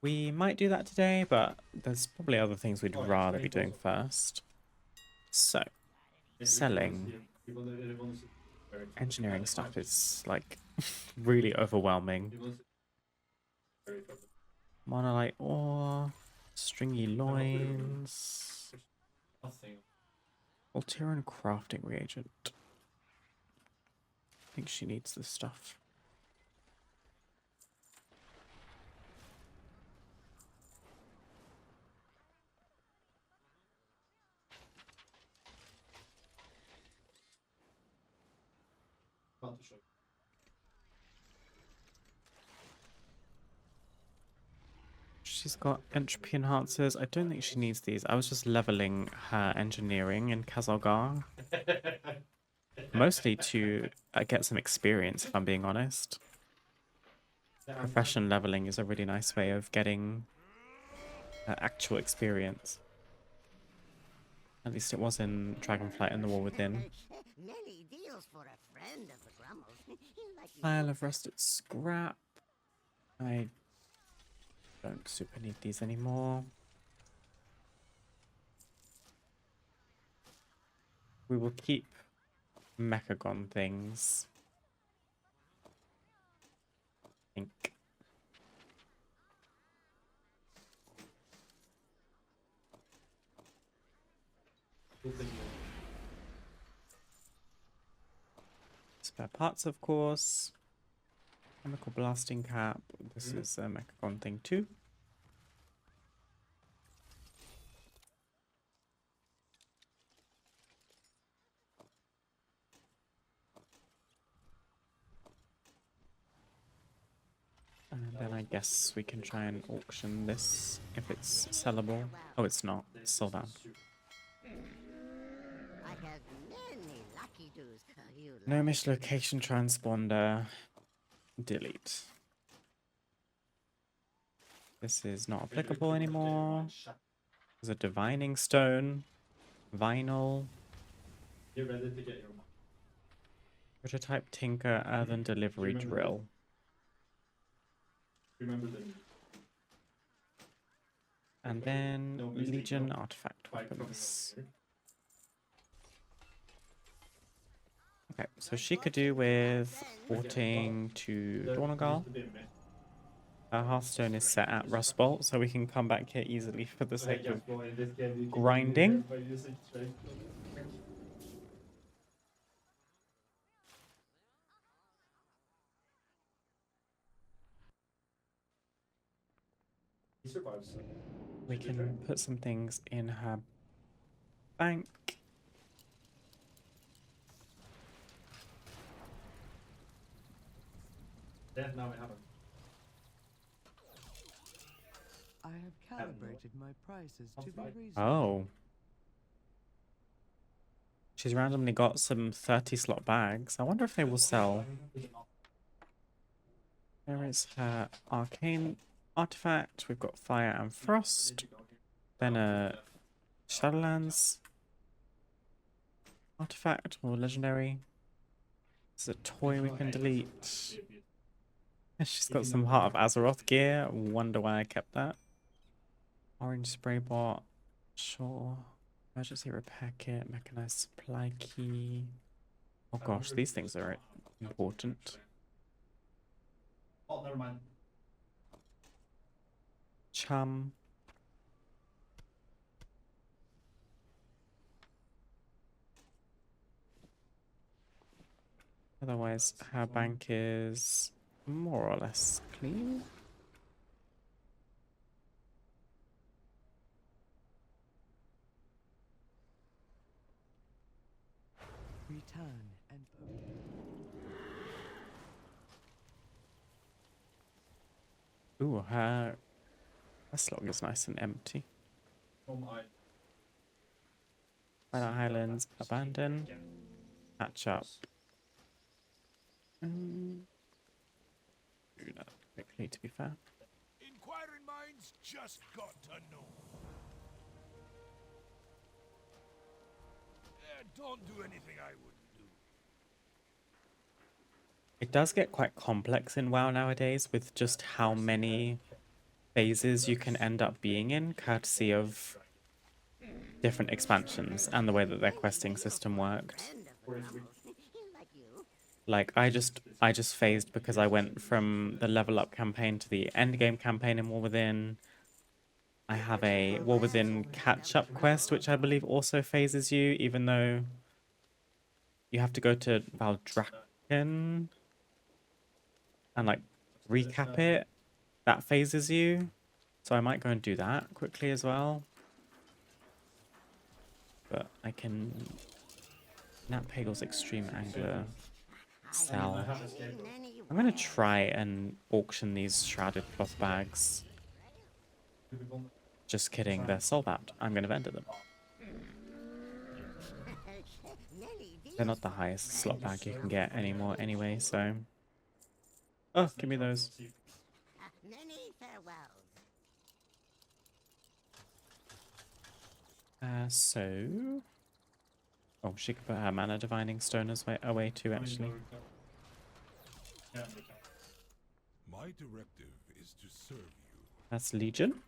We might do that today, but there's probably other things we'd rather be doing first. So, selling engineering stuff is, like, really overwhelming. Monolite ore, stringy loins, Altiran crafting reagent. I think she needs this stuff. She's got entropy enhancers. I don't think she needs these. I was just leveling her engineering in Kazalgar. Mostly to get some experience, if I'm being honest. Profession leveling is a really nice way of getting actual experience. At least it was in Dragonflight and the War Within. Many deals for a friend of the Grummles. Like you. Pile of rusted scrap. I don't super need these anymore. We will keep Mechagon things. I think. Spare parts, of course. Chemical blasting cap. This is a Mechagon thing too. And then I guess we can try and auction this if it's sellable. Oh, it's not. It's sold out. I have many lucky-doos. You like? No mislocation transponder. Delete. This is not applicable anymore. There's a divining stone. Vinyl. You're ready to get your money. Prototype tinker earthen delivery Remember drill. Remember the And then No mistake, Legion no. artifact fight coming weapons. over Okay, so she could do with porting to here. Dornagal. Her Hearthstone is set at Rust Bolt, so we can come back here easily for the sake of grinding. He survives. We can put some things in her bank. Yeah, now we have him. I have calibrated my prices to be reasonable. Oh. She's randomly got some 30 slot bags. I wonder if they will sell. There is her arcane artifact. We've got fire and frost. Then a Shadowlands artifact or legendary. This is a toy we can delete. She's got some Heart of Azeroth gear. Wonder why I kept that. Orange spray bot. Sure. Emergency repair kit. Mechanized supply key. Oh gosh, these things are important. Oh, never mind. Chum. Otherwise, her bank is more or less clean. Return and Ooh, her slot is nice and empty. Oh my. Twilight Highlands, abandon. Catch up. Do that quickly, to be fair. Inquiring minds just got to know. Don't do anything I wouldn't do. It does get quite complex in WoW nowadays with just how many phases you can end up being in, courtesy of different expansions and the way that their questing system worked. Like you. Like I just phased because I went from the level up campaign to the end game campaign in War Within. I have a War Within catch up quest, which I believe also phases you, even though you have to go to Valdrakken and like recap it. That phases you. So I might go and do that quickly as well. But I can Nat Pagel's Extreme Angler sell. I'm gonna try and auction these shrouded cloth bags. Just kidding, they're sold out. I'm gonna vendor them. They're not the highest slot bag you can get anymore anyway, so... Oh, give me those. Many farewells. So... Oh, she could put her mana divining stone away too, actually. My directive is to serve you. That's Legion.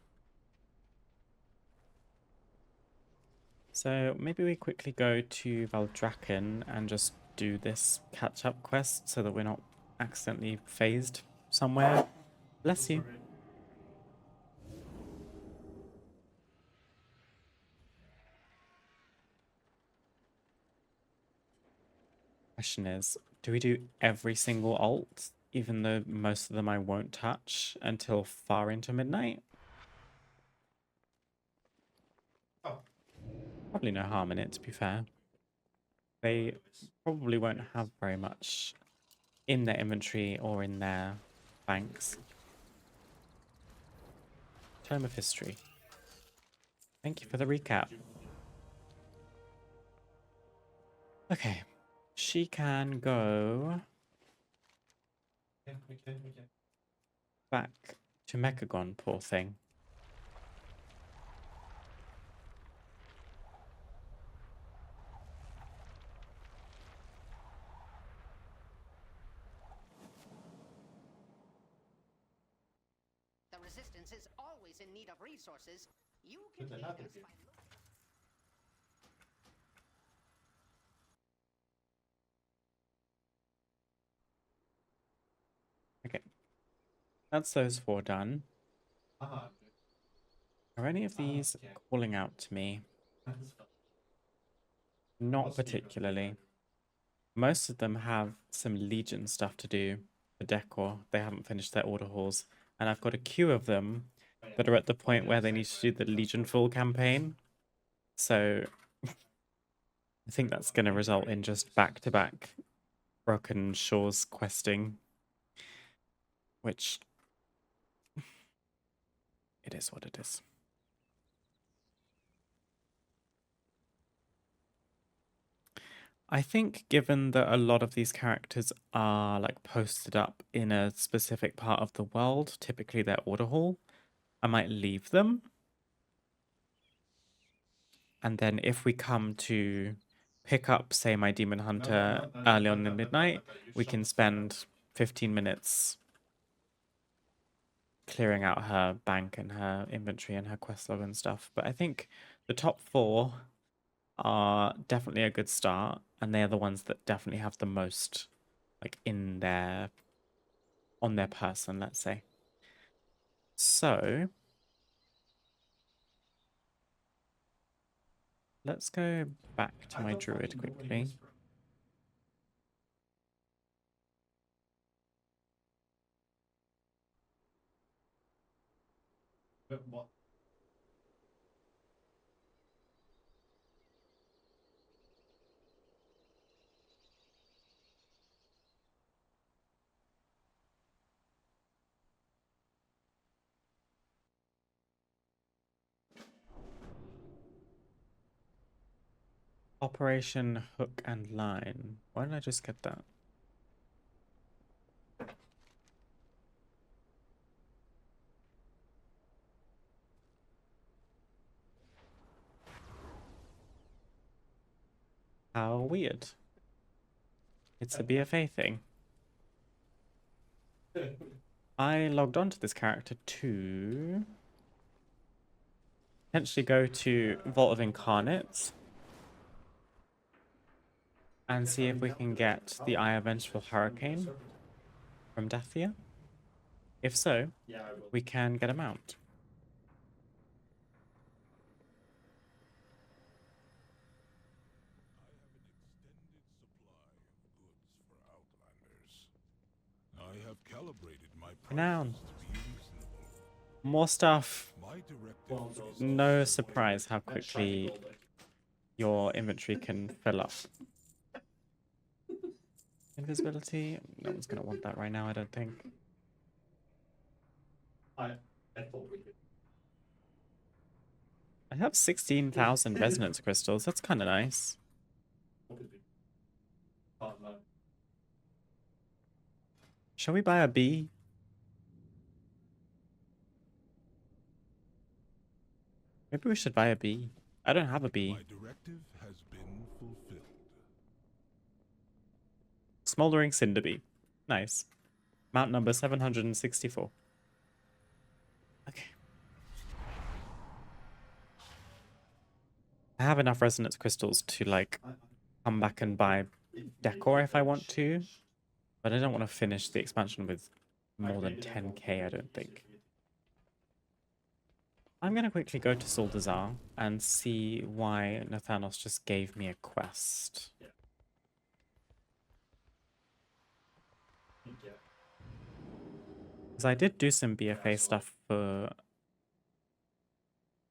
So maybe we quickly go to Valdrakken and just do this catch-up quest so that we're not accidentally phased somewhere. Bless you. Question is, do we do every single alt, even though most of them I won't touch until far into midnight? Oh. Probably no harm in it, to be fair. They probably won't have very much in their inventory or in their banks. Tome of History. Thank you for the recap. Okay. She can go back to Mechagon, poor thing. The Resistance is always in need of resources. You can Good to lead have us you. by Okay. That's those four done. Aha. Are any of these calling out to me? Not particularly. Most of them have some Legion stuff to do for decor. They haven't finished their order halls. And I've got a queue of them that are at the point where they need to do the Legion full campaign. So I think that's going to result in just back-to-back Broken Shores questing, which It is what it is. I think given that a lot of these characters are like posted up in a specific part of the world, typically they're order hall, I might leave them. And then if we come to pick up, say, my Demon Hunter early on in midnight, we can spend 15 minutes clearing out her bank and her inventory and her quest log and stuff. But I think the top 4 are definitely a good start, and they're the ones that definitely have the most like in their on their person, let's say. So let's go back to my druid quickly. What? Operation Hook and Line. Why didn't I just get that? How weird. It's a BFA thing. I logged onto this character to potentially go to Vault of Incarnates and see if we can get the Eye of Vengeful Hurricane from Dathia. If so, Yeah, I will. we can get a mount. I have calibrated my Renown. prices to be reasonable. More stuff. My directive Well, freezes No supply surprise how Let's try to quickly build it. your inventory can fill up. Invisibility? No one's going to want that right now, I don't think. I thought we could. I have 16,000 resonance crystals. That's kind of nice. Obviously. Can't know. Shall we buy a bee? Maybe we should buy a bee. I don't have a bee. My directive has been fulfilled. Smoldering Cinder Bee. Nice. Mount number 764. Okay. I have enough resonance crystals to like come back and buy decor if I want to, but I don't want to finish the expansion with more than 10k, I don't think. I'm going to quickly go to Zuldazar and see why Nathanos just gave me a quest. Yeah. Because I did do some BFA stuff for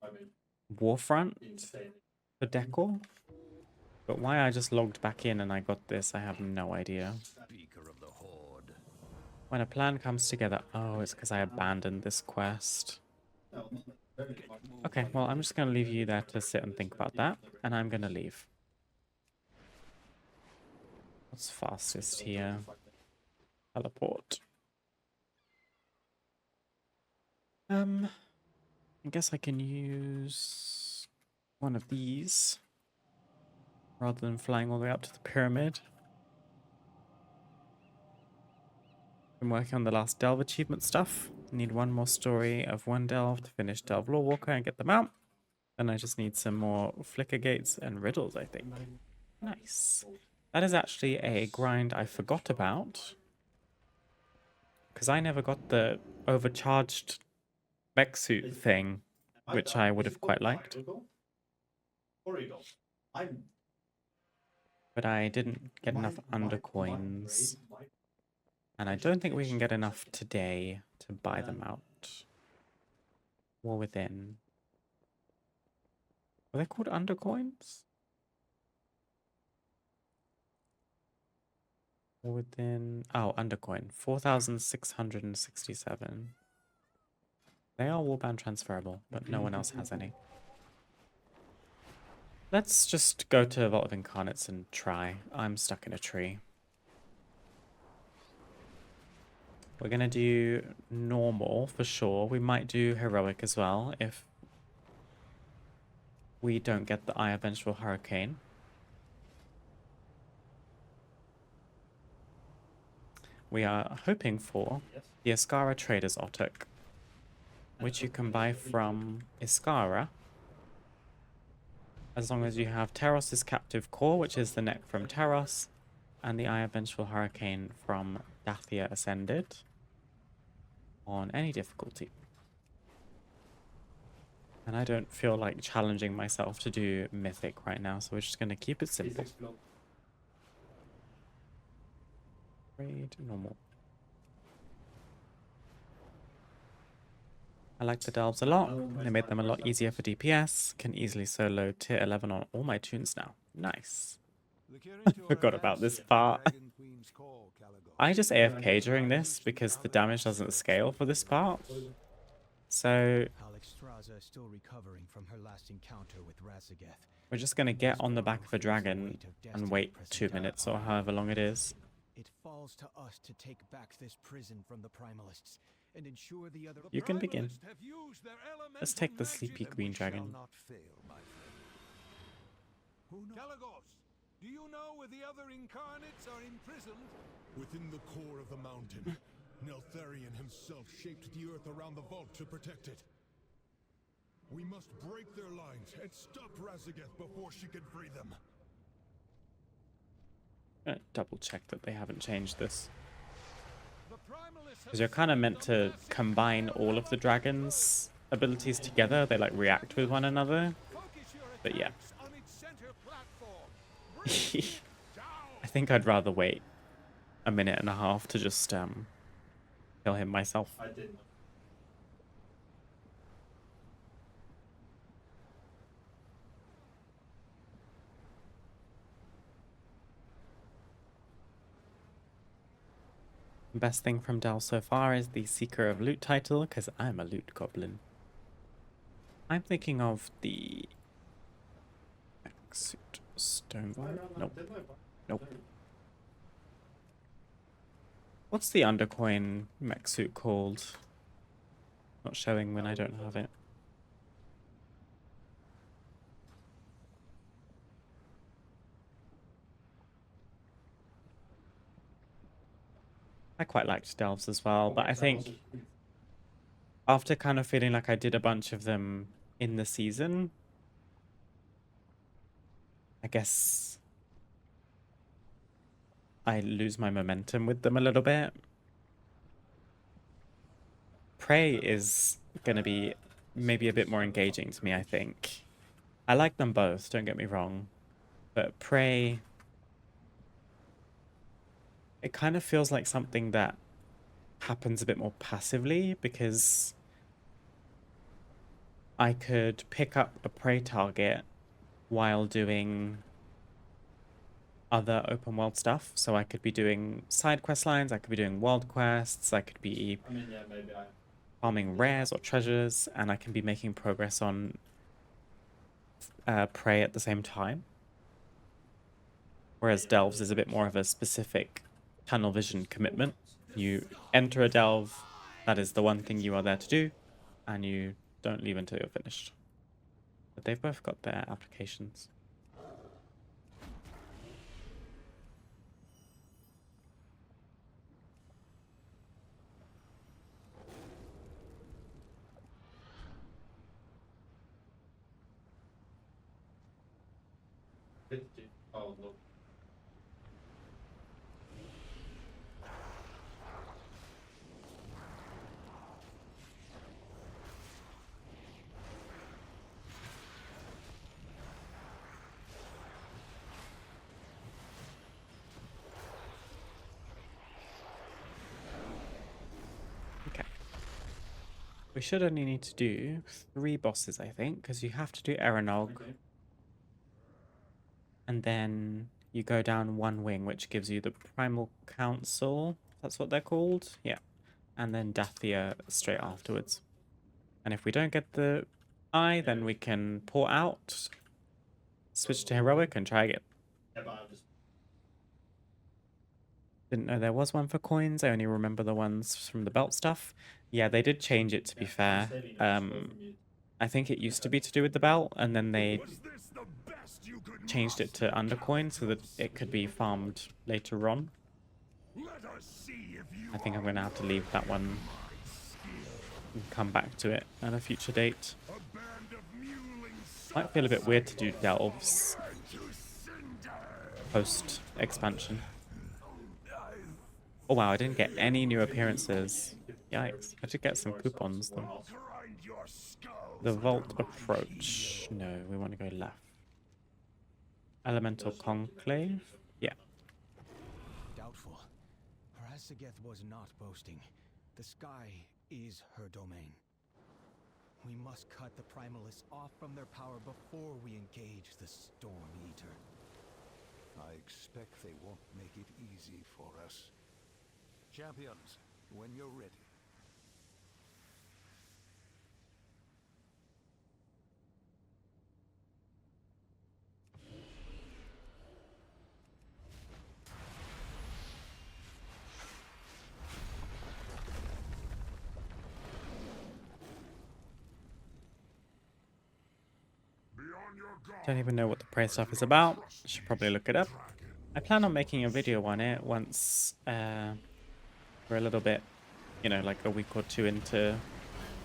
I mean, Warfront insane. for decor, but why I just logged back in and I got this, I have no idea. Speaker of the Horde. When a plan comes together, oh, it's because I abandoned this quest. No, not very much. Okay, well, I'm just going to leave you there to sit and think about that, and I'm going to leave. What's fastest here? Teleport. I guess I can use one of these rather than flying all the way up to the pyramid. Been working on the last Delve achievement stuff. Need one more story of one Delve to finish Delve Lawwalker and get them out. Then I just need some more Flicker Gates and Riddles, I think. Nice. That is actually a grind I forgot about. Because I never got the overcharged mech suit thing, which I would have quite liked. But I didn't get enough undercoins. And I don't think we can get enough today to buy them out. War Within. Were they called undercoins? War Within. Oh, undercoin. 4,667. They are warband transferable, but no one else has any. Let's just go to Vault of Incarnates and try. I'm stuck in a tree. We're gonna do normal for sure. We might do heroic as well if we don't get the Eye of Vengeful Hurricane. We are hoping for the Iskara Trader's Otic, which you can buy from Iskara, as long as you have Teros's Captive Core, which is the neck from Teros, and the Eye of Vengeful Hurricane from Dathia Ascended on any difficulty. And I don't feel like challenging myself to do Mythic right now, so we're just going to keep it simple. Raid normal. I like the delves a lot. They made them a lot easier for DPS. Can easily solo tier 11 on all my tunes now. Nice. Forgot about this part. I just AFK during this because the damage doesn't scale for this part. So Alexstrasza is still recovering from her last encounter with Razageth. we're just going to get on the back of a dragon and wait 2 minutes or however long it is. It falls to us to take back this prison from the Primalists and ensure the other. You can begin. Let's take the sleepy green dragon. Kalagos, do you know where the other incarnates are imprisoned? Within the core of the mountain, Neltharion himself shaped the earth around the vault to protect it. We must break their lines and stop Razageth before she can free them. Double check that they haven't changed this. Because you're kind of meant to combine all of the dragon's abilities together. They like react with one another. But yeah. I think I'd rather wait a minute and a half to just kill him myself. I didn't. Best thing from Dell so far is the Seeker of Loot title, because I'm a loot goblin. I'm thinking of the Suit Stone. Nope. Nope. What's the Undercoin mech suit called? Not showing when I don't have it. I quite liked Delves as well, but I think after kind of feeling like I did a bunch of them in the season, I guess I lose my momentum with them a little bit. Prey is going to be maybe a bit more engaging to me, I think. I like them both, don't get me wrong, but Prey, it kind of feels like something that happens a bit more passively, because I could pick up a prey target while doing other open world stuff. So I could be doing side quest lines, I could be doing world quests, I could be I mean, yeah, maybe I. farming rares or treasures, and I can be making progress on prey at the same time. Whereas delves is a bit more of a specific tunnel vision commitment. You enter a delve, that is the one thing you are there to do, and you don't leave until you're finished. But they've both got their applications. Oh, look. Okay. We should only need to do 3 bosses, I think, because you have to do Eranog. Okay. And then you go down 1 wing, which gives you the Primal Council. That's what they're called? Yeah. And then Dathia straight afterwards. And if we don't get the eye, then we can port out, switch to heroic, and try again. Yeah, but I'll just Didn't know there was one for coins. I only remember the ones from the belt stuff. Yeah, they did change it, to be fair. I think it used to be to do with the belt, and then they Was this the best you could changed it to undercoin so that it could be farmed later on. Let us see if you I think I'm going to have to leave that one and come back to it at a future date. a band of mewling Might feel a bit weird to do delves to cinder. post expansion. Oh wow, I didn't get any new appearances. Yikes. I did get some coupons though. Grind your skull. The Vault Approach. No, we want to go left. Elemental Conclave? Yeah. Doubtful. Rasageth was not boasting. The sky is her domain. We must cut the Primalists off from their power before we engage the Storm Eater. I expect they won't make it easy for us. Champions, when you're ready. Beyond your guard. Don't even know what the praise stuff is about. Should probably look it up. I plan on making a video on it once we're a little bit, you know, like a week or two into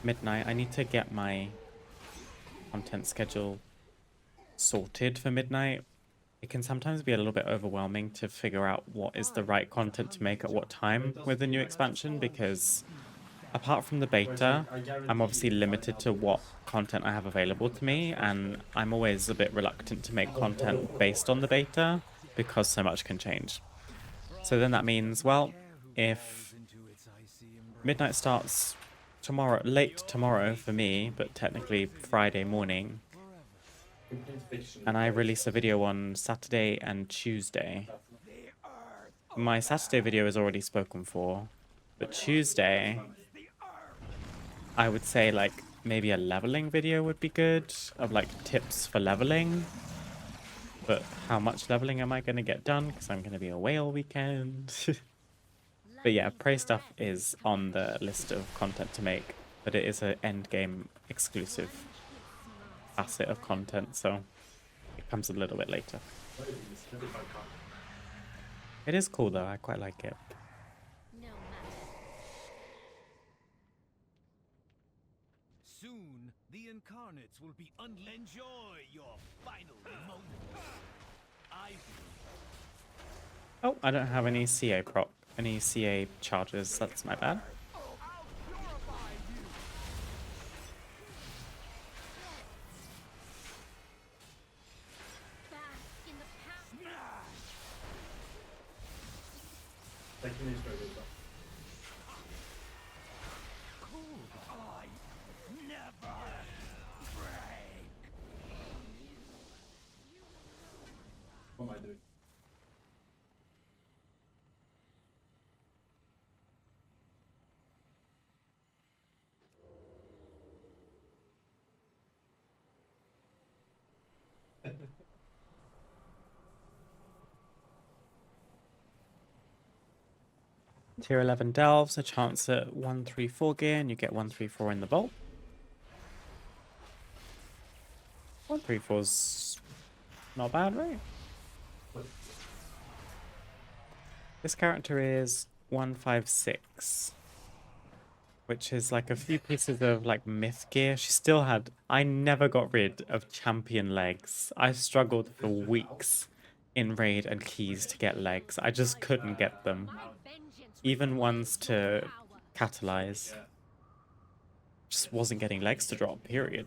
midnight. I need to get my content schedule sorted for midnight. It can sometimes be a little bit overwhelming to figure out what is the right content to make at what time with the new expansion, because apart from the beta, I'm obviously limited to what content I have available to me, and I'm always a bit reluctant to make content based on the beta because so much can change. So then that means, well, if midnight starts tomorrow, late tomorrow for me, but technically Friday morning, and I release a video on Saturday and Tuesday, my Saturday video is already spoken for, but Tuesday, I would say like maybe a leveling video would be good, of like tips for leveling. But how much leveling am I going to get done? Because I'm going to be away all weekend. But yeah, Prey stuff is on the list of content to make, but it is an endgame exclusive facet of content, so it comes a little bit later. It is cool though, I quite like it. No matter. Soon, the incarnates will be enjoy your final moments. Oh, I don't have any CA charges, that's my bad. Bask in the power. What am I doing? Tier 11 delves, a chance at 134 gear, and you get 134 in the vault. 134's not bad, right? This character is 156, which is like a few pieces of like myth gear. She still had, I never got rid of champion legs. I struggled for weeks in raid and keys to get legs. I just couldn't get them. Even ones to catalyze. Just wasn't getting legs to drop, period.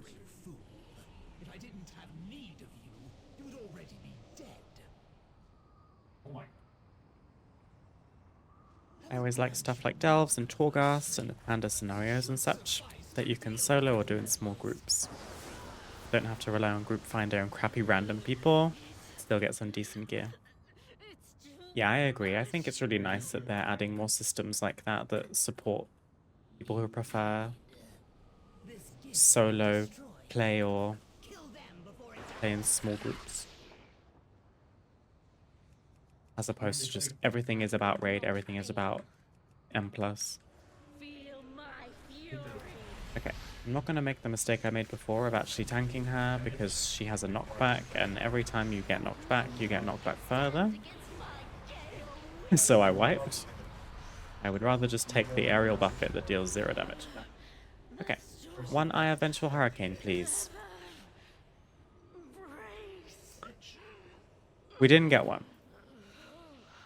If I didn't have need of you, you would already be dead. Oh my. I always like stuff like delves and Torghast and panda scenarios and such that you can solo or do in small groups. Don't have to rely on group finder and crappy random people. Still get some decent gear. Yeah, I agree. I think it's really nice that they're adding more systems like that that support people who prefer solo play or play in small groups. As opposed to just everything is about raid, everything is about M+. Okay, I'm not going to make the mistake I made before of actually tanking her because she has a knockback, and every time you get knocked back, you get knocked back further. So I wiped. I would rather just take the aerial buffet that deals 0 damage. Okay, 1 Eye of Vengeful Hurricane, please. We didn't get one.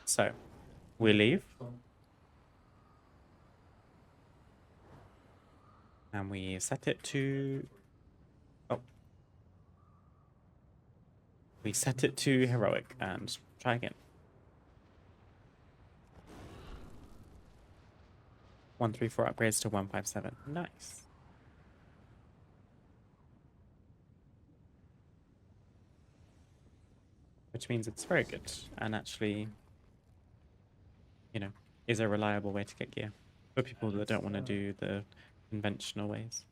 So, we leave. And we set it to... Oh. We set it to Heroic and try again. 134 upgrades to 157. Nice. Which means it's very good and actually, you know, is a reliable way to get gear for people that don't want to do the conventional ways.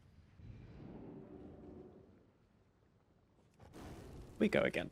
We go again.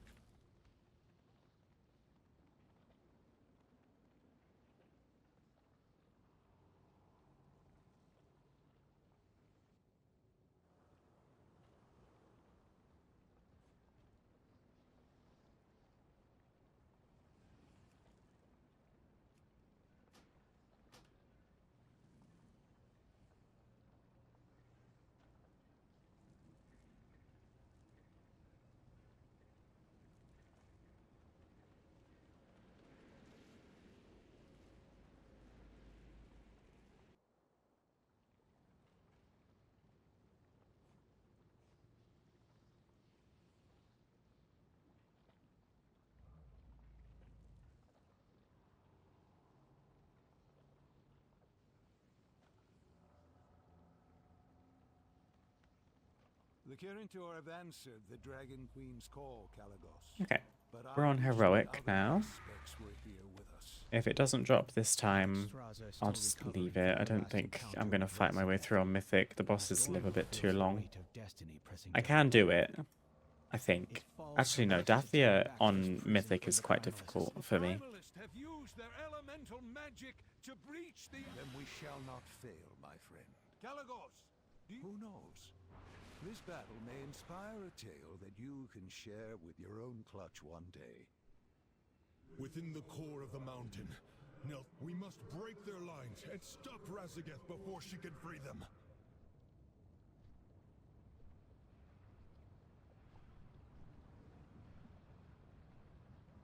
The Kirintor have answered the Dragon Queen's call, Kalagos. Okay, But we're on I wish Heroic other now. aspects were here with us. If it doesn't drop this time, Straza is I'll still just recovering leave from it. I the don't last think encounter I'm going to with fight my way Razageth. through on Mythic. The bosses live a bit too Feels the long. weight of destiny pressing I down. can do it, I think. It falls Actually, no, to us to turn Dathia back on this prison Mythic from is the quite Primalists. difficult The for me. Primalists have used their elemental magic to breach the... Then we shall not fail, my friend. Kalagos, who knows? This battle may inspire a tale that you can share with your own clutch one day. Within the core of the mountain, we must break their lines and stop Razageth before she can free them.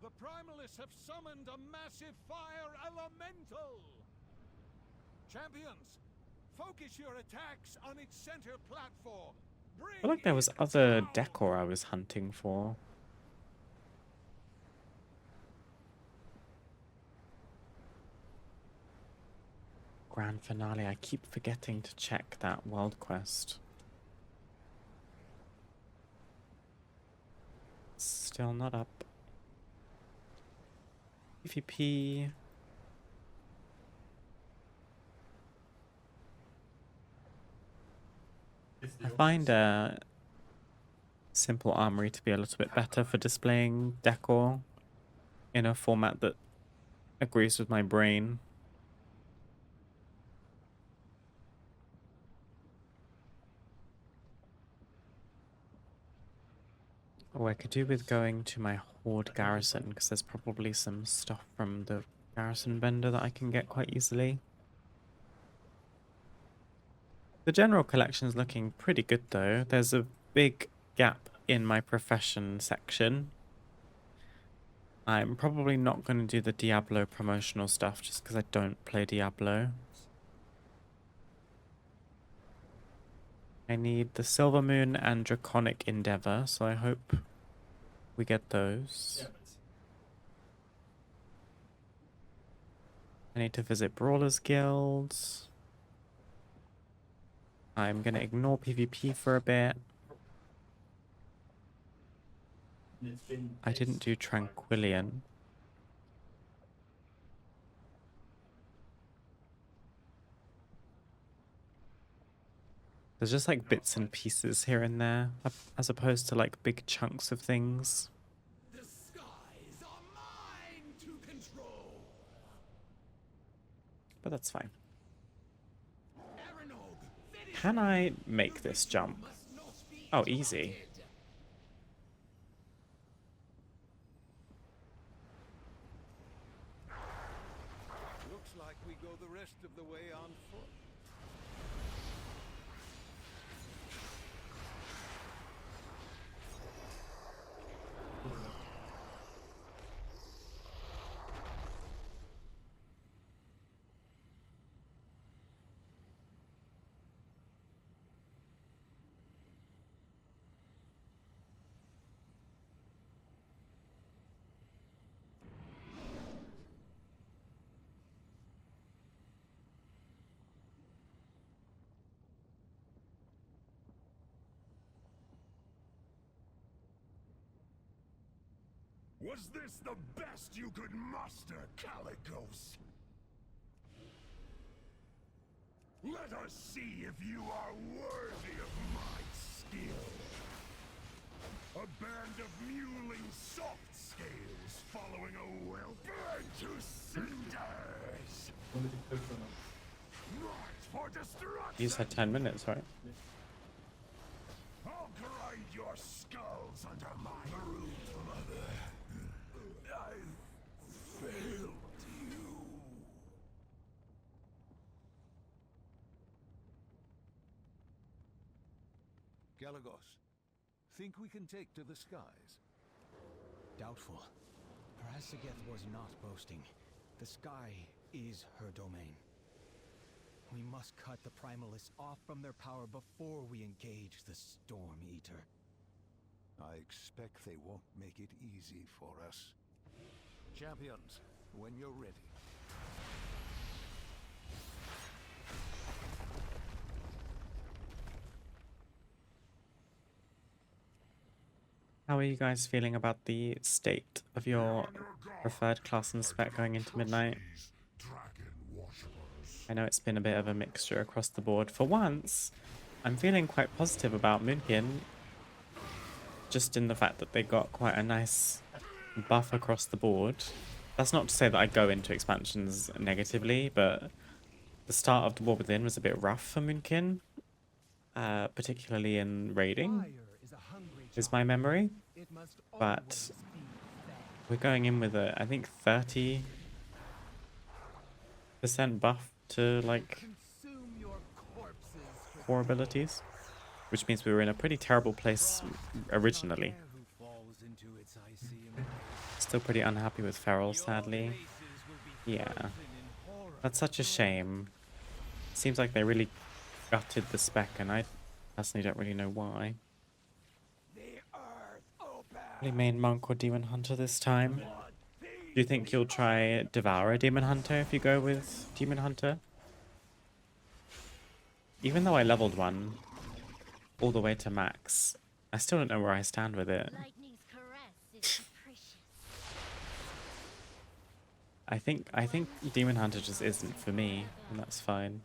The Primalists have summoned a massive fire elemental! Champions, focus your attacks on its center platform. I feel like there was other decor I was hunting for. Grand finale. I keep forgetting to check that world quest. Still not up. PvP. I find simple armory to be a little bit better for displaying decor in a format that agrees with my brain. Oh, I could do with going to my Horde garrison because there's probably some stuff from the garrison vendor that I can get quite easily. The general collection is looking pretty good though. There's a big gap in my profession section. I'm probably not going to do the Diablo promotional stuff just because I don't play Diablo. I need the Silver Moon and Draconic Endeavor, so I hope we get those. I need to visit Brawlers Guilds. I'm going to ignore PvP for a bit. I didn't do Tranquillian. There's just like bits and pieces here and there, as opposed to like big chunks of things. The skies are mine to control. But that's fine. Aranog, finish Can I make this jump? must not be Oh, easy. interrupted. Looks like we go the rest of the way on foot. Was this the best you could muster, Calicos? Let us see if you are worthy of my skill. A band of mewling soft scales following a well burned to cinders. When did you click on it? Marked for destruction. You said 10 minutes, right? I'll grind your skulls under my brute mother. I failed you. Galagos, think we can take to the skies? Doubtful. Parasageth was not boasting. The sky is her domain. We must cut the Primalists off from their power before we engage the Storm Eater. I expect they won't make it easy for us. Champions, when you're ready. How are you guys feeling about the state of your preferred class and spec going into midnight? I know it's been a bit of a mixture across the board. For once, I'm feeling quite positive about Moonkin, just in the fact that they got quite a nice buff across the board. That's not to say that I go into expansions negatively, but the start of the War Within was a bit rough for Moonkin, particularly in raiding, is my memory. But we're going in with a, I think, 30% buff to like core abilities, which means we were in a pretty terrible place originally. Still pretty unhappy with Feral, sadly. Yeah, that's such a shame. Seems like they really gutted the spec, and I personally don't really know why. Probably main monk or demon hunter this time. Do you think you'll try devour a demon hunter if you go with demon hunter? Even though I leveled one all the way to max, I still don't know where I stand with it. I think demon hunter just isn't for me, and that's fine.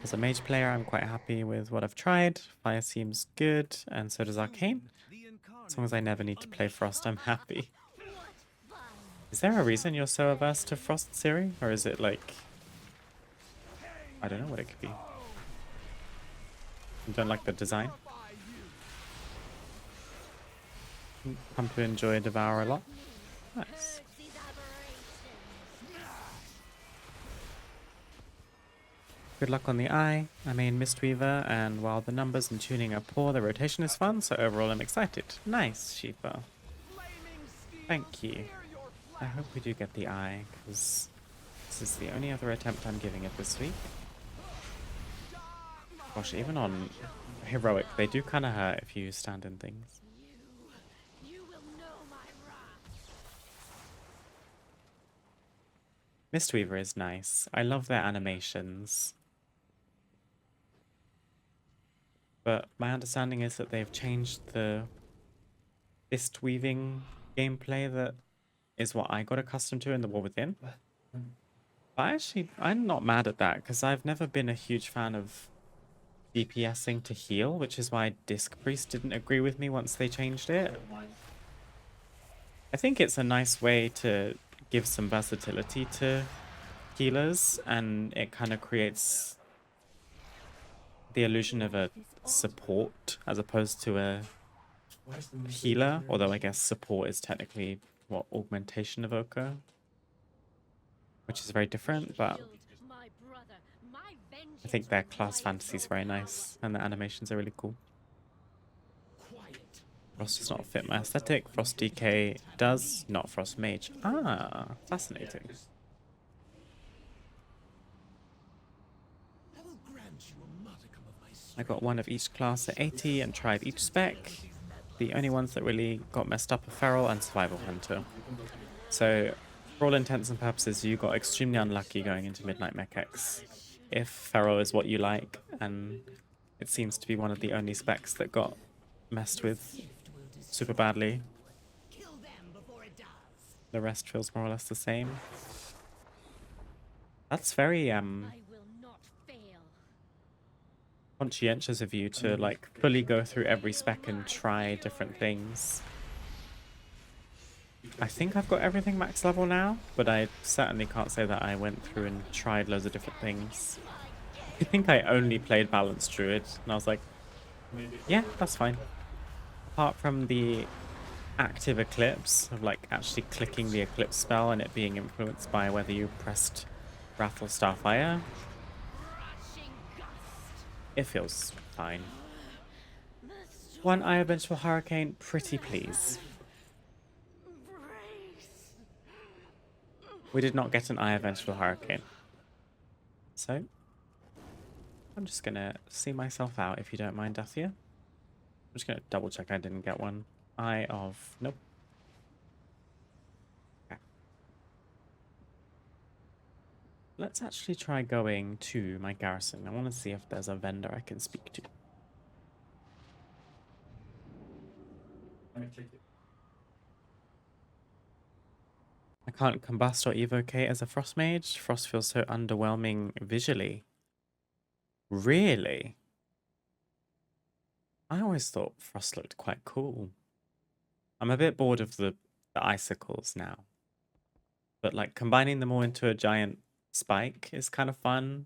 As a mage player, I'm quite happy with what I've tried. Fire seems good, and so does Arcane. As long as I never need to play Frost, I'm happy. Is there a reason you're so averse to Frost, Ciri? Or is it like... I don't know what it could be. You don't like the design? Come to enjoy Devour a lot? Nice. Good luck on the eye. I main Mistweaver, and while the numbers and tuning are poor, the rotation is fun, so overall I'm excited. Nice, Shifa. Thank you. I hope we do get the eye, because this is the only other attempt I'm giving it this week. Gosh, even on heroic, they do kind of hurt if you stand in things. Mistweaver is nice. I love their animations. But my understanding is that they've changed the fist weaving gameplay that is what I got accustomed to in the War Within. But actually, I'm not mad at that because I've never been a huge fan of DPSing to heal, which is why Disc Priest didn't agree with me once they changed it. I think it's a nice way to give some versatility to healers, and it kind of creates the illusion of a support as opposed to a healer, although I guess support is technically what, augmentation evoker, which is very different, but I think their class fantasy is very nice and the animations are really cool. Frost does not fit my aesthetic. Frost DK does, not Frost Mage. Ah, fascinating. I got one of each class at 80 and tried each spec. The only ones that really got messed up are Feral and Survival Hunter. So, for all intents and purposes, you got extremely unlucky going into Midnight Mech X. If Feral is what you like, and it seems to be one of the only specs that got messed with super badly. The rest feels more or less the same. That's very conscientious of you to like fully go through every spec and try different things. I think I've got everything max level now, but I certainly can't say that I went through and tried loads of different things. I think I only played Balanced Druid, and I was like, yeah, that's fine. Apart from the active Eclipse, of like actually clicking the Eclipse spell and it being influenced by whether you pressed Wrath or Starfire, it feels fine. One Eye of Vengeful Hurricane, pretty please. We did not get an Eye of Vengeful Hurricane. So, I'm just gonna see myself out if you don't mind, Dathia. I'm just gonna double check I didn't get one. Eye of... nope. Okay. Let's actually try going to my garrison. I want to see if there's a vendor I can speak to. I can't combust or evocate as a Frost Mage. Frost feels so underwhelming visually. Really? I always thought Frost looked quite cool. I'm a bit bored of the icicles now. But like combining them all into a giant spike is kind of fun.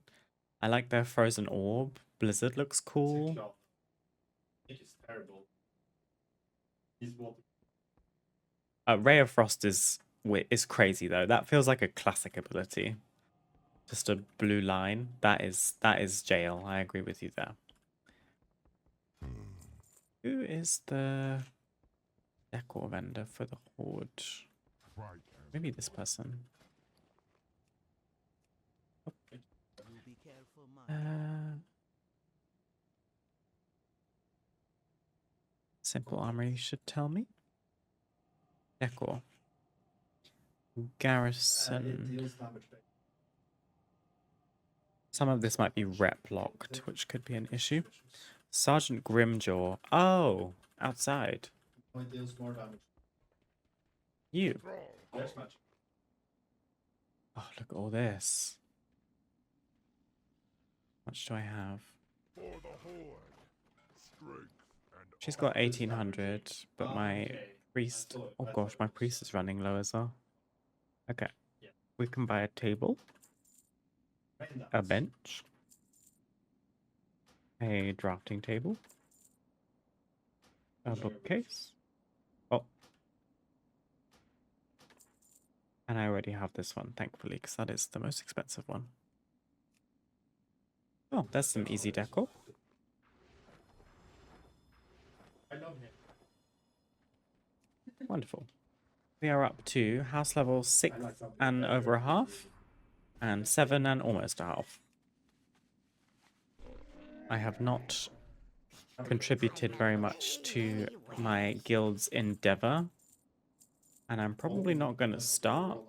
I like their frozen orb. Blizzard looks cool. It is terrible. Ray of Frost is crazy though. That feels like a classic ability. Just a blue line. That is jail. I agree with you there. Who is the decor vendor for the Horde? Maybe this person. Simple armory should tell me. Decor. Garrison. Some of this might be rep locked, which could be an issue. Sergeant Grimjaw. Oh, outside. You. Oh, look at all this. How much do I have? She's got 1800, but my priest... oh gosh, my priest is running low as well. Okay. We can buy a table. A bench. A drafting table. A bookcase. Oh. And I already have this one, thankfully, because that is the most expensive one. Oh, there's some easy decor. Wonderful. We are up to house level 6 and over a half, and 7 and almost a half. I have not contributed very much to my guild's endeavor, and I'm probably not going to start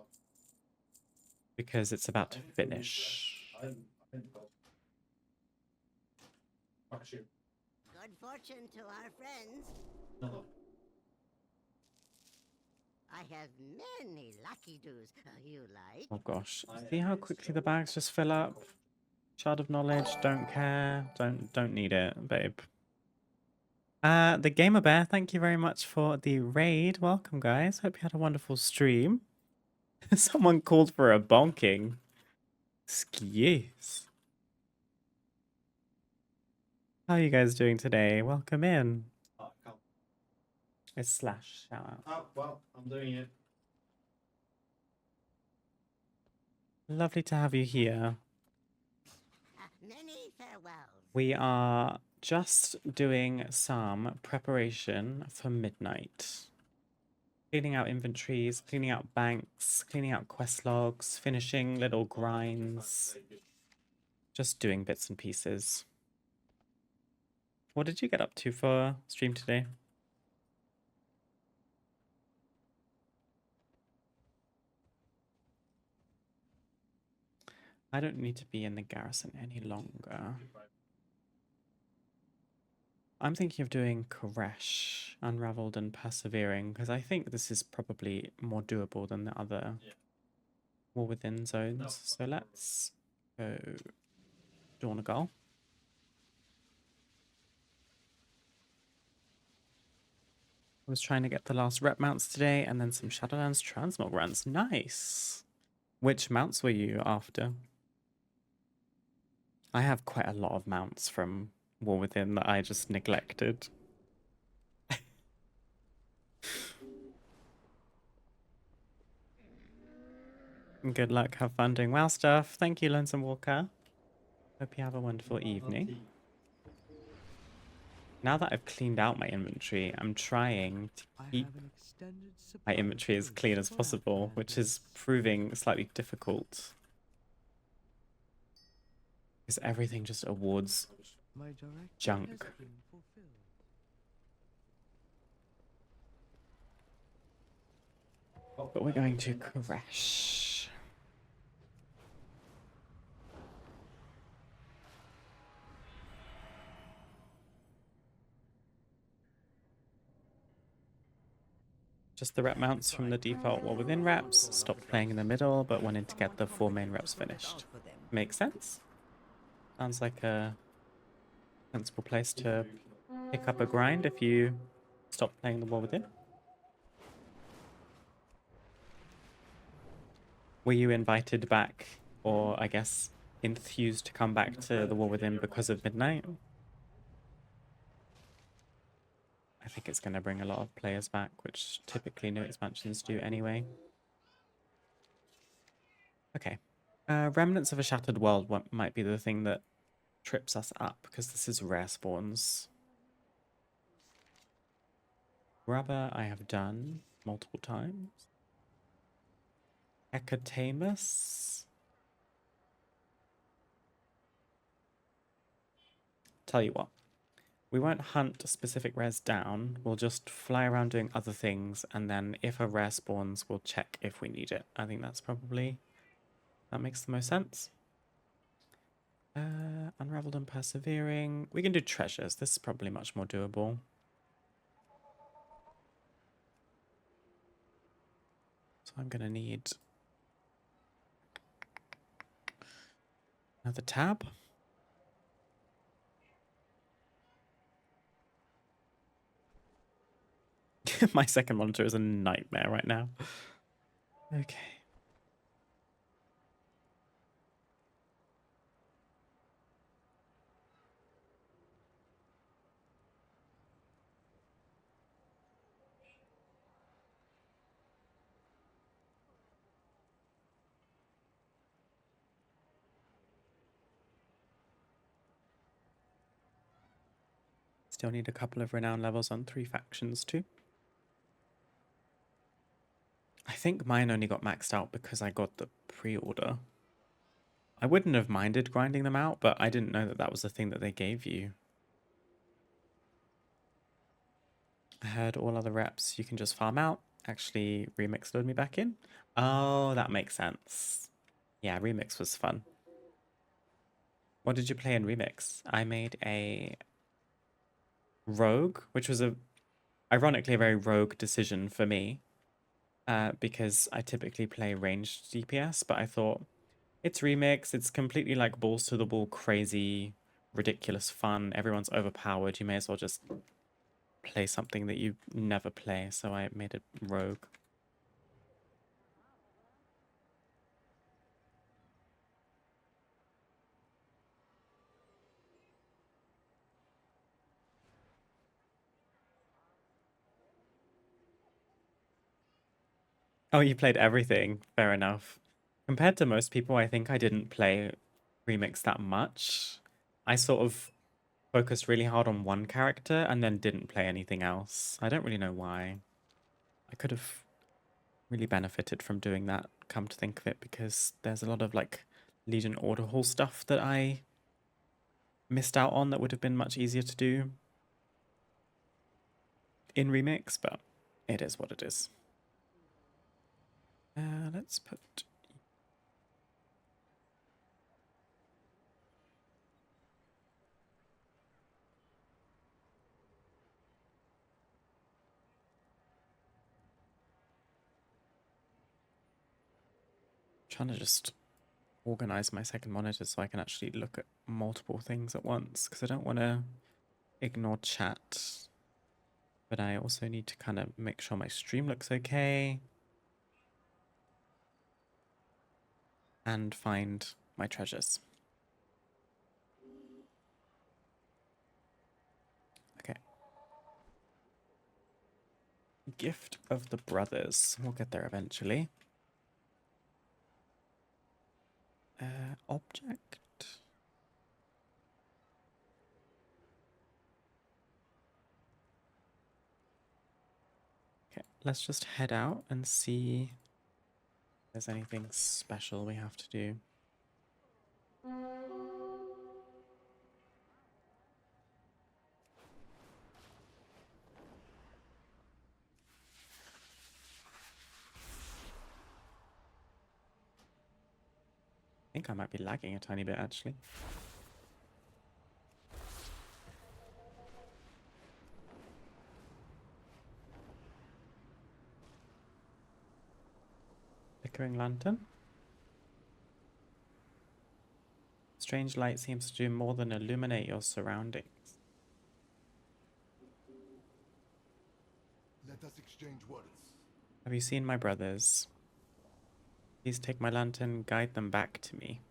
because it's about to finish. Good fortune to our friends. I have many lucky doos you like. Oh gosh. See how quickly the bags just fill up? Shard of knowledge, don't care. Don't need it, babe. The Gamer Bear, thank you very much for the raid. Welcome, guys. Hope you had a wonderful stream. Someone called for a bonking. Excuse. How are you guys doing today? Welcome in. It's Slash. Shout out. Oh, well, I'm doing it. Lovely to have you here. Many farewells. We are just doing some preparation for midnight. Cleaning out inventories, cleaning out banks, cleaning out quest logs, finishing little grinds. Just doing bits and pieces. What did you get up to for stream today? I don't need to be in the garrison any longer. I'm thinking of doing Koresh, Unraveled and Persevering, because I think this is probably more doable than the other War Within zones. So let's go Dornagal. I was trying to get the last rep mounts today and then some Shadowlands Transmog runs. Nice! Which mounts were you after? I have quite a lot of mounts from War Within that I just neglected. Good luck, have fun doing WoW stuff. Thank you, Lonesome Walker. Hope you have a wonderful evening. Now that I've cleaned out my inventory, I'm trying to keep my inventory as clean as possible, which is proving slightly difficult. Because everything just awards junk. But we're going to crash. Just the rep mounts from the default War Within reps. Stopped playing in the middle, but wanted to get the 4 main reps finished. Makes sense. Sounds like a sensible place to pick up a grind if you stop playing the War Within. Were you invited back, or I guess enthused to come back to the War Within because of Midnight? I think it's going to bring a lot of players back, which typically new expansions do anyway. Okay. Remnants of a Shattered World might be the thing that trips us up, because this is rare spawns. Rubber I have done multiple times. Ecatamus. Tell you what. We won't hunt specific rares down, we'll just fly around doing other things, and then if a rare spawns, we'll check if we need it. I think that makes the most sense. Unraveled and Persevering. We can do treasures, this is probably much more doable. So I'm gonna need another tab. My second monitor is a nightmare right now. Okay. Still need a couple of renown levels on 3 factions too. I think mine only got maxed out because I got the pre-order. I wouldn't have minded grinding them out, but I didn't know that that was the thing that they gave you. I heard all other reps you can just farm out. Actually, Remix load me back in. Oh, that makes sense. Yeah, Remix was fun. What did you play in Remix? I made a rogue, which was ironically a very rogue decision for me. because I typically play ranged DPS, but I thought it's remix, it's completely like balls to the wall, crazy, ridiculous fun. Everyone's overpowered. You may as well just play something that you never play. So I made it rogue. Oh, you played everything. Fair enough. Compared to most people, I think I didn't play remix that much. I sort of focused really hard on one character and then didn't play anything else. I don't really know why. I could have really benefited from doing that, come to think of it, because there's a lot of like Legion Order Hall stuff that I missed out on that would have been much easier to do in remix, but it is what it is. Let's put... trying to just organize my second monitor so I can actually look at multiple things at once, because I don't want to ignore chat, but I also need to kind of make sure my stream looks okay and find my treasures. Okay. Gift of the Brothers. We'll get there eventually. Object. Okay, let's just head out and see if there's anything special we have to do. I think I might be lagging a tiny bit, actually. Flickering lantern. Strange light seems to do more than illuminate your surroundings. Let us exchange words. Have you seen my brothers? Please take my lantern, guide them back to me.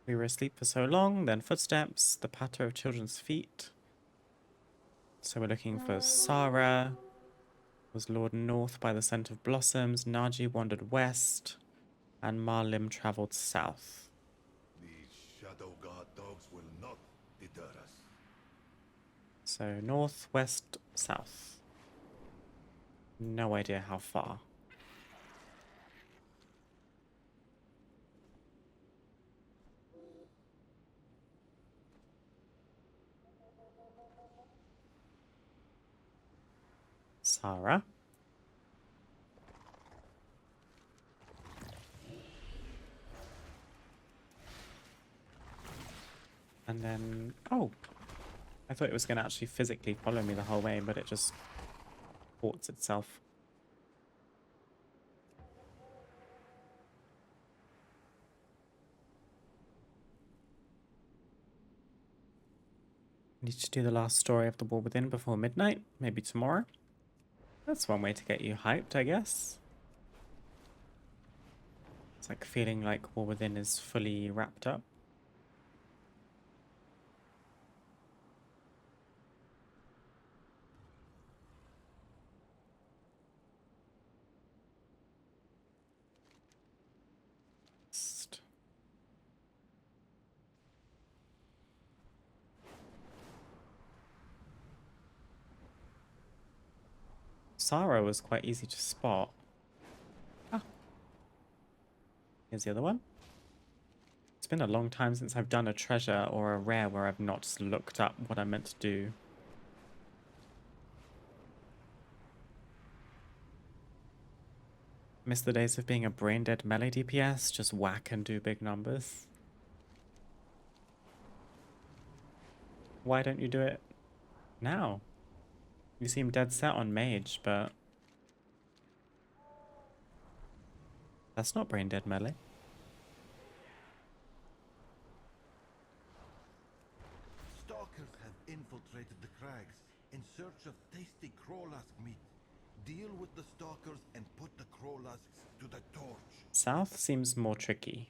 We were asleep for so long, then footsteps, the patter of children's feet. So we're looking for Sarah. Was lured north by the scent of blossoms. Naji wandered west. And Marlim traveled south. These Shadow God dogs will not deter us. So north, west, south. No idea how far. Sarah. And then, oh, I thought it was going to actually physically follow me the whole way, but it just ports itself. Need to do the last story of The War Within before midnight, maybe tomorrow. That's one way to get you hyped, I guess. It's like feeling like War Within is fully wrapped up. Sarah was quite easy to spot. Ah. Here's the other one. It's been a long time since I've done a treasure or a rare where I've not just looked up what I meant to do. Miss the days of being a brain-dead melee DPS, just whack and do big numbers. Why don't you do it now? You seem dead set on mage, but That's not brain dead melee. Stalkers have infiltrated the crags in search of tasty crowlask meat. Deal with the stalkers and put the crowlasks to the torch. South seems more tricky.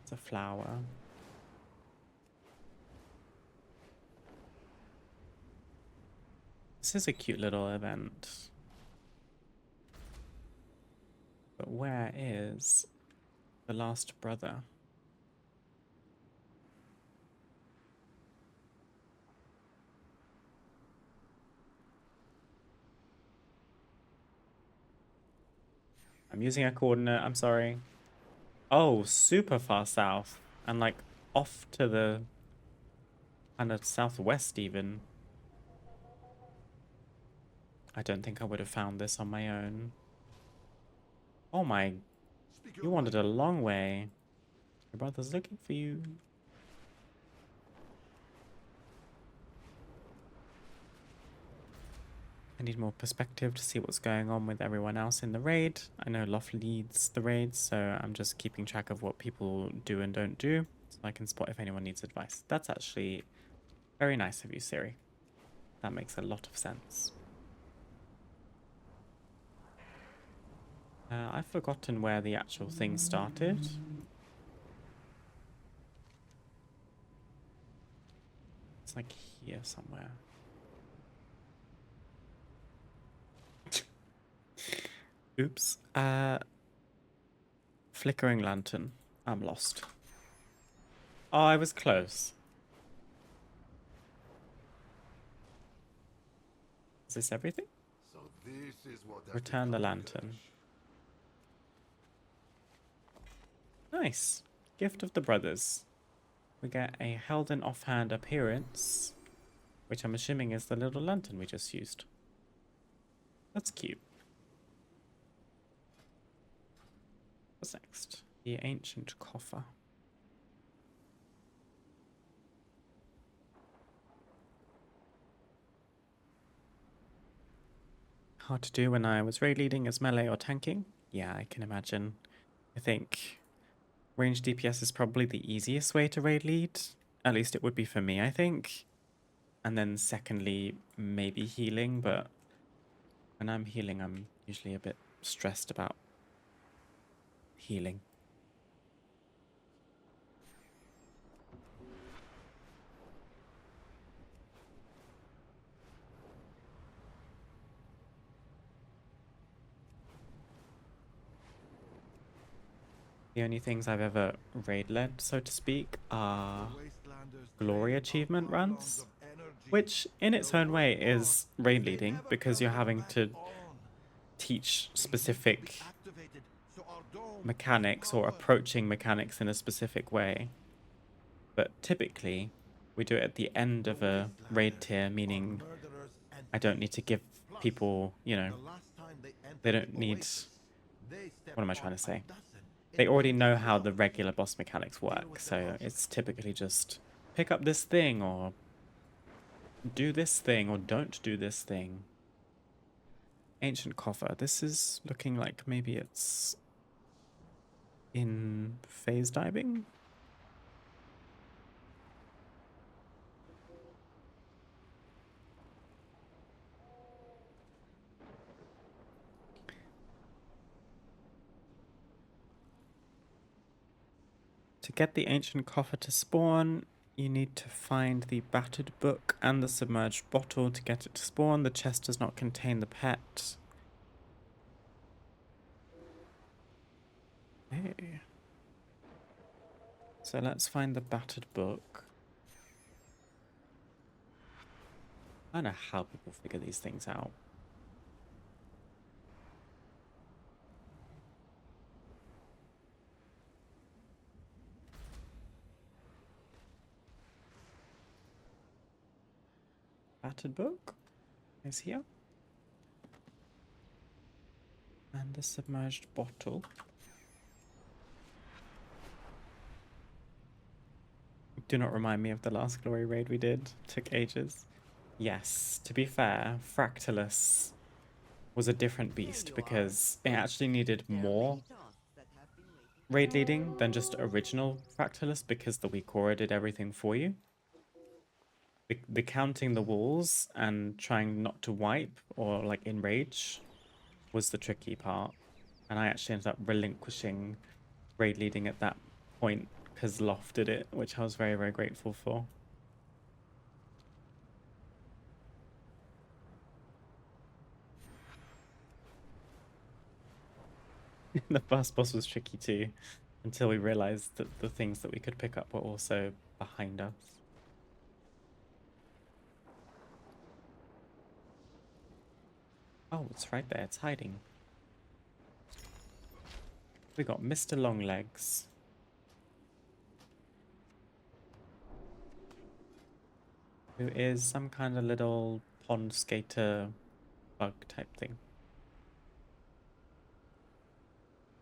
It's a flower. This is a cute little event. But where is the last brother? I'm using a coordinate, I'm sorry. Oh, super far south. And like off to the kind of southwest even. I don't think I would have found this on my own. Oh my, you wandered a long way. Your brother's looking for you. I need more perspective to see what's going on with everyone else in the raid. I know Loft leads the raid, so I'm just keeping track of what people do and don't do, so I can spot if anyone needs advice. That's actually very nice of you, Siri. That makes a lot of sense. I've forgotten where the actual thing started. It's like here somewhere. Oops. Flickering lantern. I'm lost. Oh, I was close. Is this everything? So this is what Return the lantern. Nice. Gift of the brothers. We get a held in offhand appearance, which I'm assuming is the little lantern we just used. That's cute. What's next? The ancient coffer. Hard to do when I was raid leading as melee or tanking. Yeah, I can imagine. I think range DPS is probably the easiest way to raid lead. At least it would be for me, I think. And then secondly, maybe healing, but when I'm healing, I'm usually a bit stressed about healing. The only things I've ever raid led, so to speak, are glory achievement runs, which in its own way is raid leading because you're having to teach specific mechanics or approaching mechanics in a specific way. But typically, we do it at the end of a raid tier, meaning I don't need to give people, you know, they don't need, what am I trying to say? They already know how the regular boss mechanics work, so it's typically just pick up this thing or do this thing or don't do this thing. Ancient coffer. This is looking like maybe it's in phase diving. To get the ancient coffer to spawn, you need to find the battered book and the submerged bottle to get it to spawn. The chest does not contain the pet. Hey. So let's find the battered book. I don't know how people figure these things out. Battered book is here. And the submerged bottle. Do not remind me of the last glory raid we did. Took ages. Yes, to be fair, Fractalus was a different beast because it actually needed more raid leading than just original Fractalus because the weak aura did everything for you. The counting the walls and trying not to wipe or like enrage was the tricky part. And I actually ended up relinquishing raid leading at that point because Loft did it, which I was very, very grateful for. The first boss was tricky too, until we realized that the things that we could pick up were also behind us. Oh, it's right there. It's hiding. We got Mr. Longlegs. Who is some kind of little pond skater bug type thing.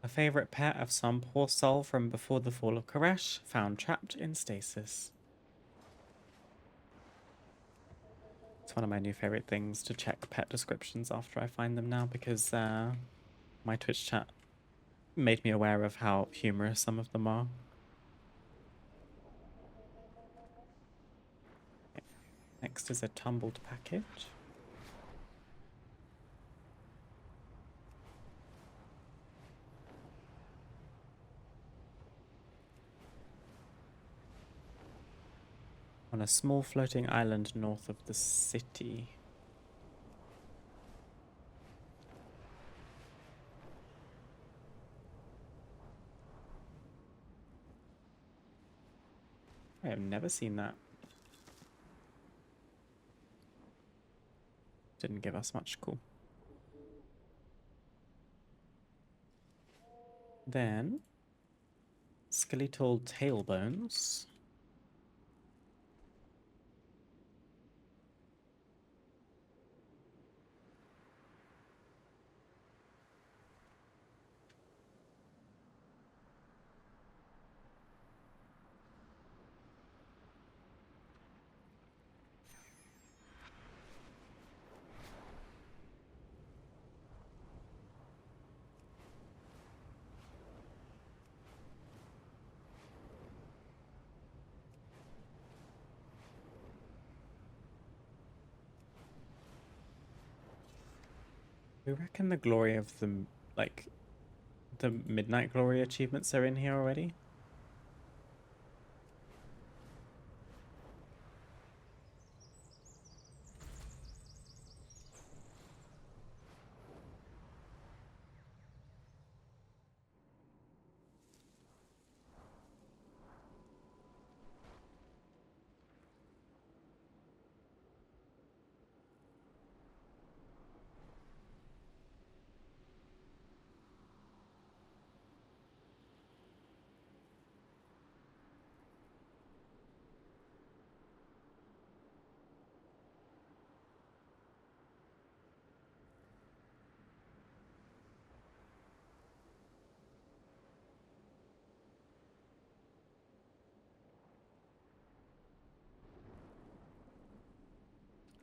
A favorite pet of some poor soul from before the fall of Koresh, found trapped in stasis. It's one of my new favorite things to check pet descriptions after I find them now because my Twitch chat made me aware of how humorous some of them are. Okay. Next is a tumbled package. On a small floating island north of the city. I have never seen that. Didn't give us much. Cool. Then skeletal tailbones. We reckon the glory of the, like, the Midnight Glory achievements are in here already?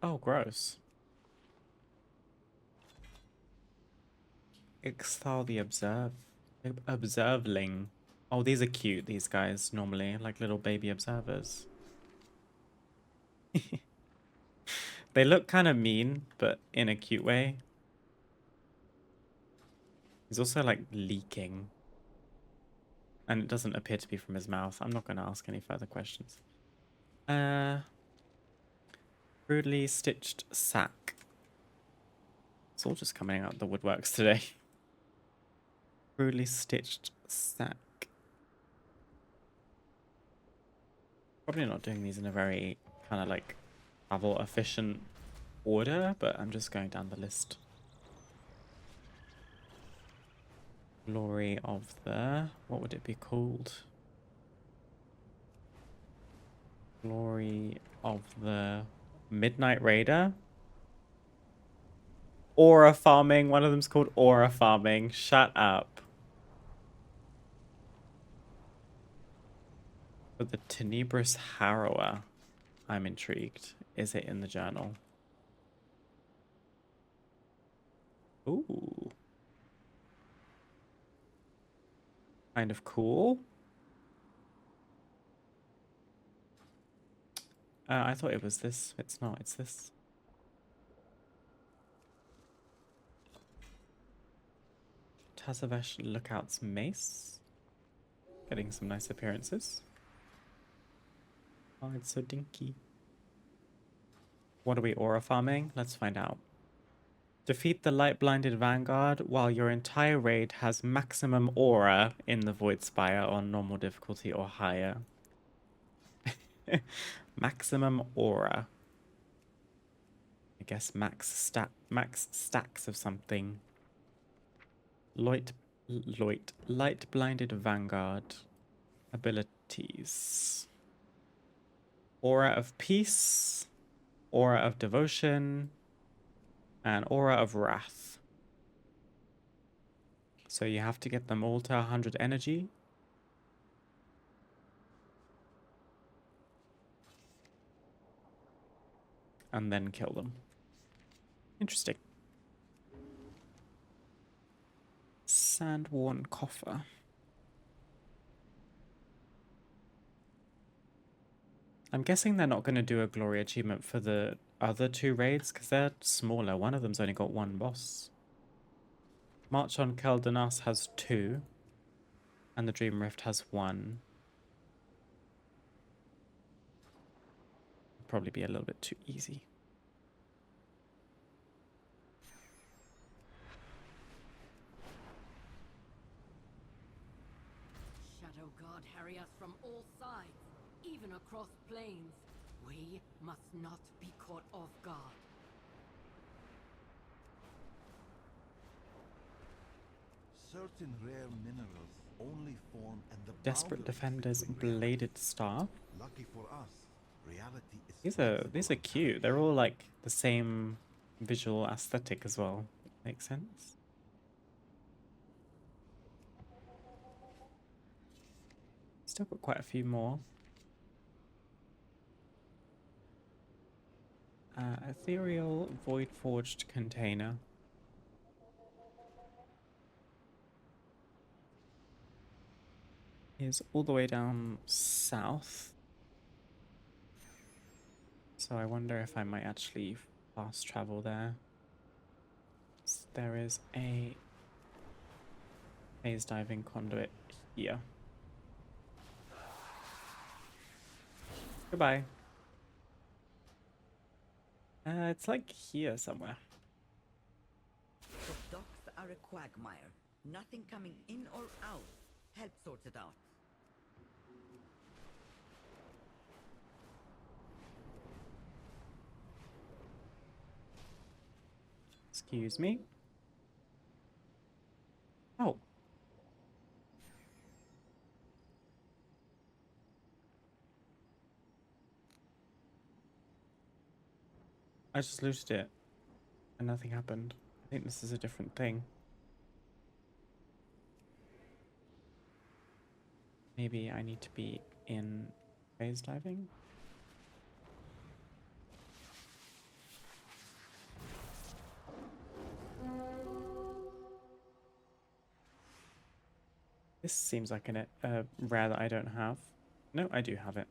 Oh, gross. Ixthal the Observeling. Oh, these are cute, these guys, normally. Like little baby observers. They look kind of mean, but in a cute way. He's also, like, leaking. And it doesn't appear to be from his mouth. I'm not going to ask any further questions. Crudely stitched sack. It's all just coming out the woodworks today. Crudely stitched sack. Probably not doing these in a very kind of like travel efficient order, but I'm just going down the list. Glory of the... what would it be called? Glory of the Midnight Raider? Aura farming. One of them's called aura farming. Shut up. For the Tenebrous Harrower. I'm intrigued. Is it in the journal? Ooh. Kind of cool. I thought it was this. It's not. It's this. Tazavesh Lookout's Mace. Getting some nice appearances. Oh, it's so dinky. What are we aura farming? Let's find out. Defeat the light-blinded vanguard while your entire raid has maximum aura in the Void Spire on normal difficulty or higher. Maximum aura. I guess max stacks of something. Light-blinded vanguard. Abilities. Aura of peace. Aura of devotion. And aura of wrath. So you have to get them all to 100 energy. And then kill them. Interesting. Sand-worn coffer. I'm guessing they're not going to do a glory achievement for the other two raids because they're smaller. One of them's only got one boss. March on Keldanas has 2. And the Dream Rift has 1. Probably be a little bit too easy. Shadow God harry us from all sides, even across plains. We must not be caught off guard. Certain rare minerals only form in the Desperate boundaries Defenders between Bladed Staff. Lucky for us, reality is These are cute. They're all like the same visual aesthetic as well. Makes sense. Still got quite a few more. Ethereal Void Forged Container. Is all the way down south. So I wonder if I might actually fast travel there. There is a maze diving conduit here. Goodbye. It's like here somewhere. The docks are a quagmire. Nothing coming in or out. Help sort it out. Excuse me. Oh. I just looted it and nothing happened. I think this is a different thing. Maybe I need to be in phase diving? This seems like a rare that I don't have. No, I do have it.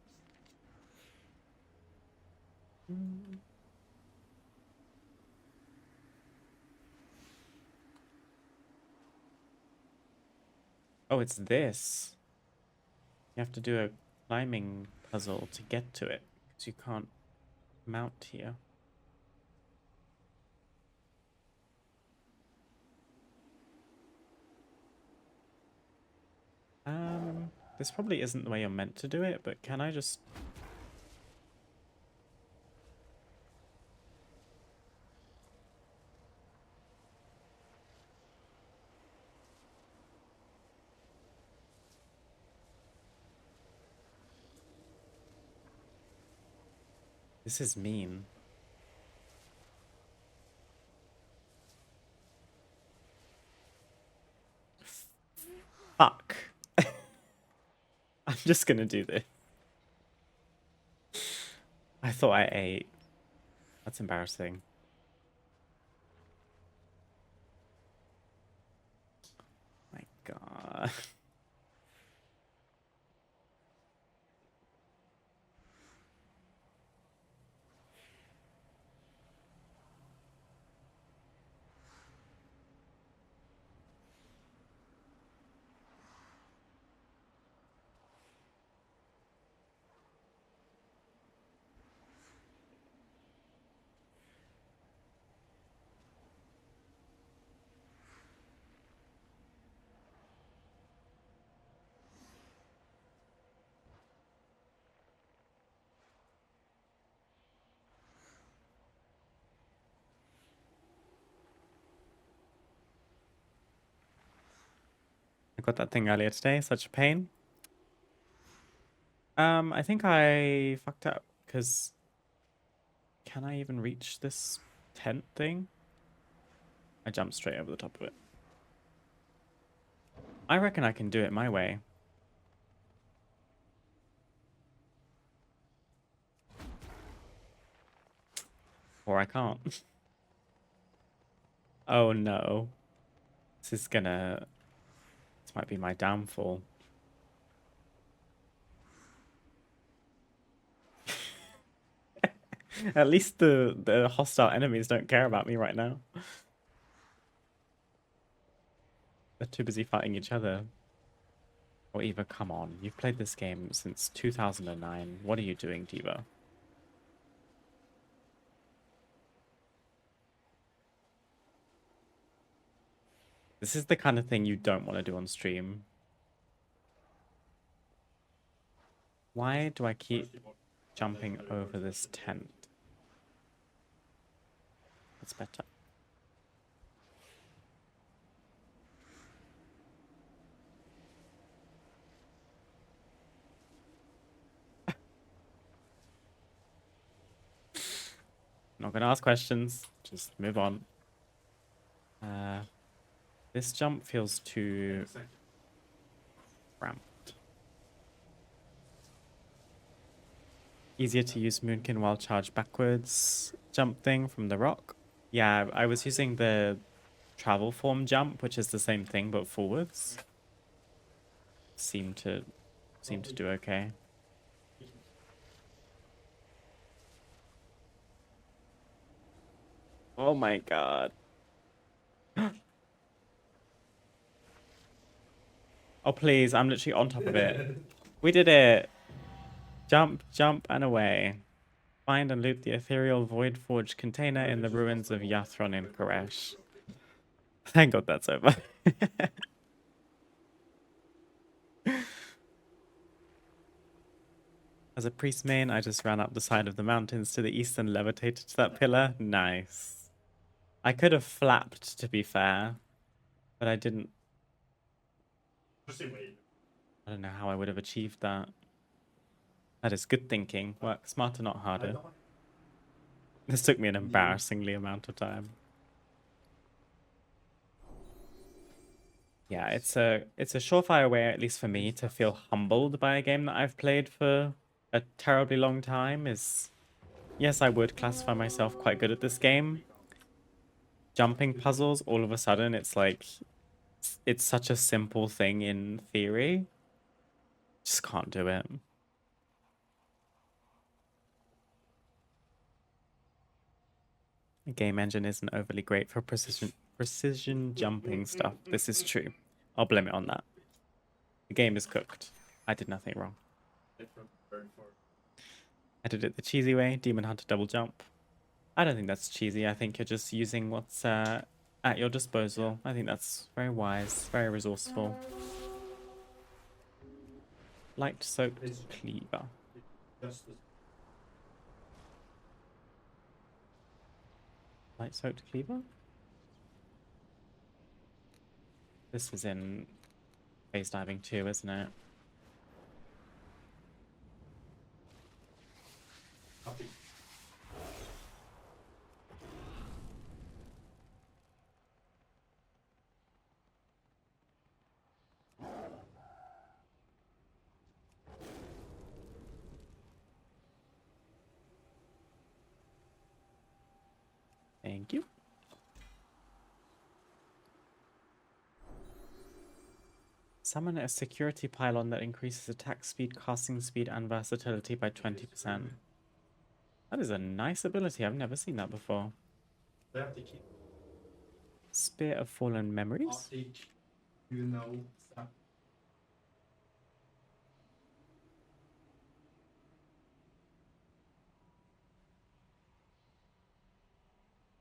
Oh, it's this. You have to do a climbing puzzle to get to it, because you can't mount here. This probably isn't the way you're meant to do it, but can I just... This is mean. Fuck. I'm just gonna do this. I thought I ate. That's embarrassing. got that thing earlier today. Such a pain. I think I fucked up because can I even reach this tent thing? I jumped straight over the top of it. I reckon I can do it my way. Or I can't. Oh no. This might be my downfall. At least the hostile enemies don't care about me right now. They're too busy fighting each other. Or Eva, come on. You've played this game since 2009. What are you doing, Diva? This is the kind of thing you don't want to do on stream. Why do I keep jumping over this tent? That's better. Not gonna ask questions, just move on. This jump feels too cramped. Easier to use Moonkin while charged backwards jump thing from the rock. Yeah, I was using the travel form jump, which is the same thing but forwards. Seemed to do okay. Oh my god. Oh please, I'm literally on top of it. We did it. Jump, jump, and away. Find and loot the ethereal void forged container in the ruins of Yathron in Koresh. Thank god that's over. As a priest main, I just ran up the side of the mountains to the east and levitated to that pillar. Nice. I could have flapped, to be fair, but I didn't. I don't know how I would have achieved that. That is good thinking. Work smarter, not harder. This took me an embarrassingly amount of time. Yeah, it's a surefire way, at least for me, to feel humbled by a game that I've played for a terribly long time. Is yes, I would classify myself quite good at this game. Jumping puzzles, all of a sudden, it's like it's such a simple thing in theory. Just can't do it. The game engine isn't overly great for precision jumping stuff. This is true. I'll blame it on that. The game is cooked. I did nothing wrong. I did it the cheesy way. Demon Hunter double jump. I don't think that's cheesy. I think you're just using what's at your disposal. I think that's very wise, very resourceful. Light soaked cleaver. Light soaked cleaver? This is in phase diving too, isn't it? Thank you. Summon a security pylon that increases attack speed, casting speed, and versatility by 20%. That is a nice ability. I've never seen that before. Spear of Fallen Memories?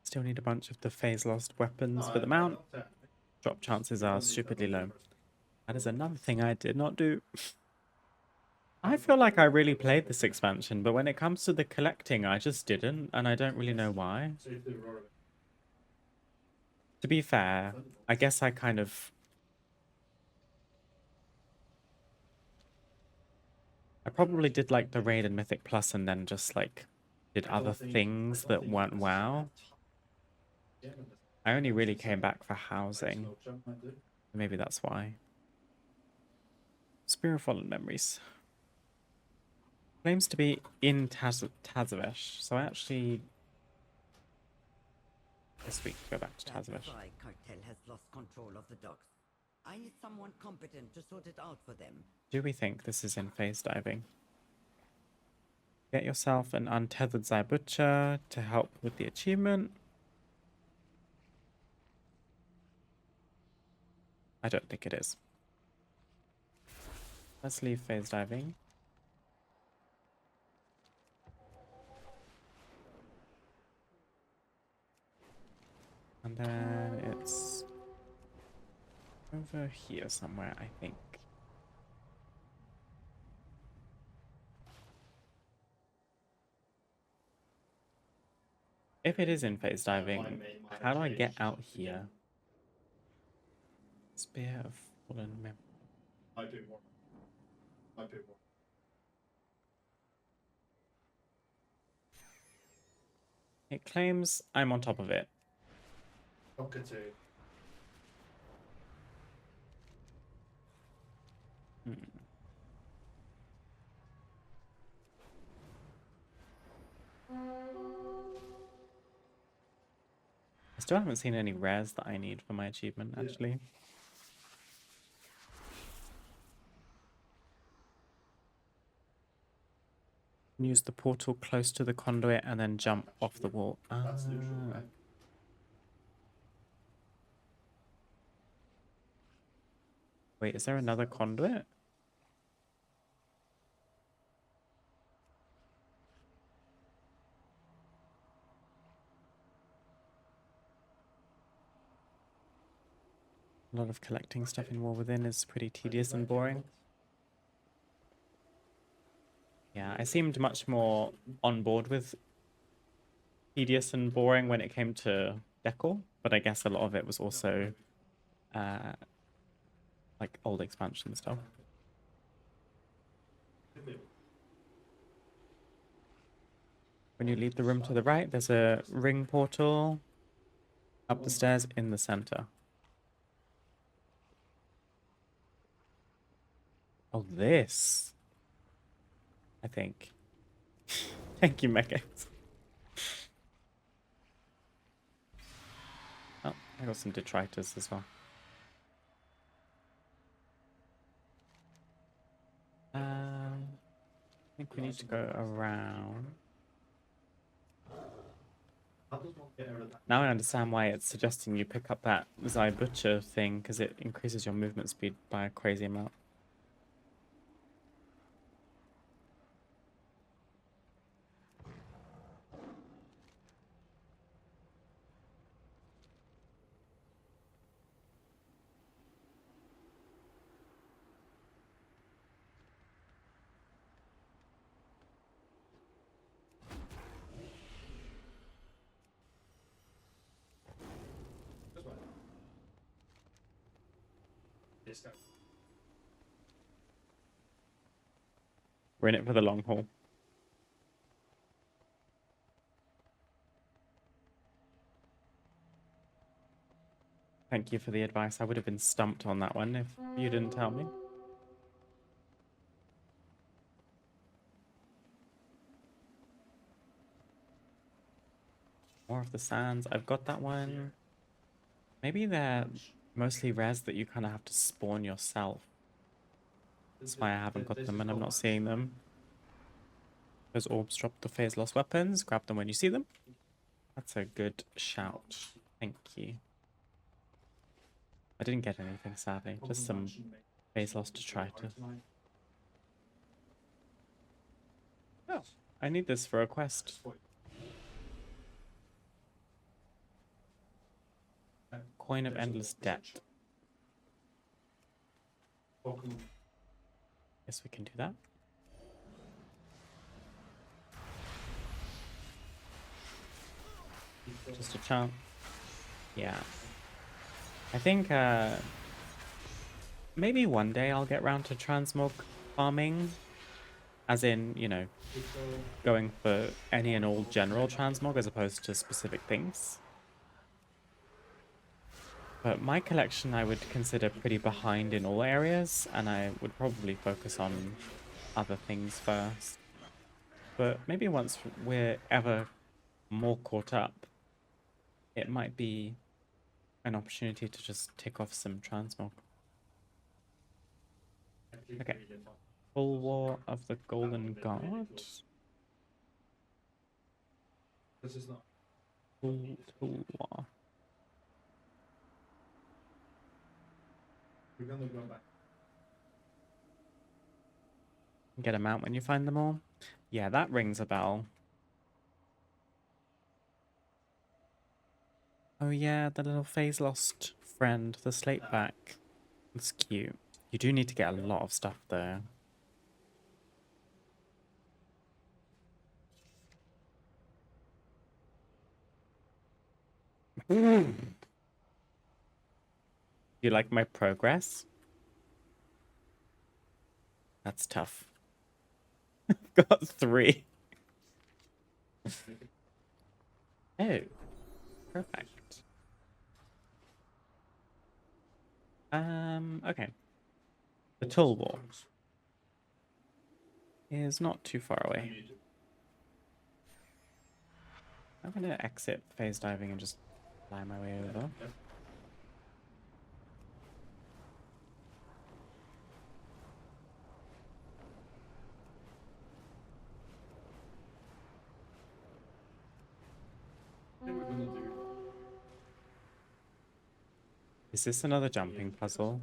Still need a bunch of the phase lost weapons for the mount. Drop chances are stupidly low. That is another thing I did not do. I feel like I really played this expansion, but when it comes to the collecting, I just didn't, and I don't really know why. To be fair, I guess I kind of I probably did like the raid and Mythic Plus and then just like did other things that weren't WoW. I only really came back for housing. Maybe that's why. Spear of Fallen Memories. Claims to be in Tazavesh, so I actually... This week, go back to That Tazavesh. Fry cartel has lost control of the docks. I need someone competent to sort it out for them. Do we think this is in phase diving? Get yourself an untethered Butcher to help with the achievement. I don't think it is. Let's leave phase diving. And then it's over here somewhere, I think. If it is in phase diving, how do I get out here? Spear of Fallen Memory. I do more. I do more. It claims I'm on top of it. Cockatoo. I still haven't seen any rares that I need for my achievement, actually. Use the portal close to the conduit and then jump off the wall. That's neutral, right? Wait, is there another conduit? A lot of collecting stuff in War Within is pretty tedious and boring. Yeah, I seemed much more on board with tedious and boring when it came to Decor, but I guess a lot of it was also like old expansion stuff. When you leave the room to the right, there's a ring portal up the stairs in the center. Oh, this. I think. Thank you, Mecha. Oh, I got some detritus as well. I think we need to go around. Now I understand why it's suggesting you pick up that Butcher thing, because it increases your movement speed by a crazy amount. We're in it for the long haul. Thank you for the advice. I would have been stumped on that one if you didn't tell me. More of the sands. I've got that one. Maybe they're mostly rares that you kind of have to spawn yourself. That's why I haven't got them and I'm not seeing them. Those orbs drop the phase lost weapons. Grab them when you see them. That's a good shout. Thank you. I didn't get anything, sadly. Just some phase lost to try to... Oh, I need this for a quest. Coin of Endless Debt. Guess we can do that. Just a chance. Yeah. I think maybe one day I'll get round to transmog farming. As in, you know, going for any and all general transmog as opposed to specific things. But my collection I would consider pretty behind in all areas, and I would probably focus on other things first. But maybe once we're ever more caught up, it might be an opportunity to just tick off some transmog. Okay. Full War of the Golden God. This is not. Full War. We're gonna go back. Get them out when you find them all. Yeah, that rings a bell. Oh yeah, the little phase lost friend, the slate back. It's cute. You do need to get a lot of stuff there. You like my progress? That's tough. Got 3. Oh, perfect. Okay. The Toll War is not too far away. I'm gonna exit phase diving and just fly my way over. Is this another jumping puzzle?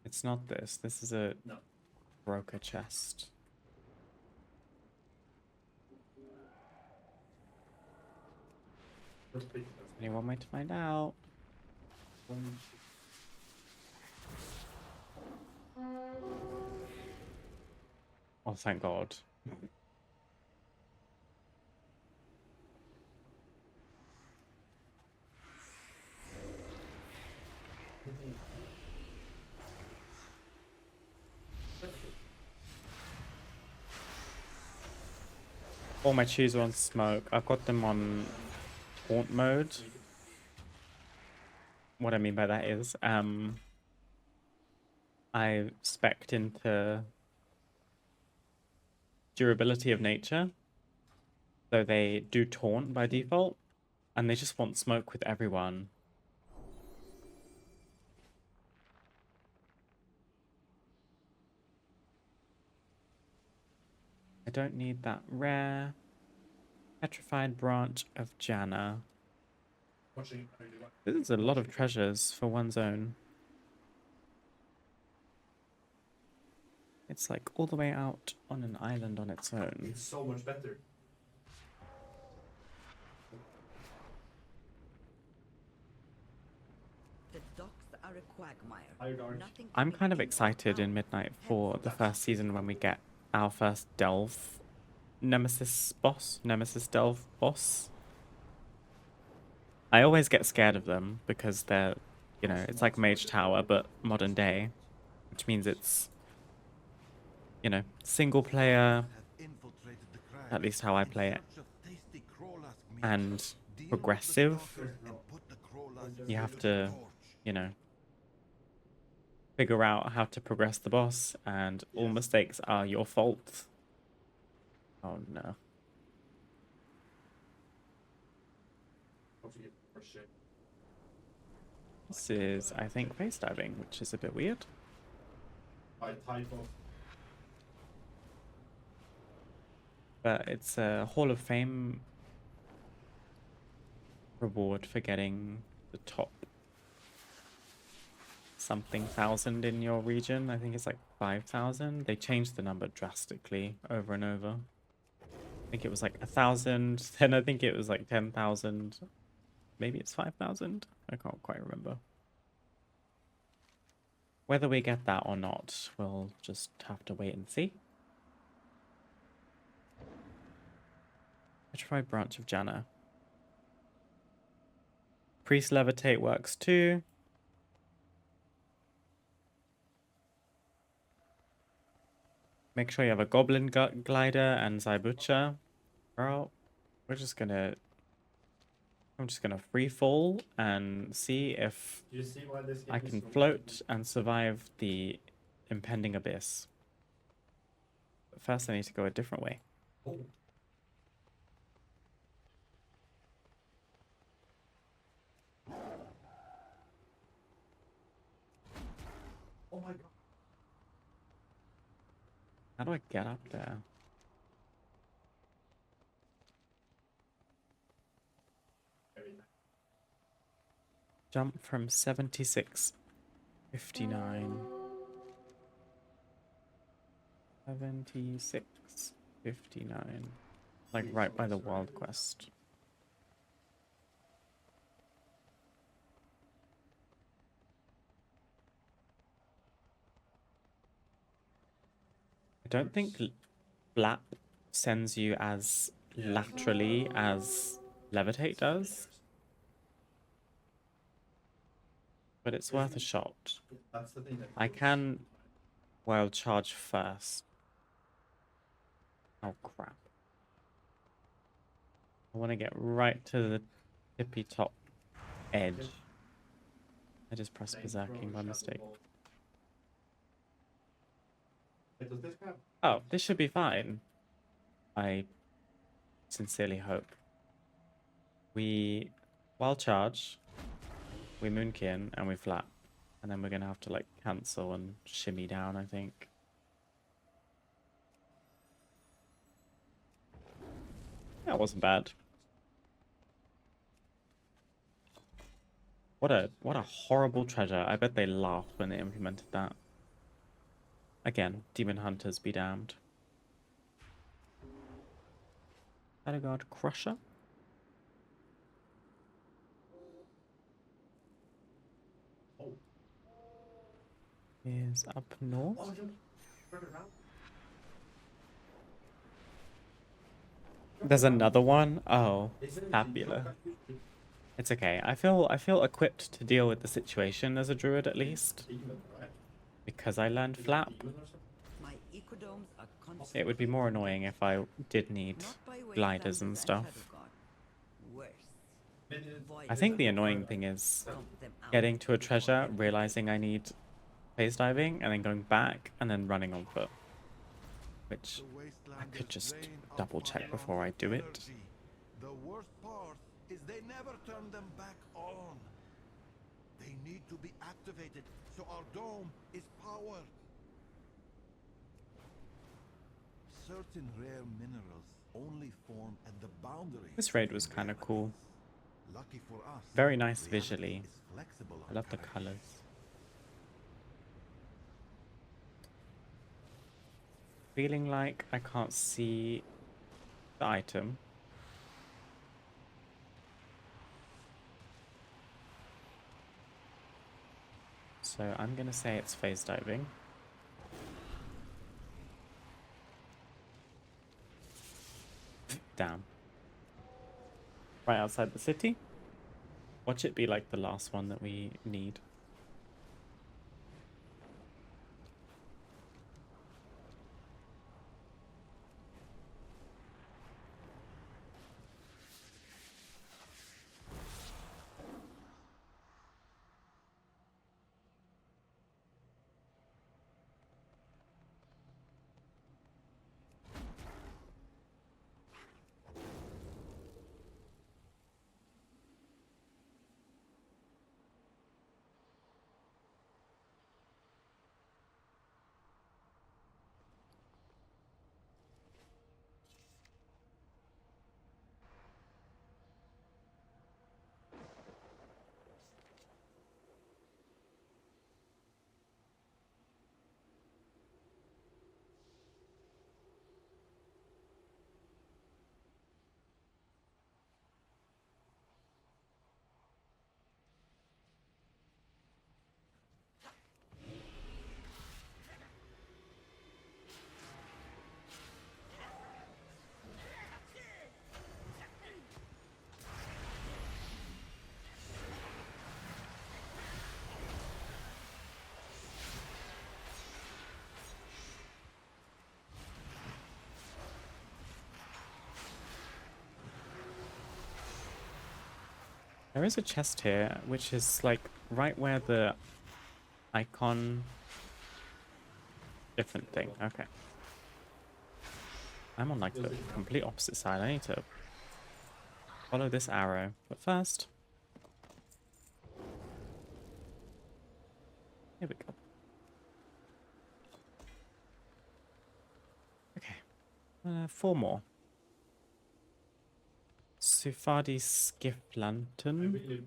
It's not this. This is a broker chest. Any one way to find out? Oh, thank God. All my cheese are on smoke. I've got them on taunt mode. What I mean by that is, I spec'd into durability of nature. So they do taunt by default, and they just want smoke with everyone. I don't need that rare. Petrified Branch of Janna. This is a lot of treasures for one zone. It's like all the way out on an island on its own. It's so much better. The docks are a quagmire. Nothing I'm coming kind of in or excited in out. Midnight for the first season when we get our first Delve Nemesis Delve boss. I always get scared of them because they're, you know, it's like Mage Tower, but modern day, which means it's, you know, single player, at least how I play it, and progressive. You have to, you know, figure out how to progress the boss, and all mistakes are your fault. Oh no. This is, I think, face diving, which is a bit weird. But it's a Hall of Fame reward for getting the top something thousand in your region. I think it's like 5,000. They changed the number drastically over and over. I think it was like 1,000, then I think it was like 10,000. Maybe it's 5,000. I can't quite remember. Whether we get that or not, we'll just have to wait and see. Petrified Branch of Janna. Priest Levitate works too. Make sure you have a Goblin Glider and Zybucha. Girl, I'm just gonna free fall and see if Do you see why this game I is can so float and survive the impending abyss. But first I need to go a different way. Oh. Oh my god. How do I get up there? Jump from 76, 59, 76, 59. Like right by the Wild Quest. I don't think Flap sends you as laterally as Levitate does. But it's worth a shot. That's the thing that I can wild charge first. Oh crap. I want to get right to the tippy top edge. I just pressed berserking by mistake. Oh, this should be fine. I sincerely hope. We wild charge, we moonkin, and we flap. And then we're gonna have to like cancel and shimmy down, I think. That wasn't bad. What a horrible treasure. I bet they laughed when they implemented that. Again, demon hunters be damned. Shadow Crusher. Is up north. There's another one. Oh, fabulous. It's okay. I feel equipped to deal with the situation as a druid at least. Because I learned flap. My ecodomes are It would be more annoying if I did need gliders and stuff. I think the annoying thing is getting to a treasure, realizing I need phase diving, and then going back, and then running on foot. Which I could just double check before I do it. The worst part is they never turn them back on. They need to be activated so our dome is powered. Certain rare minerals only form at the boundary. This raid was kind of cool. Lucky for us, very nice visually. flexible. I love the colors. Feeling like I can't see the item. So I'm gonna say it's phase diving. Down. Right outside the city. Watch it be like the last one that we need. There is a chest here, which is like right where the icon... Different thing, okay. I'm on like the complete opposite side. I need to follow this arrow. But first... Here we go. Okay. 4 more. Sufadi Skiff Lantern.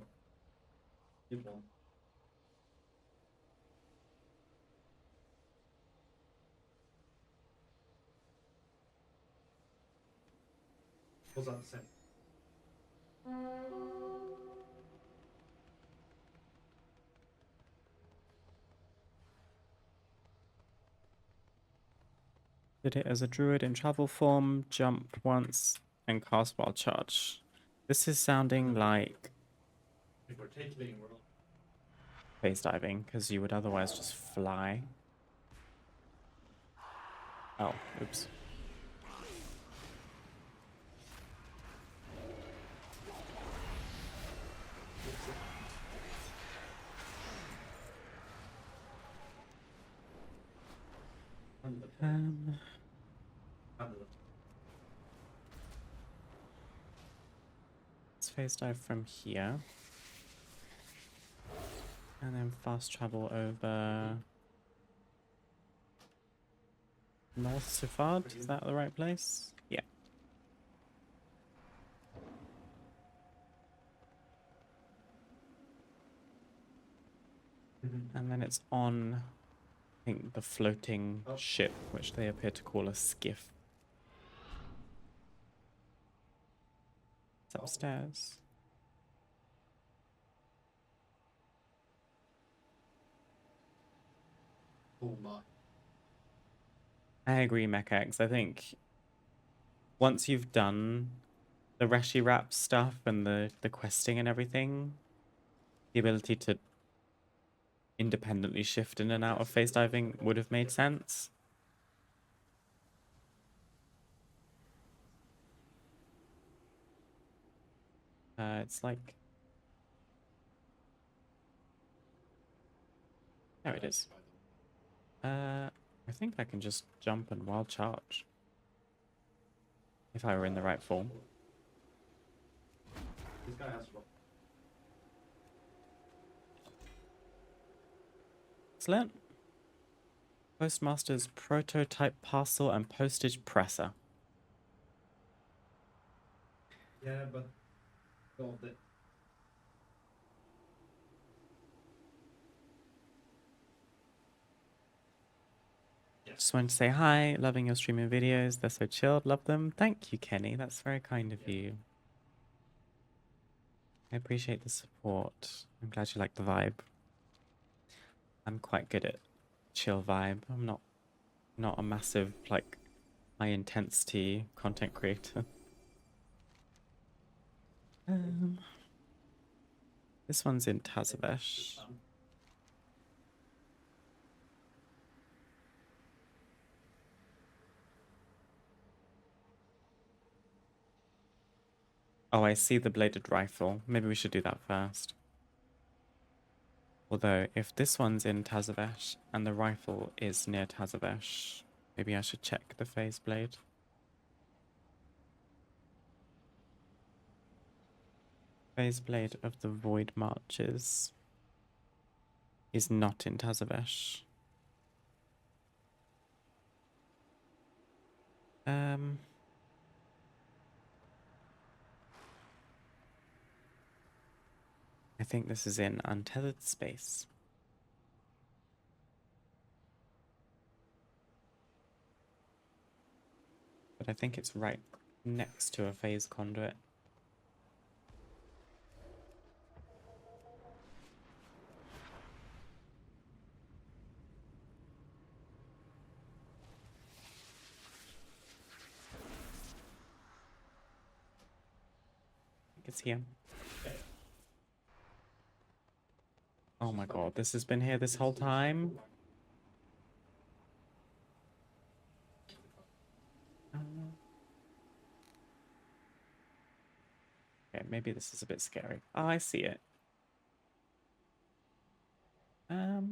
Was that the same? Did it as a druid in travel form, jump once, and cast while charge. This is sounding like If we're taking we're not. phase diving, because you would otherwise just fly. Oh, oops. Let's phase dive from here. And then fast travel over North Sufad. Is that the right place? Yeah. And then it's on, I think, the floating ship, which they appear to call a skiff. It's upstairs. Oh my. I agree, Mechax. I think once you've done the Reshi Rap stuff and the questing and everything, the ability to independently shift in and out of phase diving would have made sense. It's like... There it is. I think I can just jump and wild charge. If I were in the right form. This guy has rock. Excellent. Postmaster's prototype parcel and postage presser. Yeah, but all the Just wanted to say hi, loving your streaming videos. They're so chilled, love them. Thank you, Kenny. That's very kind of you. I appreciate the support. I'm glad you like the vibe. I'm quite good at chill vibe. I'm not a massive, like, high intensity content creator. This one's in Tazavesh. Oh, I see the bladed rifle. Maybe we should do that first. Although, if this one's in Tazavesh and the rifle is near Tazavesh, maybe I should check the phase blade. Phase blade of the Void Marches is not in Tazavesh. I think this is in Untethered Space. But I think it's right next to a phase conduit. I think it's here. Oh my god, this has been here this whole time? Okay, Okay, maybe this is a bit scary. Oh, I see it. Oh.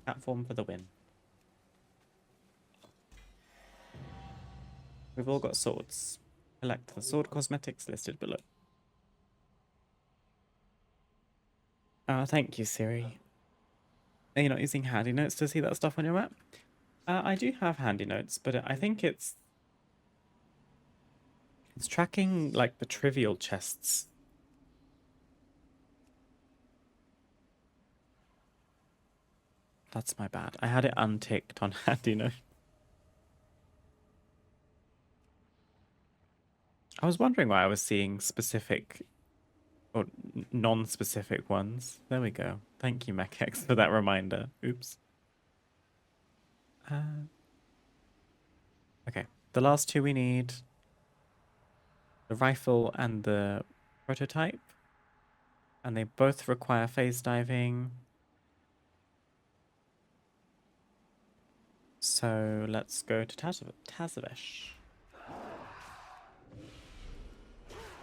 Platform for the win. We've all got swords. Collect the sword cosmetics listed below. Oh, thank you, Siri. Are you not using handy notes to see that stuff on your map? I do have handy notes, but I think it's tracking like the trivial chests. That's my bad. I had it unticked on handy note. I was wondering why I was seeing specific or non-specific ones. There we go. Thank you, MechX, for that reminder. Oops. Okay, the last two we need. The rifle and the prototype. And they both require phase diving. So let's go to Tazavesh.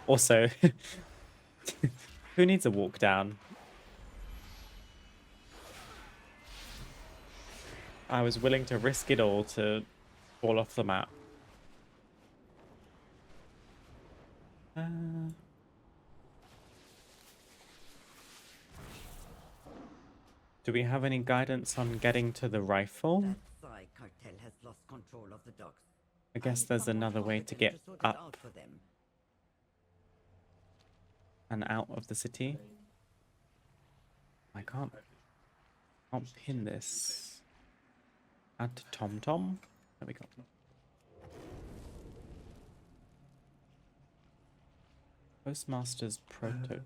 Also, who needs a walk down? I was willing to risk it all to fall off the map. Do we have any guidance on getting to the rifle? That Psy cartel has lost control of the docks. I guess there's another way to get up for them. and out of the city. I can't pin this. Add to TomTom. There we go. Postmaster's prototype.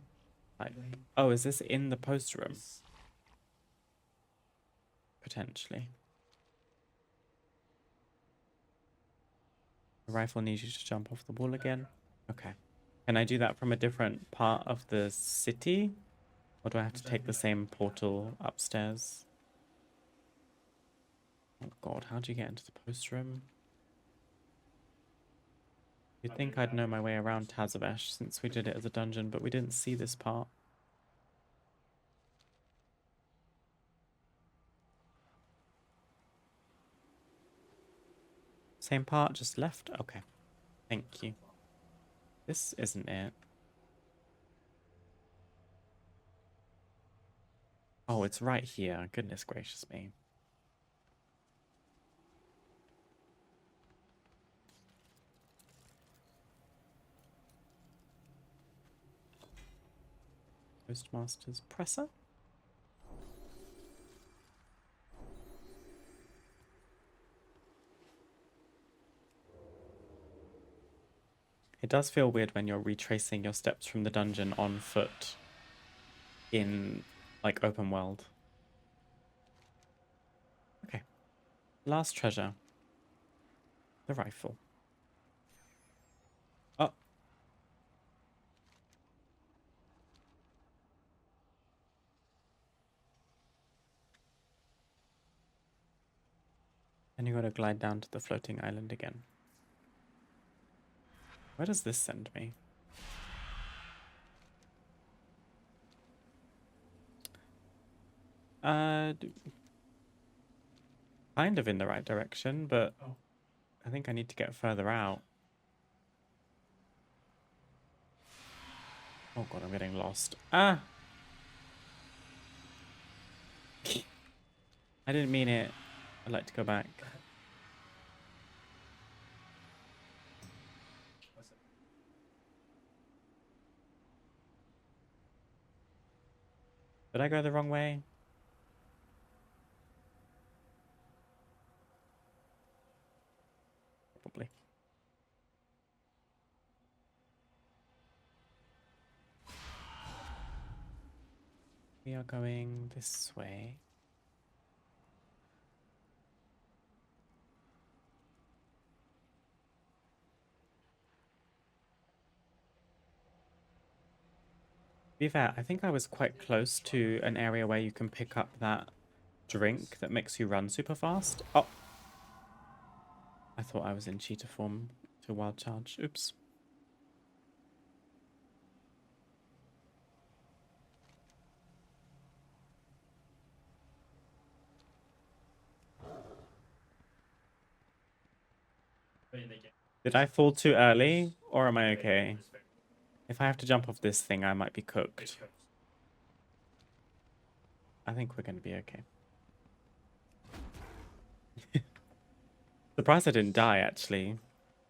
Oh, is this in the post room? Potentially. The rifle needs you to jump off the wall again. Okay. Can I do that from a different part of the city? Or do I have to take the same portal upstairs? Oh god, how do you get into the post room? You'd think I'd know my way around Tazavesh since we did it as a dungeon, but we didn't see this part. Same part, just left? Okay. Thank you. This isn't it. Oh, it's right here. Goodness gracious me. Postmaster's presser? It does feel weird when you're retracing your steps from the dungeon on foot in, like, open world. Okay. Last treasure. The rifle. Oh. And you gotta glide down to the floating island again. Where does this send me? Kind of in the right direction, but I think I need to get further out. Oh god, I'm getting lost. Ah! I didn't mean it. I'd like to go back. Did I go the wrong way? Probably. We are going this way. To be fair, I think I was quite close to an area where you can pick up that drink that makes you run super fast. Oh! I thought I was in cheetah form to wild charge. Oops. Did I fall too early, or am I okay? If I have to jump off this thing, I might be cooked. I think we're going to be okay. Surprised I didn't die, actually.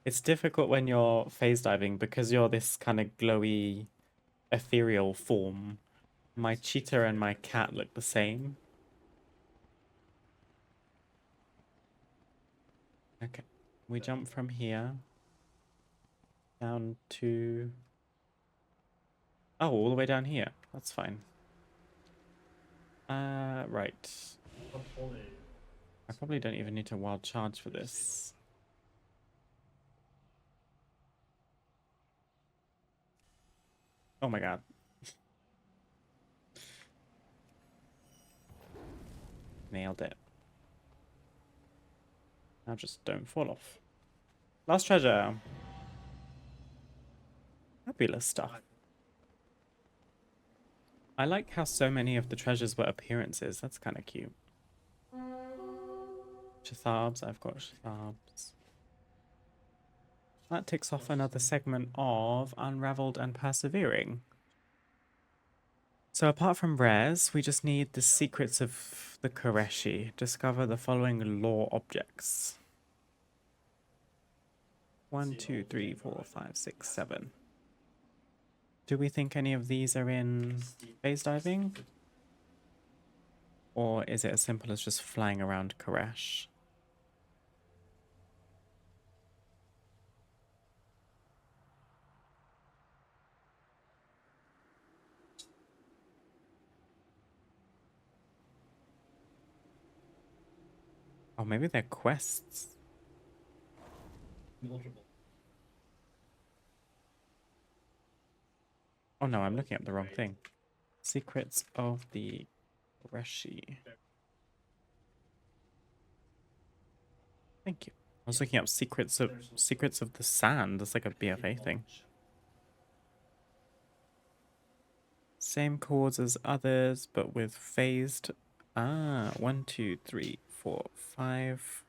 It's difficult when you're phase diving because you're this kind of glowy, ethereal form. My cheetah and my cat look the same. Okay, we jump from here down to... Oh, all the way down here. That's fine. Right. I probably don't even need to wild charge for this. Oh my god. Nailed it. Now just don't fall off. Last treasure. Fabulous stuff. I like how so many of the treasures were appearances. That's kind of cute. Chathabs, I've got Chathabs. That ticks off another segment of Unraveled and Persevering. So apart from rares, we just need the secrets of the Koreshi. Discover the following lore objects. 1, 2, 3, 4, 5, 6, 7. Do we think any of these are in phase diving? Or is it as simple as just flying around Koresh? Oh, maybe they're quests. Multiple. Oh no, I'm looking at the wrong thing. Secrets of the Koreshi. Thank you. I was looking up secrets of the sand. That's like a BFA thing. Same chords as others, but with phased. Ah, 1, 2, 3, 4, 5.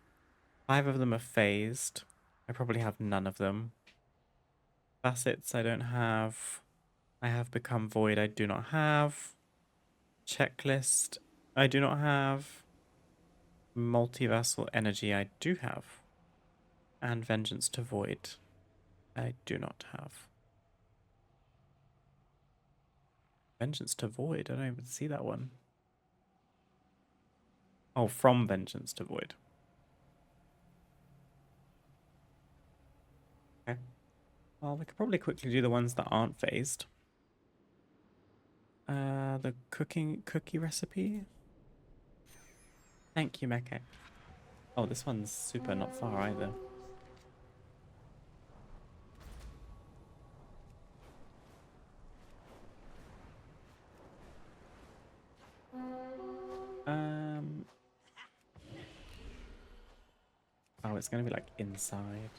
5 of them are phased. I probably have none of them. Facets I don't have. I have Become Void I do not have. Checklist I do not have. Multiversal Energy I do have. And Vengeance to Void I do not have. Vengeance to Void? I don't even see that one. Oh, from Vengeance to Void. Okay. Well, we could probably quickly do the ones that aren't phased. The cookie recipe. Thank you, Meke. Oh, this one's super not far either. Oh, it's gonna be like inside.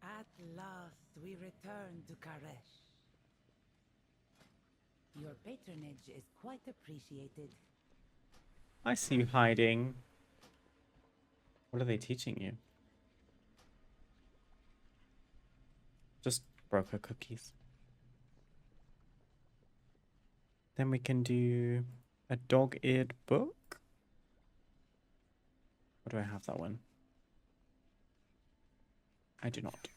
At last, we return to Karesh. Your patronage is quite appreciated. I see you hiding. What are they teaching you? Just broker cookies. Then we can do a dog-eared book. Or do I have that one? I do not.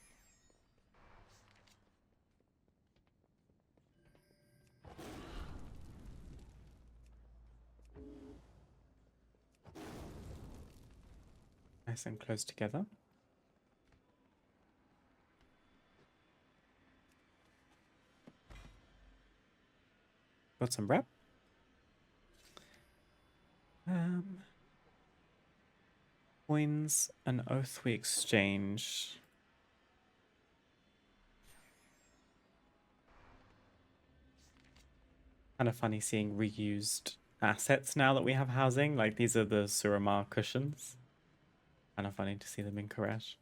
Nice and close together. Got some rep. Coins, an oath we exchange. Kind of funny seeing reused assets now that we have housing. Like these are the Suramar cushions. Kind of funny to see them in Koresh.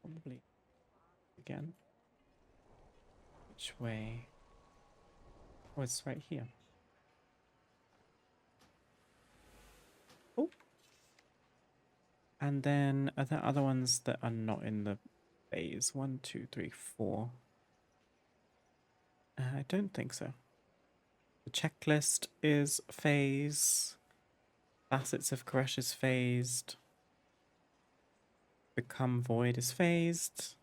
Probably again. Which way? Oh, it's right here. Oh. And then are there other ones that are not in the phase? 1, 2, 3, 4. I don't think so. The checklist is phase. Facets of Koresh is phased. Become Void is phased.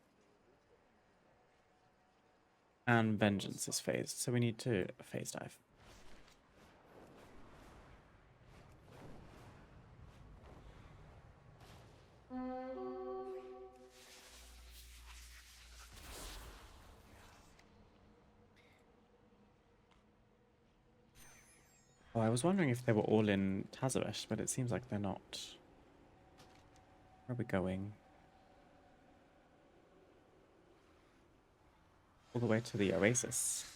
And Vengeance is phased. So we need to phase dive. Oh, I was wondering if they were all in Tazavesh, but it seems like they're not. Where are we going? All the way to the Oasis.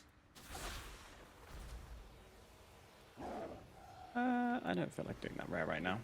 I don't feel like doing that rare right now.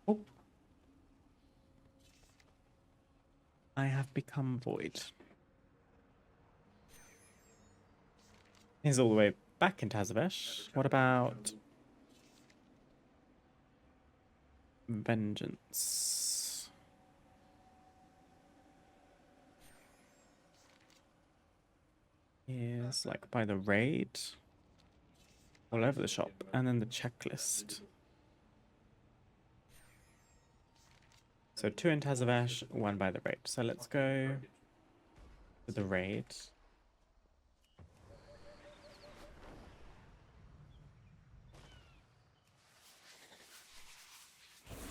Oh. I have become Void. He's all the way back in Tazavesh. What about Vengeance? Is like by the raid. All over the shop. And then the checklist. So 2 in Tazavesh, 1 by the raid. So let's go to the raid.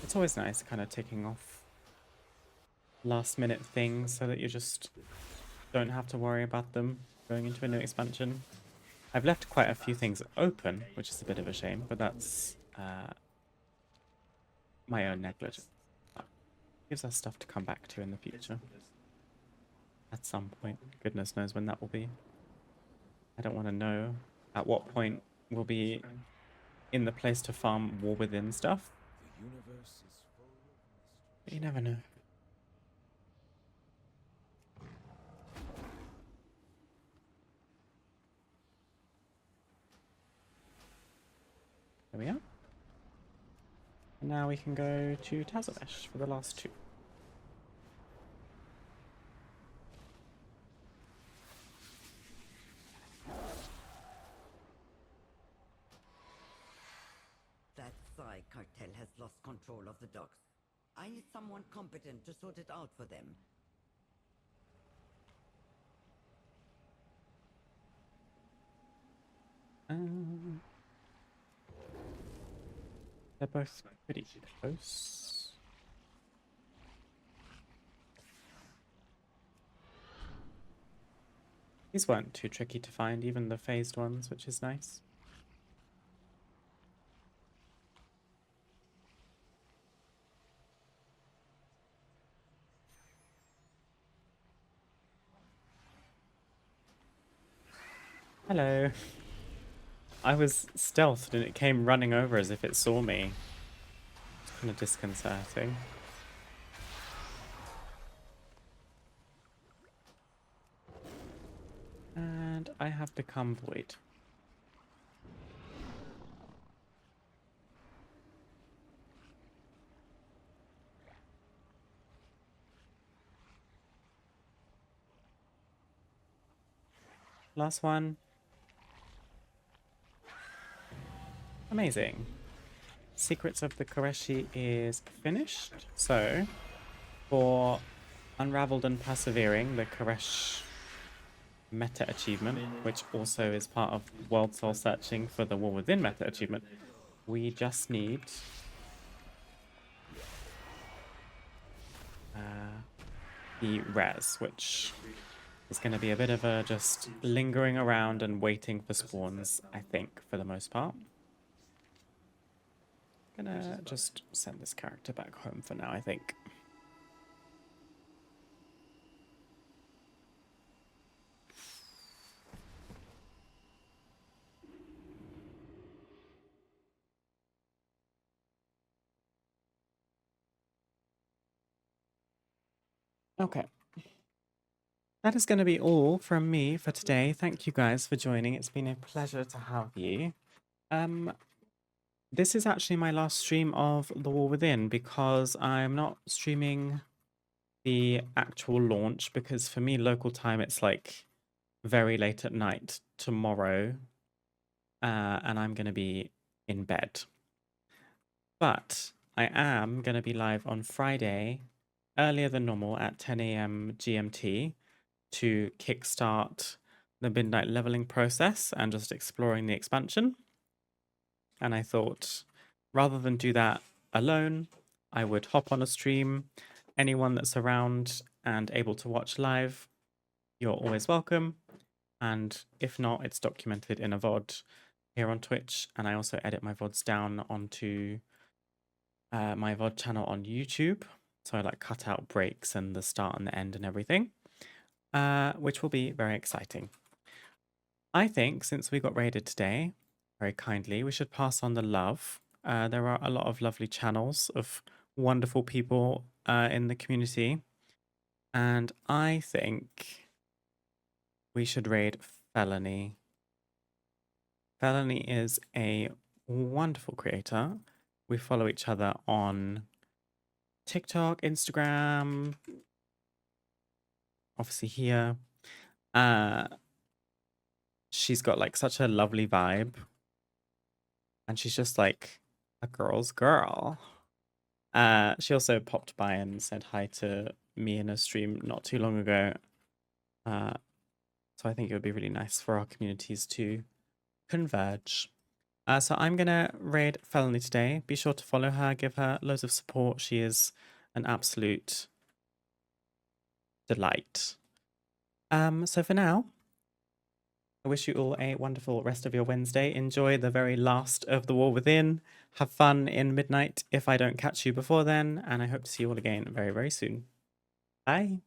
It's always nice kind of ticking off last minute things so that you just don't have to worry about them going into a new expansion. I've left quite a few things open, which is a bit of a shame, but that's my own negligence. Gives us stuff to come back to in the future. At some point. Goodness knows when that will be. I don't want to know at what point we'll be in the place to farm War Within stuff. The universe is full of mystery. But you never know. There we are. And now we can go to Tazavesh for the last 2. That Psy cartel has lost control of the docks. I need someone competent to sort it out for them. They're both pretty close. These weren't too tricky to find, even the phased ones, which is nice. Hello. I was stealthed and it came running over as if it saw me. It's kind of disconcerting. And I have become Void. Last one. Amazing. Secrets of the Koreshi is finished. So, for Unraveled and Persevering, the Koresh meta achievement, which also is part of World Soul Searching for the War Within meta achievement, we just need the res, which is going to be a bit of a just lingering around and waiting for spawns, I think, for the most part. Gonna just send this character back home for now, I think. Okay. That is going to be all from me for today. Thank you guys for joining. It's been a pleasure to have you. This is actually my last stream of The War Within because I'm not streaming the actual launch because for me, local time, it's like very late at night tomorrow and I'm going to be in bed. But I am going to be live on Friday earlier than normal at 10 a.m. GMT to kickstart the midnight leveling process and just exploring the expansion. And I thought, rather than do that alone, I would hop on a stream. Anyone that's around and able to watch live, you're always welcome. And if not, it's documented in a VOD here on Twitch. And I also edit my VODs down onto my VOD channel on YouTube. So I like cut out breaks and the start and the end and everything, which will be very exciting. I think since we got raided today, very kindly, we should pass on the love. There are a lot of lovely channels of wonderful people in the community. And I think we should raid Felony. Felony is a wonderful creator. We follow each other on TikTok, Instagram, obviously here. She's got like such a lovely vibe. And she's just like a girl's girl. She also popped by and said hi to me in a stream not too long ago. So I think it would be really nice for our communities to converge. So I'm going to raid Felony today. Be sure to follow her, give her loads of support. She is an absolute delight. So for now, I wish you all a wonderful rest of your Wednesday. Enjoy the very last of The War Within. Have fun in midnight if I don't catch you before then. And I hope to see you all again very, very soon. Bye.